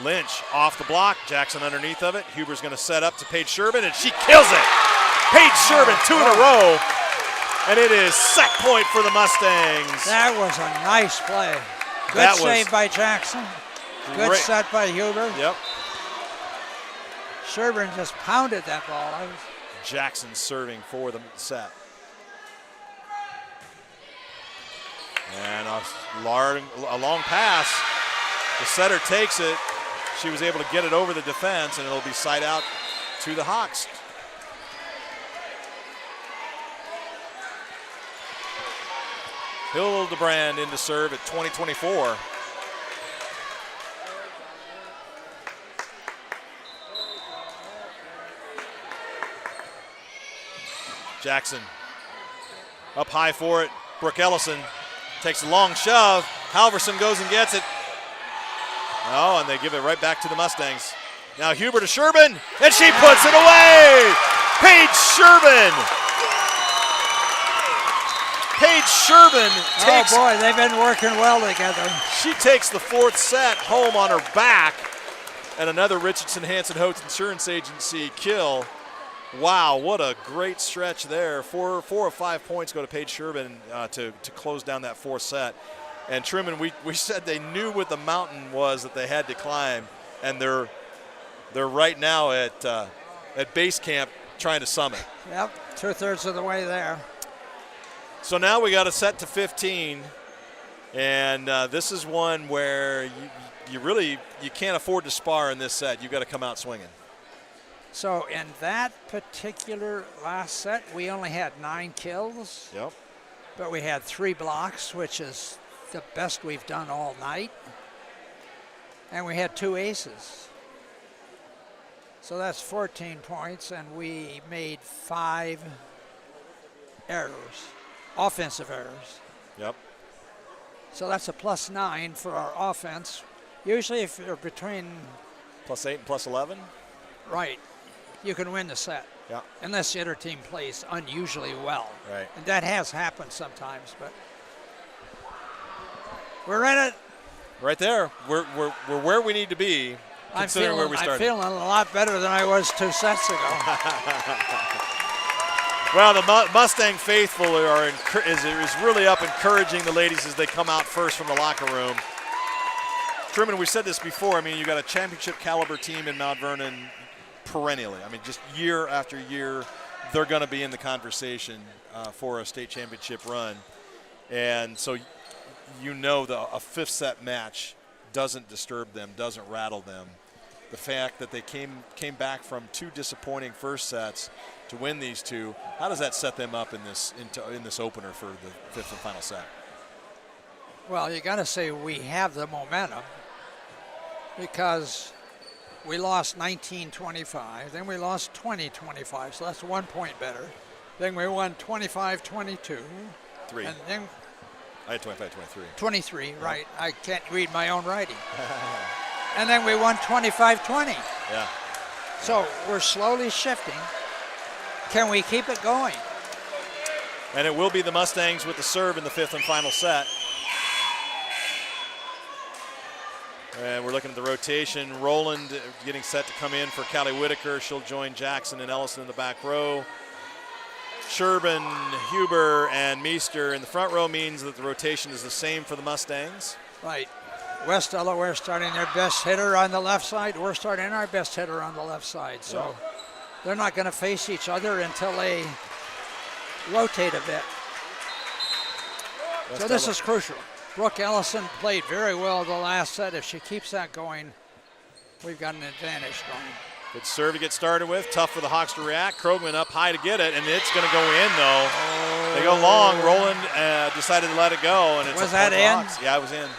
Lynch off the block. Jackson underneath of it. Huber's going to set up to Paige Sherbin, and she kills it. Paige Sherbin, 2 in a row. And it is set point for the Mustangs. That was a nice play. Good save by Jackson. Good set by Huber. Yep. Sherbin just pounded that ball. Jackson serving for the set. And a long pass. The setter takes it. She was able to get it over the defense, and it'll be side out to the Hawks. Hildebrand in to serve at 20-24. Jackson up high for it. Brooke Ellison takes a long shove. Halverson goes and gets it. Oh, and they give it right back to the Mustangs. Now Huber to Sherbin, and she puts it away! Paige Sherbin! Paige Sherbin takes... Oh, boy, they've been working well together. She takes the 4th set home on her back, and another Richardson Hanson Hotes Insurance Agency kill. Wow, what a great stretch there. 4 or 5 points go to Paige Sherbin to close down that 4th set. And Truman, we said they knew what the mountain was that they had to climb, and they're right now at base camp trying to summit. Yep, 2/3 of the way there. So now we got a set to 15, and this is one where you can't afford to spar in this set. You got to come out swinging. So in that particular last set, we only had 9 kills. Yep. But we had 3 blocks, which is the best we've done all night. And we had 2 aces. So that's 14 points, and we made 5 errors, offensive errors. Yep. So that's a +9 for our offense. Usually if you're between... +8 and +11? Right. You can win the set. Yeah. Unless the other team plays unusually well. Right. And that has happened sometimes, but we're in it. Right there. We're where we need to be, considering where we started. I'm feeling a lot better than I was 2 sets ago. Well, the Mustang faithful is really up encouraging the ladies as they come out first from the locker room. Truman, we've said this before. I mean, you got a championship caliber team in Mount Vernon perennially. I mean, just year after year, they're going to be in the conversation for a state championship run. And so you know a 5th set match doesn't disturb them, doesn't rattle them. The fact that they came back from 2 disappointing first sets to win these 2, how does that set them up in this opener for the 5th and final set? Well, you got to say we have the momentum because we lost 19-25, then we lost 20-25, so that's 1 point better. Then we won 25-22. 3. And then I had 25-23. 23, right. I can't read my own writing. And then we won 25-20. Yeah. So we're slowly shifting. Can we keep it going? And it will be the Mustangs with the serve in the 5th and final set. And we're looking at the rotation. Rowland getting set to come in for Callie Whitaker. She'll join Jackson and Ellison in the back row. Sherbin, Huber, and Meester in the front row means that the rotation is the same for the Mustangs. Right. West Delaware starting their best hitter on the left side. We're starting our best hitter on the left side. So they're not going to face each other until they rotate a bit. So this is crucial. Brooke Ellison played very well the last set. If she keeps that going, we've got an advantage going. Good serve to get started with. Tough for the Hawks to react. Krogman up high to get it, and it's going to go in, though. Oh. They go long. Roland decided to let it go, and it's Was that in? Hawks. Yeah, it was in.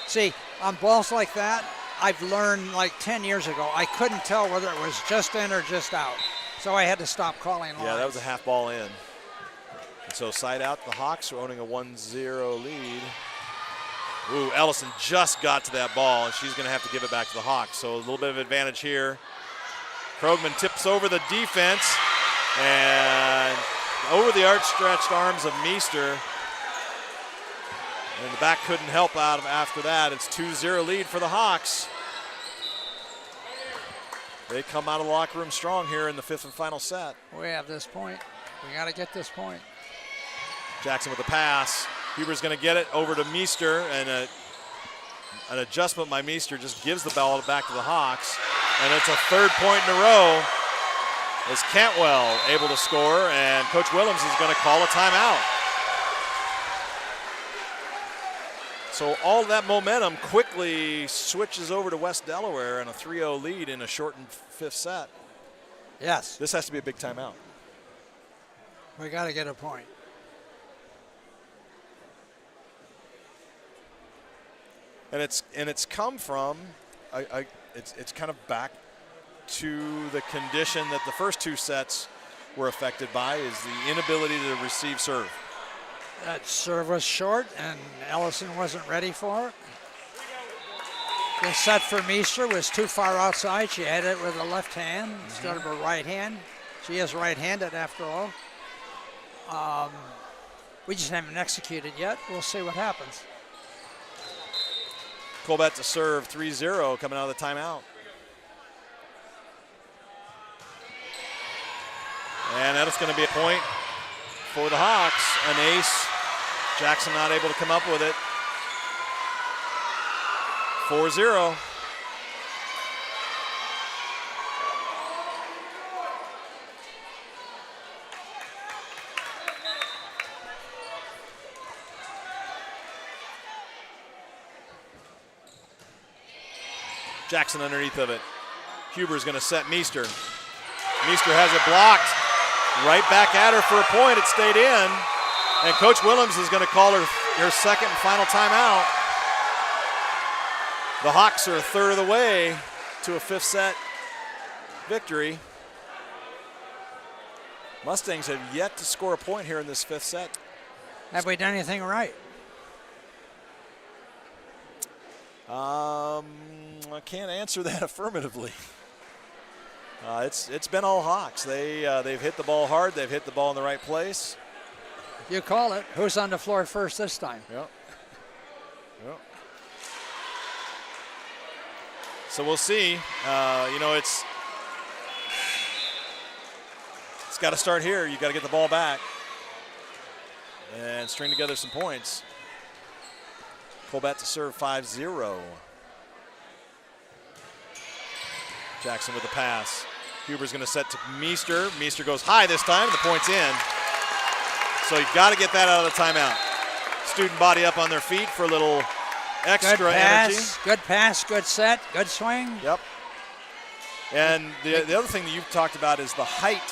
See, on balls like that, I've learned like 10 years ago, I couldn't tell whether it was just in or just out. So I had to stop calling lines. Yeah, that was a half ball in. And so side out, the Hawks are owning a 1-0 lead. Ooh, Ellison just got to that ball, and she's going to have to give it back to the Hawks. So a little bit of advantage here. Krogman tips over the defense, and over the outstretched arms of Meester. And the back couldn't help out after that. It's 2-0 lead for the Hawks. They come out of the locker room strong here in the 5th and final set. We have this point. We got to get this point. Jackson with the pass. Huber's going to get it over to Meester, and an adjustment by Meester just gives the ball back to the Hawks. And it's a 3rd point in a row as Cantwell able to score, and Coach Willems is going to call a timeout. So all that momentum quickly switches over to West Delaware and a 3-0 lead in a shortened 5th set. Yes. This has to be a big timeout. We got to get a point. And it's come from it's kind of back to the condition that the first 2 sets were affected by, is the inability to receive serve. That serve was short, and Ellison wasn't ready for it. The set for Meester was too far outside. She had it with a left hand instead of a right hand. She is right-handed after all. We just haven't executed yet. We'll see what happens. Colbert to serve, 3-0 coming out of the timeout. And that is going to be a point for the Hawks. An ace. Jackson not able to come up with it. 4-0. Jackson underneath of it. Huber's going to set Meester. Meester has it blocked. Right back at her for a point. It stayed in. And Coach Willems is going to call her second and final timeout. The Hawks are a third of the way to a 5th set victory. Mustangs have yet to score a point here in this 5th set. Have we done anything right? I can't answer that affirmatively. It's been all Hawks. They've hit the ball hard. They've hit the ball in the right place. You call it. Who's on the floor first this time? Yep. So we'll see. It's got to start here. You got to get the ball back and string together some points. Colbert to serve, 5-0. Jackson with the pass. Huber's going to set to Meester. Meester goes high this time, and the point's in. So you got to get that out of the timeout. Student body up on their feet for a little extra energy. Good pass, good set, good swing. Yep. And the other thing that you've talked about is the height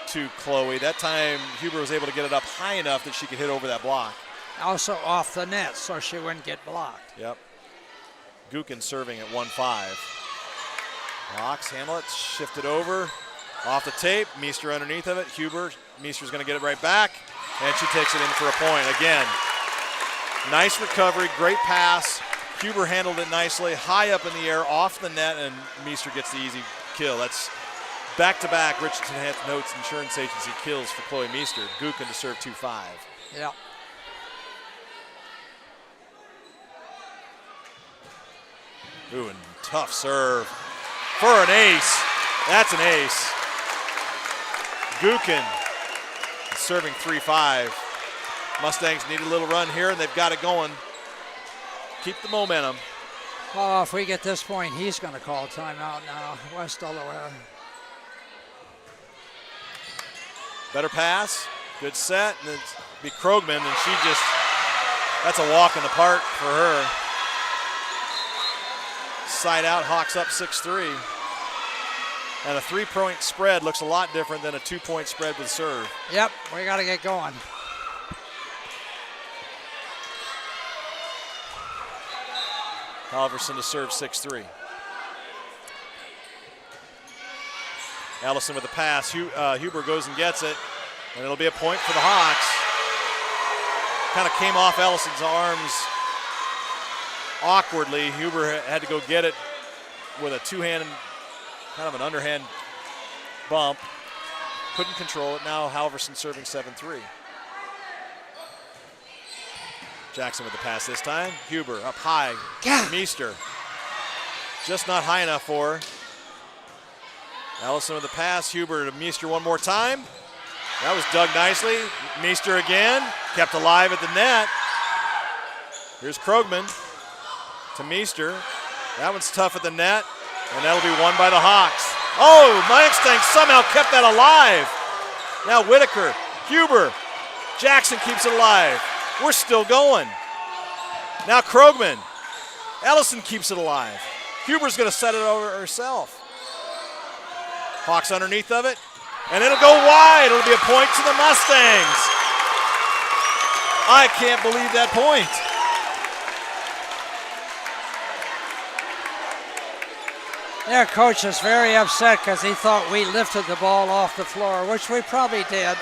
to Chloe. That time Huber was able to get it up high enough that she could hit over that block. Also off the net, so she wouldn't get blocked. Yep. Gukin serving at 1-5. Hawks handle it, shift it over. Off the tape, Meester underneath of it. Meester's going to get it right back, and she takes it in for a point. Again, nice recovery, great pass. Huber handled it nicely, high up in the air, off the net, and Meester gets the easy kill. That's back-to-back Richardson Notes Insurance Agency kills for Chloe Meester. Gukin to serve 2-5. Yeah. Ooh, and tough serve for an ace. That's an ace. Gukin serving 3-5. Mustangs need a little run here, and they've got it going. Keep the momentum. Oh, if we get this point, he's going to call timeout now. West Delaware. Better pass, good set, and it's be Krogman, and that's a walk in the park for her. Side out, Hawks up 6-3. And a 3-point spread looks a lot different than a 2-point spread with serve. Yep, we got to get going. Halverson to serve 6-3. Ellison with the pass. Huber goes and gets it, and it'll be a point for the Hawks. Kind of came off Ellison's arms awkwardly. Huber had to go get it with a two-hand, kind of an underhand bump. Couldn't control it. Now Halverson serving 7-3. Jackson with the pass this time. Huber up high. Yeah. Meester. Just not high enough for her. Ellison with the pass. Huber to Meester one more time. That was dug nicely. Meester again. Kept alive at the net. Here's Krogman to Meester. That one's tough at the net, and that'll be won by the Hawks. Oh, Mustangs somehow kept that alive. Now Whitaker, Huber. Jackson keeps it alive. We're still going. Now Krogman. Ellison keeps it alive. Huber's going to set it over herself. Hawks underneath of it, and it'll go wide. It'll be a point to the Mustangs. I can't believe that point. Their coach is very upset because he thought we lifted the ball off the floor, which we probably did.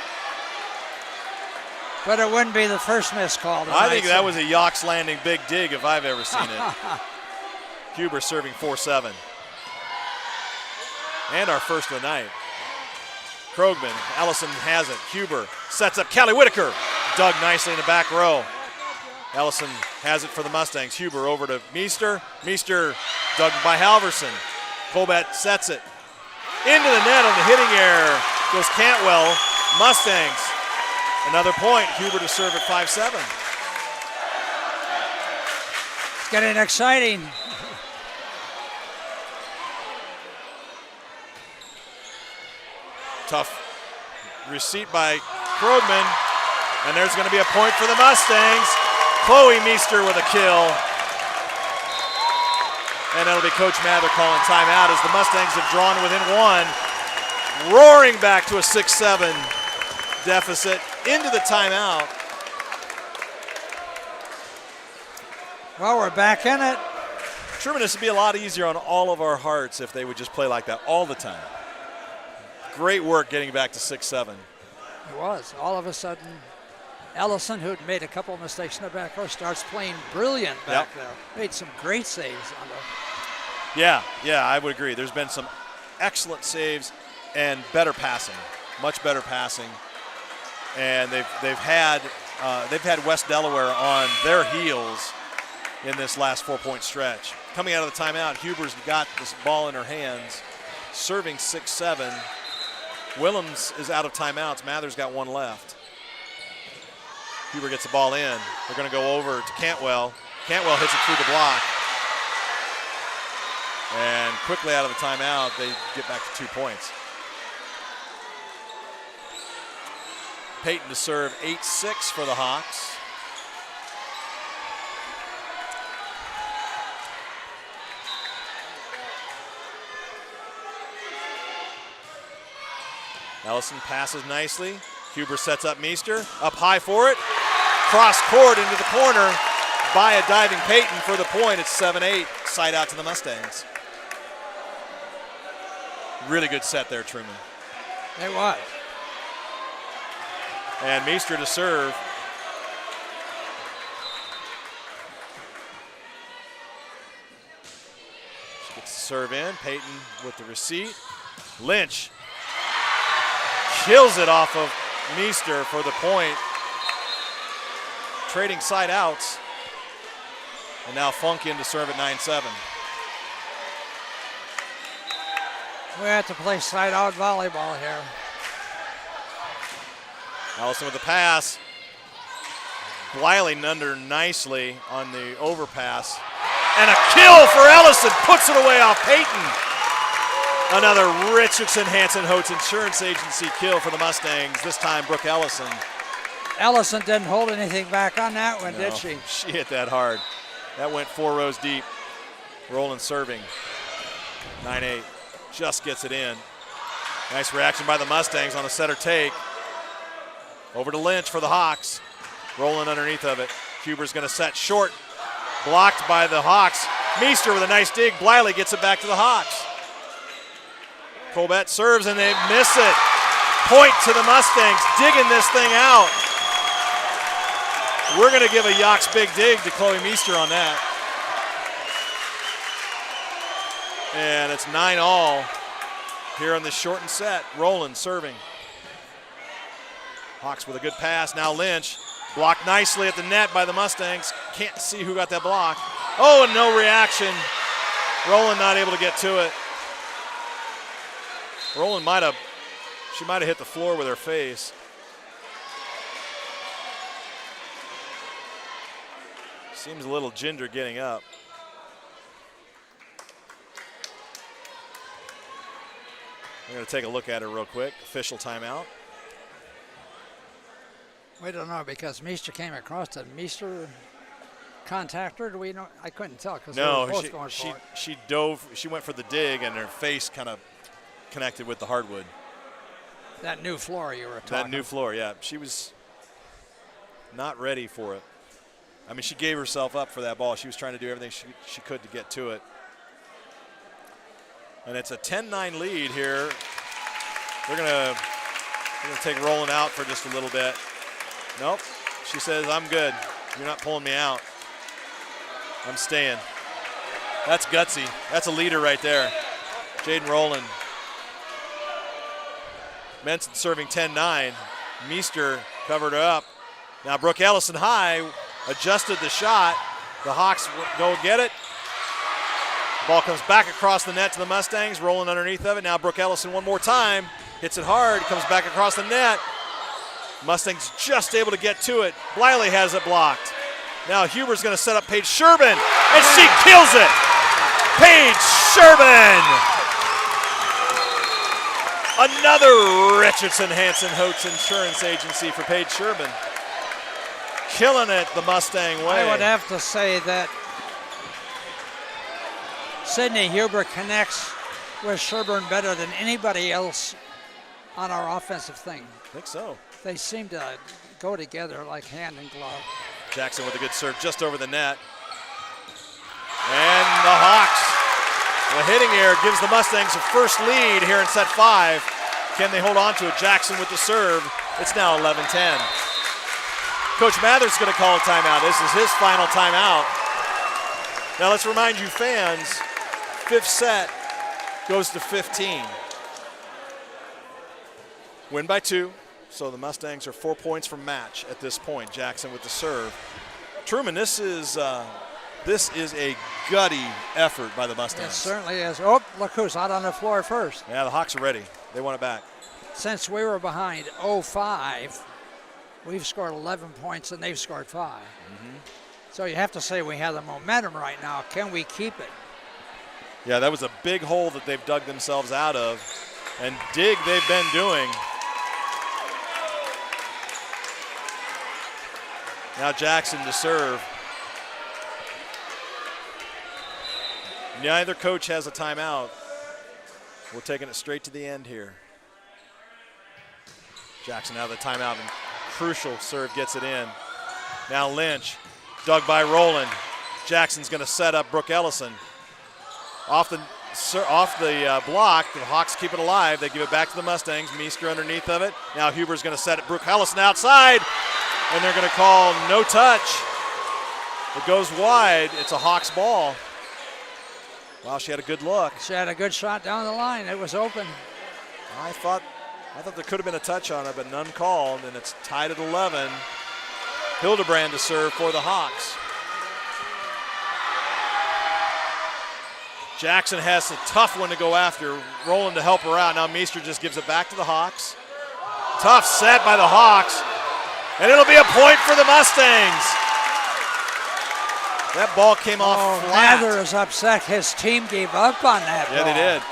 But it wouldn't be the first missed call tonight. I think that was a Yawks Landing big dig if I've ever seen it. Huber serving 4-7. And our first of the night. Krogman, Ellison has it. Huber sets up Callie Whitaker. Dug nicely in the back row. Ellison has it for the Mustangs. Huber over to Meester. Meester dug by Halverson. Colbert sets it. Into the net on the hitting error goes Cantwell. Mustangs. Another point. Huber to serve at 5-7. It's getting exciting. Tough receipt by Krogman. And there's going to be a point for the Mustangs. Chloe Meester with a kill. And that'll be Coach Mather calling timeout as the Mustangs have drawn within one. Roaring back to a 6-7 deficit into the timeout. Well, we're back in it. Truman, this would be a lot easier on all of our hearts if they would just play like that all the time. Great work getting back to 6-7. It was. All of a sudden, Ellison, who'd made a couple of mistakes in the back row, starts playing brilliant back there. Made some great saves on the. Yeah, I would agree. There's been some excellent saves and better passing, much better passing. And they've had West Delaware on their heels in this last 4-point stretch. Coming out of the timeout, Huber's got this ball in her hands, serving 6-7. Willems is out of timeouts. Mather's got one left. Huber gets the ball in. They're going to go over to Cantwell. Cantwell hits it through the block. And quickly out of the timeout, they get back to 2 points. Payton to serve 8-6 for the Hawks. Ellison passes nicely. Huber sets up Meester. Up high for it. Cross court into the corner by a diving Payton for the point. It's 7-8. Side out to the Mustangs. Really good set there, Truman. It was. And Meester to serve. She gets the serve in. Payton with the receipt. Lynch kills it off of Meester for the point. Trading side outs. And now Funk in to serve at 9-7. We have to play side out volleyball here. Ellison with the pass. Bliley under nicely on the overpass. And a kill for Ellison. Puts it away off Payton. Another Richardson-Hansen-Holtz Insurance Agency kill for the Mustangs. This time, Brooke Ellison. Ellison didn't hold anything back on that one, did she? She hit that hard. That went 4 rows deep. Rowland serving. 9-8. Just gets it in. Nice reaction by the Mustangs on a setter take. Over to Lynch for the Hawks. Rowland underneath of it. Huber's going to set short. Blocked by the Hawks. Meester with a nice dig. Bliley gets it back to the Hawks. Colbert serves and they miss it. Point to the Mustangs, digging this thing out. We're going to give a Yox big dig to Chloe Meester on that. And it's 9-all here on this shortened set. Rowland serving. Hawks with a good pass. Now Lynch. Blocked nicely at the net by the Mustangs. Can't see who got that block. Oh, and no reaction. Rowland not able to get to it. Rowland might have hit the floor with her face. Seems a little ginger getting up. I'm going to take a look at her real quick. Official timeout. We don't know because Meester came across. Did Meester contact her? Do we know? I couldn't tell because no, they were both going for it. She dove. She went for the dig, and her face kind of connected with the hardwood. That new floor you were talking. That new floor, yeah. She was not ready for it. I mean, she gave herself up for that ball. She was trying to do everything she could to get to it. And it's a 10-9 lead here. They're gonna take Rowland out for just a little bit. Nope. She says, I'm good. You're not pulling me out. I'm staying. That's gutsy. That's a leader right there. Jaden Rowland. Menson serving 10-9. Meester covered her up. Now Brooke Ellison high, adjusted the shot. The Hawks go get it. Ball comes back across the net to the Mustangs. Rowland underneath of it. Now Brooke Ellison one more time. Hits it hard, comes back across the net. Mustangs just able to get to it. Bliley has it blocked. Now Huber's going to set up Paige Sherbin, and she kills it. Paige Sherbin. Another Richardson-Hansen-Holtz Insurance Agency for Paige Sherbin. Killing it the Mustang way. I would have to say that Sydney Huber connects with Sherbin better than anybody else on our offensive thing. I think so. They seem to go together like hand and glove. Jackson with a good serve just over the net. And the Hawks, the hitting error gives the Mustangs a first lead here in set 5. Can they hold on to it? Jackson with the serve. It's now 11-10. Coach Mather's going to call a timeout. This is his final timeout. Now let's remind you fans, 5th set goes to 15. Win by 2. So the Mustangs are 4 points from match at this point. Jackson with the serve. Truman, this is a gutty effort by the Mustangs. It certainly is. Oh, look who's out on the floor first. Yeah, the Hawks are ready. They want it back. Since we were behind 0-5, we've scored 11 points and they've scored 5. Mm-hmm. So you have to say we have the momentum right now. Can we keep it? Yeah, that was a big hole that they've dug themselves out of. And dig they've been doing. Now Jackson to serve. Neither coach has a timeout. We're taking it straight to the end here. Jackson out of the timeout, and crucial serve gets it in. Now Lynch, dug by Rowland. Jackson's going to set up Brooke Ellison. Off the block, the Hawks keep it alive. They give it back to the Mustangs. Meester underneath of it. Now Huber's going to set it. Brooke Ellison outside. And they're going to call no touch. It goes wide. It's a Hawks ball. Wow, she had a good look. She had a good shot down the line. It was open. I thought there could have been a touch on it, but none called, and it's tied at 11. Hildebrand to serve for the Hawks. Jackson has a tough one to go after. Rowland to help her out. Now Meester just gives it back to the Hawks. Tough set by the Hawks. And it'll be a point for the Mustangs. That ball came off flat. Mather is upset. His team gave up on that ball. Yeah, they did.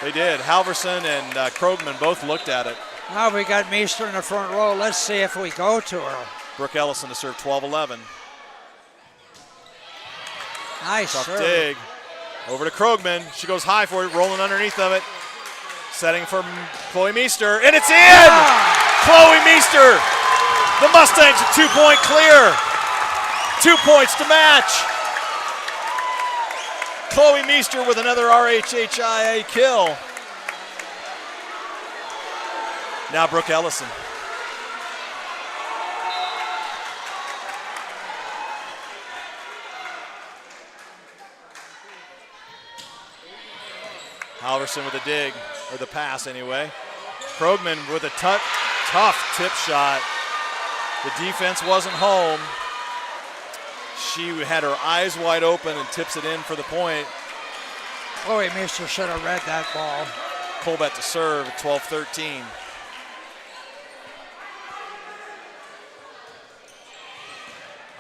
They did. Halverson and Krogman both looked at it. Now we got Meester in the front row. Let's see if we go to her. Brooke Ellison to serve 12-11. Nice Tough serve. dig. Over to Krogman. She goes high for it, rolling underneath of it. Setting for Chloe Meester, and it's in! Yeah. Chloe Meester. The Mustangs a 2-point clear. 2 points to match. Chloe Meester with another RHHIA kill. Now Brooke Ellison. Halverson with a dig, or the pass anyway. Krogman with a tough tip shot. The defense wasn't home. She had her eyes wide open and tips it in for the point. Chloe Meester should have read that ball. Colbett to serve at 12-13.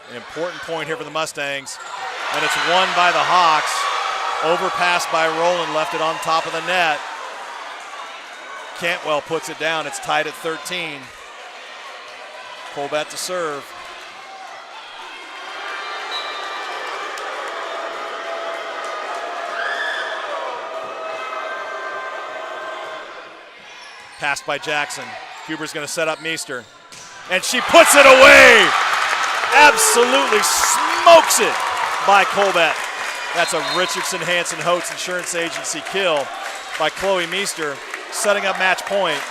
An important point here for the Mustangs, and it's won by the Hawks. Overpass by Rowland, left it on top of the net. Cantwell puts it down. It's tied at 13. Colbett to serve. Passed by Jackson. Huber's going to set up Meester. And she puts it away. Absolutely smokes it by Colbett. That's a Richardson Hansen Holtz Insurance Agency kill by Chloe Meester, setting up match point.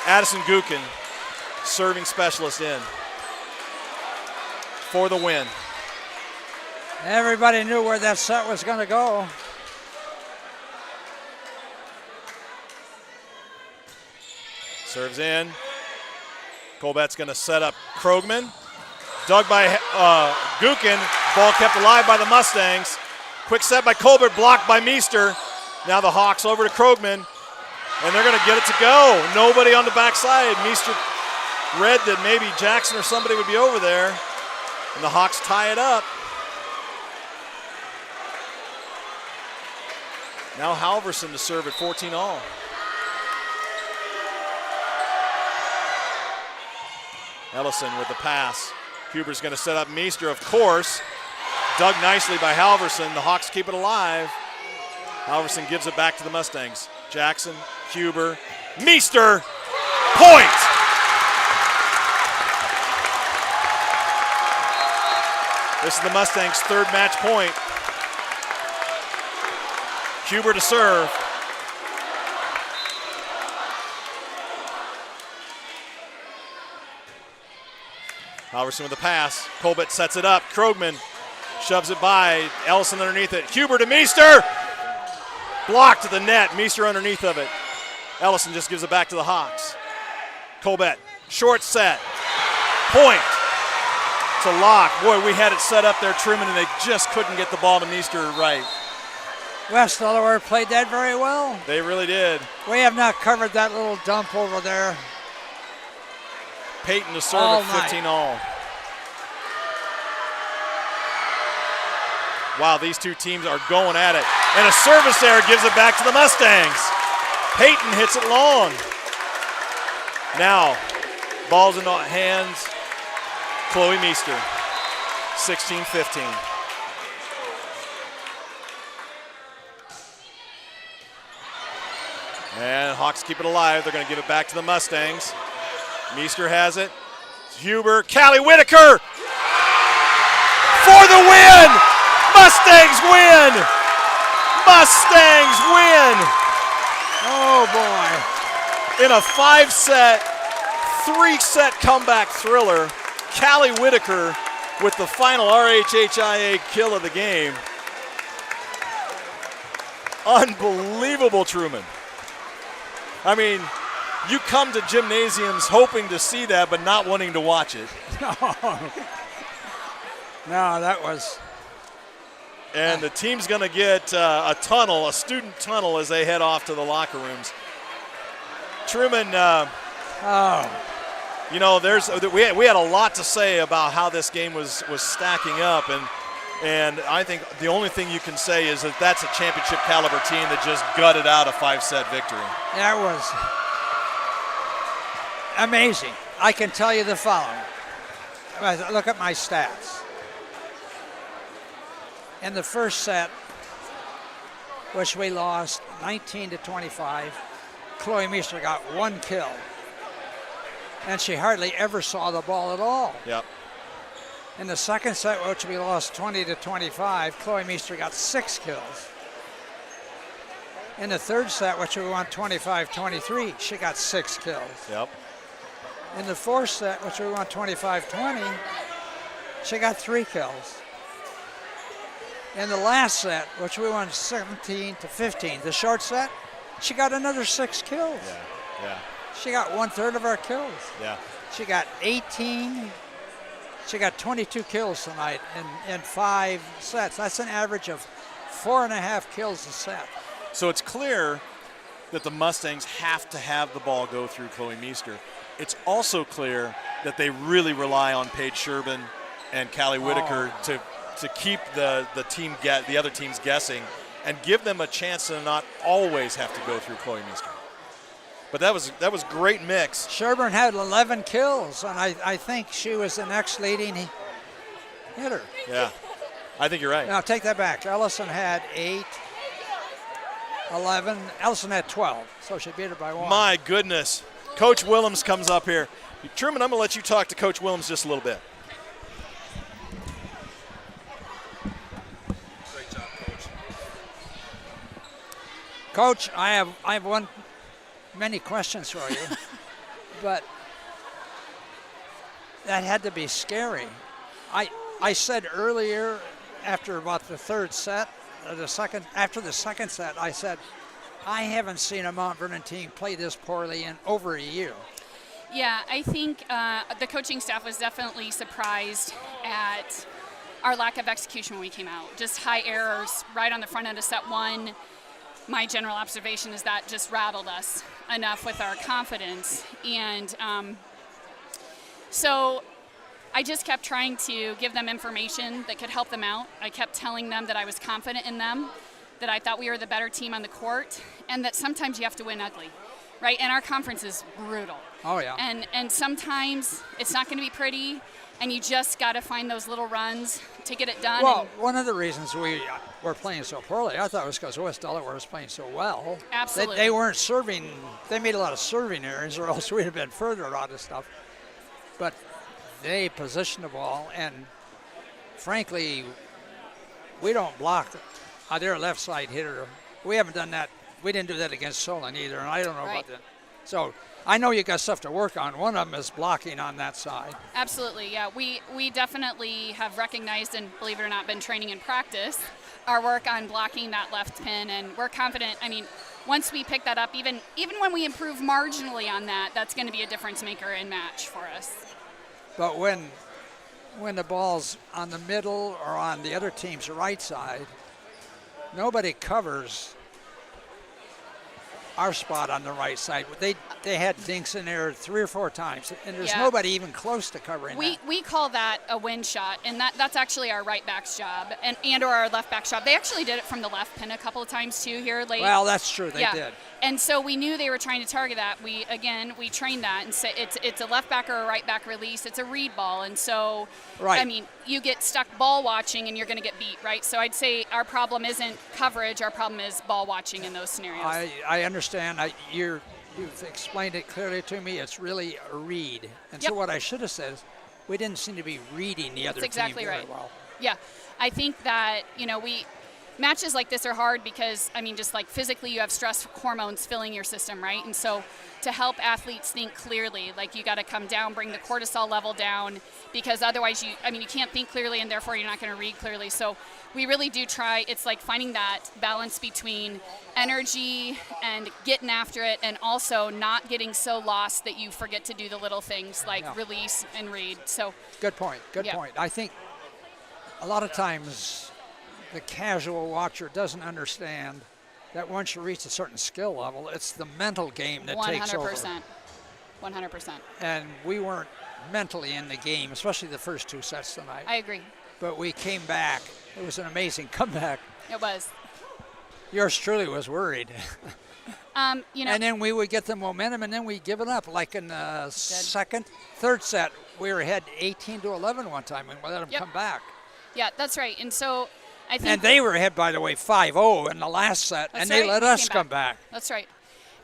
Addison Gukin, serving specialist in for the win. Everybody knew where that set was going to go. Serves in. Colbett's going to set up Krogman. Dug by Gukin. Ball kept alive by the Mustangs. Quick set by Colbert, blocked by Meester. Now the Hawks over to Krogman, and they're going to get it to go. Nobody on the backside. Meester read that maybe Jackson or somebody would be over there, and the Hawks tie it up. Now Halverson to serve at 14-all. Ellison with the pass. Huber's going to set up Meester, of course. Dug nicely by Halverson. The Hawks keep it alive. Halverson gives it back to the Mustangs. Jackson, Huber, Meester, point! This is the Mustangs' third match point. Huber to serve. Halverson with the pass. Colbett sets it up. Krogman shoves it by. Ellison underneath it. Huber to Meester. Blocked to the net. Meester underneath of it. Ellison just gives it back to the Hawks. Colbett, short set. Point to Locke. Boy, we had it set up there, Truman, and they just couldn't get the ball to Meester right. West Delaware played that very well. They really did. We have not covered that little dump over there. Peyton to serve at 15-all. Wow, these two teams are going at it. And a service error gives it back to the Mustangs. Peyton hits it long. Now, ball's in the hands. Chloe Meester, 16-15. And Hawks keep it alive. They're going to give it back to the Mustangs. Meester has it. Huber, Callie Whitaker for the win! Mustangs win! Mustangs win! Oh boy. In a 5-set, 3-set comeback thriller, Callie Whitaker with the final RHHIA kill of the game. Unbelievable, Truman. I mean, you come to gymnasiums hoping to see that, but not wanting to watch it. No, that was. And the team's going to get a tunnel, a student tunnel, as they head off to the locker rooms. Truman, you know, we had a lot to say about how this game was stacking up, and And I think the only thing you can say is that that's a championship caliber team that just gutted out a 5-set victory. That was amazing. I can tell you the following. Look at my stats. In the first set, which we lost 19-25, Chloe Meester got 1 kill. And she hardly ever saw the ball at all. Yep. In the second set, which we lost 20-25, Chloe Meester got 6 kills. In the third set, which we won 25-23, she got 6 kills. Yep. In the fourth set, which we won 25-20, she got 3 kills. In the last set, which we won 17-15, the short set, she got another 6 kills. Yeah. She got 1/3 of our kills. Yeah. She got 18. She got 22 kills tonight in 5 sets. That's an average of 4.5 kills a set. So it's clear that the Mustangs have to have the ball go through Chloe Meester. It's also clear that they really rely on Paige Sherbin and Callie Whitaker to keep the other teams guessing and give them a chance to not always have to go through Chloe Meester. But that was great mix. Sherbin had 11 kills, and I think she was the next leading hitter. Yeah, I think you're right. Now, take that back. Ellison had 8, 11. Ellison had 12, so she beat her by 1. My goodness. Coach Willems comes up here. Truman, I'm going to let you talk to Coach Willems just a little bit. Great job, Coach. Coach, I have many questions for you, but that had to be scary. I said earlier, after about the third set, after the second set, I said, I haven't seen a Mount Vernon team play this poorly in over a year. Yeah, I think the coaching staff was definitely surprised at our lack of execution when we came out. Just high errors right on the front end of set 1. My general observation is that just rattled us enough with our confidence. And so I just kept trying to give them information that could help them out. I kept telling them that I was confident in them, that I thought we were the better team on the court, and that sometimes you have to win ugly, right? And our conference is brutal. Oh, yeah. And sometimes it's not going to be pretty, and you just got to find those little runs to get it done. Well, one of the reasons we were playing so poorly, I thought it was because West Delaware was playing so well. Absolutely. They weren't serving. They made a lot of serving errors, or else we'd have been further out of stuff. But they positioned the ball, and frankly, we don't block their left side hitter. We haven't done that. We didn't do that against Solon either, and I don't know about that. So I know you got stuff to work on. One of them is blocking on that side. Absolutely, yeah. We definitely have recognized and, believe it or not, been training in practice our work on blocking that left pin, and we're confident. I mean, once we pick that up, even when we improve marginally on that, that's going to be a difference maker in match for us. But when the ball's on the middle or on the other team's right side, nobody covers our spot on the right side. They had dinks in there 3 or 4 times, and there's nobody even close to covering that. We call that a win shot, and that's actually our right back's job and or our left back's job. They actually did it from the left pin a couple of times too here late. Well, that's true. They did. And so we knew they were trying to target that. We trained that and say it's a left back or a right back release. It's a read ball, and so I mean you get stuck ball watching and you're going to get beat, right? So I'd say our problem isn't coverage. Our problem is ball watching in those scenarios. I understand. You've explained it clearly to me. It's really a read, and so what I should have said is we didn't seem to be reading the other team very well. Yeah, I think that matches like this are hard because, I mean, just like physically you have stress hormones filling your system, right? And so to help athletes think clearly, like you got to come down, bring the cortisol level down, because otherwise you can't think clearly and therefore you're not going to read clearly. So we really do try. It's like finding that balance between energy and getting after it and also not getting so lost that you forget to do the little things like release and read. So good point. Good point. I think a lot of times the casual watcher doesn't understand that once you reach a certain skill level, it's the mental game that takes over. 100%. And we weren't mentally in the game, especially the first 2 sets tonight. I agree. But we came back It was an amazing comeback. It was. Yours truly was worried. You know, And then we would get the momentum, and then we'd give it up. Like in the third set, we were ahead 18-11 one time, and we let them Yep. come back. yeah, that's right. And so I think And they were ahead, by the way, 5-0 in the last set, That's and they right. let They us came come back. That's right.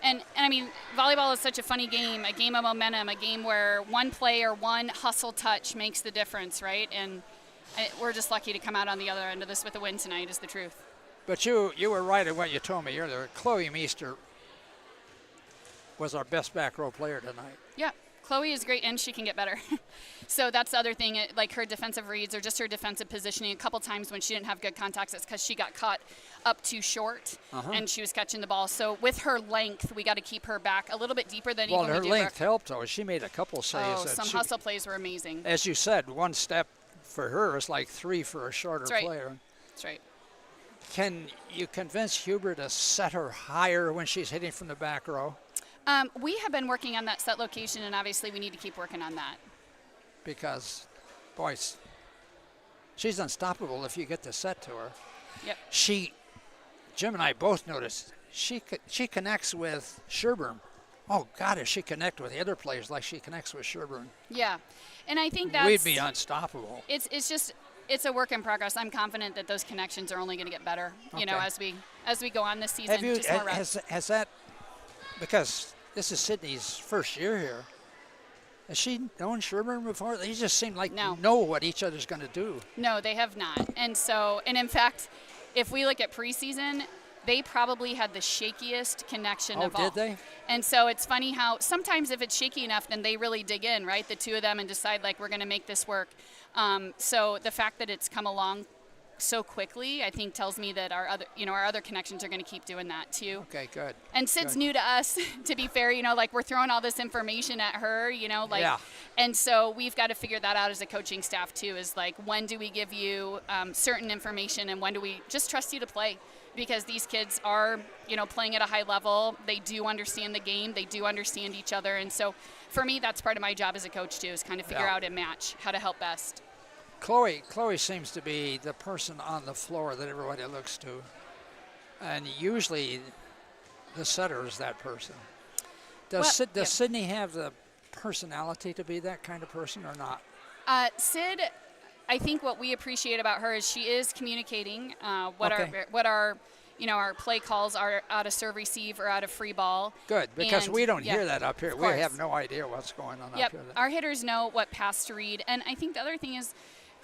And I mean, volleyball is such a funny game, a game of momentum, a game where one play or one hustle touch makes the difference, right? And we're just lucky to come out on the other end of this with a win tonight, is the truth. But you were right in what you told me earlier. Chloe Meester was our best back row player tonight. Yeah, Chloe is great, and she can get better. So that's the other thing, like her defensive reads or just her defensive positioning. A couple times when she didn't have good contacts, it's because she got caught up too short, and she was catching the ball. So with her length, we got to keep her back a little bit deeper than Well, even her we do. length helped, though. She made a couple saves. Oh, that some she- hustle plays were amazing. As you said, one step for her is like 3 for a shorter That's right. player. That's right. Can you convince Huber to set her higher when she's hitting from the back row? We have been working on that set location, and obviously we need to keep working on that. Because, boys, she's unstoppable if you get the set to her. Yep. Jim and I both noticed, she connects with Sherburne. Oh, God, if she connect with the other players like she connects with Sherburne, Yeah, and I think that's we'd be unstoppable. it's a work in progress. I'm confident that those connections are only going to get better. You know, Okay. as we go on this season. Have you, just more reps. has that, because this is Sydney's first year here, has she known Sherburne before? They just seem like No. know what each other's going to do. No, they have not. And in fact, if we look at preseason, they probably had the shakiest connection Oh, of all. did they? And so it's funny how sometimes if it's shaky enough, then they really dig in, right? The two of them and decide, like, we're going to make this work. So the fact that it's come along so quickly, I think tells me that our other connections are going to keep doing that too. Okay, good. And Sid's Good. new to us, to be fair, like we're throwing all this information at her, Yeah. and so we've got to figure that out as a coaching staff too, is like, when do we give you certain information and when do we just trust you to play? Because these kids are, playing at a high level. They do understand the game. They do understand each other. And so for me, that's part of my job as a coach too, is kind of figure Yeah. out and match how to help best. Chloe seems to be the person on the floor that everybody looks to. And usually the setter is that person. Does yeah. Sydney have the personality to be that kind of person or not? Sid, I think what we appreciate about her is she is communicating what Okay. our play calls are out of serve receive or out of free ball. Good, because And, we don't yeah, hear that up here. of We have course. no idea what's going on Yep, up here. our hitters know what pass to read. And I think the other thing is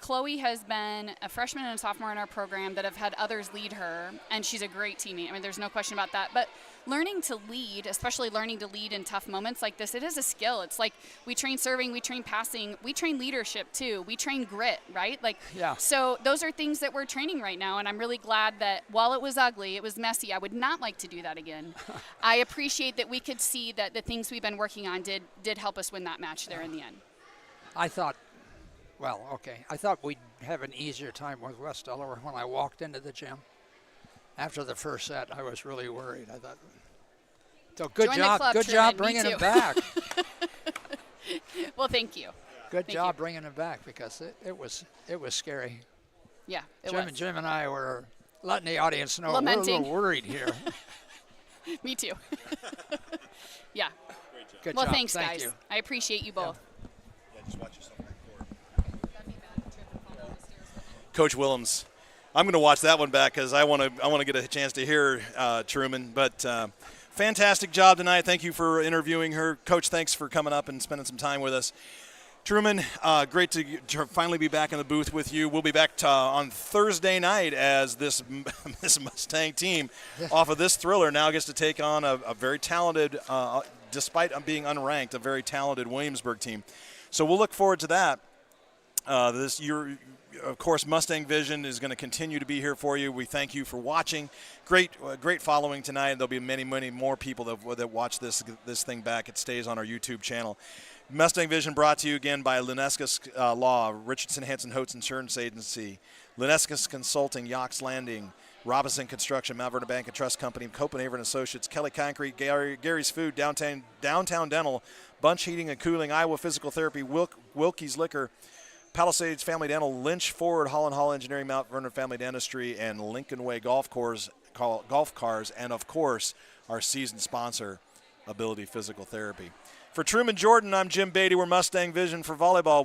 Chloe has been a freshman and a sophomore in our program that have had others lead her, and she's a great teammate. I mean, there's no question about that. But learning to lead, especially learning to lead in tough moments like this, it is a skill. It's like we train serving, we train passing, we train leadership too. We train grit, right? Yeah. So those are things that we're training right now, and I'm really glad that while it was ugly, it was messy, I would not like to do that again. I appreciate that we could see that the things we've been working on did help us win that match there in the end. I thought we'd have an easier time with West Delaware when I walked into the gym. After the first set, I was really worried. I thought, so good Join the job, club, good Truman. job Me bringing too. him back. Well, thank you. Good Thank job you. bringing him back because it was scary. Yeah, it was. Jim and I were letting the audience know we're a Lamenting. little worried here. Me too. Yeah. Good Well, job. thanks, Thank guys. you. I appreciate you both. Yeah, just watch yourself back forward. Coach Willems, I'm going to watch that one back because I want to get a chance to hear Truman. But fantastic job tonight. Thank you for interviewing her, Coach. Thanks for coming up and spending some time with us. Truman, great to finally be back in the booth with you. We'll be back on Thursday night as this Mustang team, off of this thriller, now gets to take on a very talented, despite being unranked, a very talented Williamsburg team. So we'll look forward to that. Of course, Mustang Vision is going to continue to be here for you. We thank you for watching. Great following tonight. There'll be many, many more people that watch this thing back. It stays on our YouTube channel. Mustang Vision brought to you again by Lunescus Law, Richardson Hanson Hotes Insurance Agency, Lunescus Consulting, Yox Landing, Robinson Construction, Mount Vernon Bank and Trust Company, Copenhagen Associates, Kelly Concrete, Gary's Food, Downtown Dental, Bunch Heating and Cooling, Iowa Physical Therapy, Wilkie's Liquor, Palisades Family Dental, Lynch Ford, Holland Hall Engineering, Mount Vernon Family Dentistry, and Lincoln Way Golf Cars, and of course, our season sponsor, Ability Physical Therapy. For Truman Jordan, I'm Jim Beatty. We're Mustang Vision for Volleyball.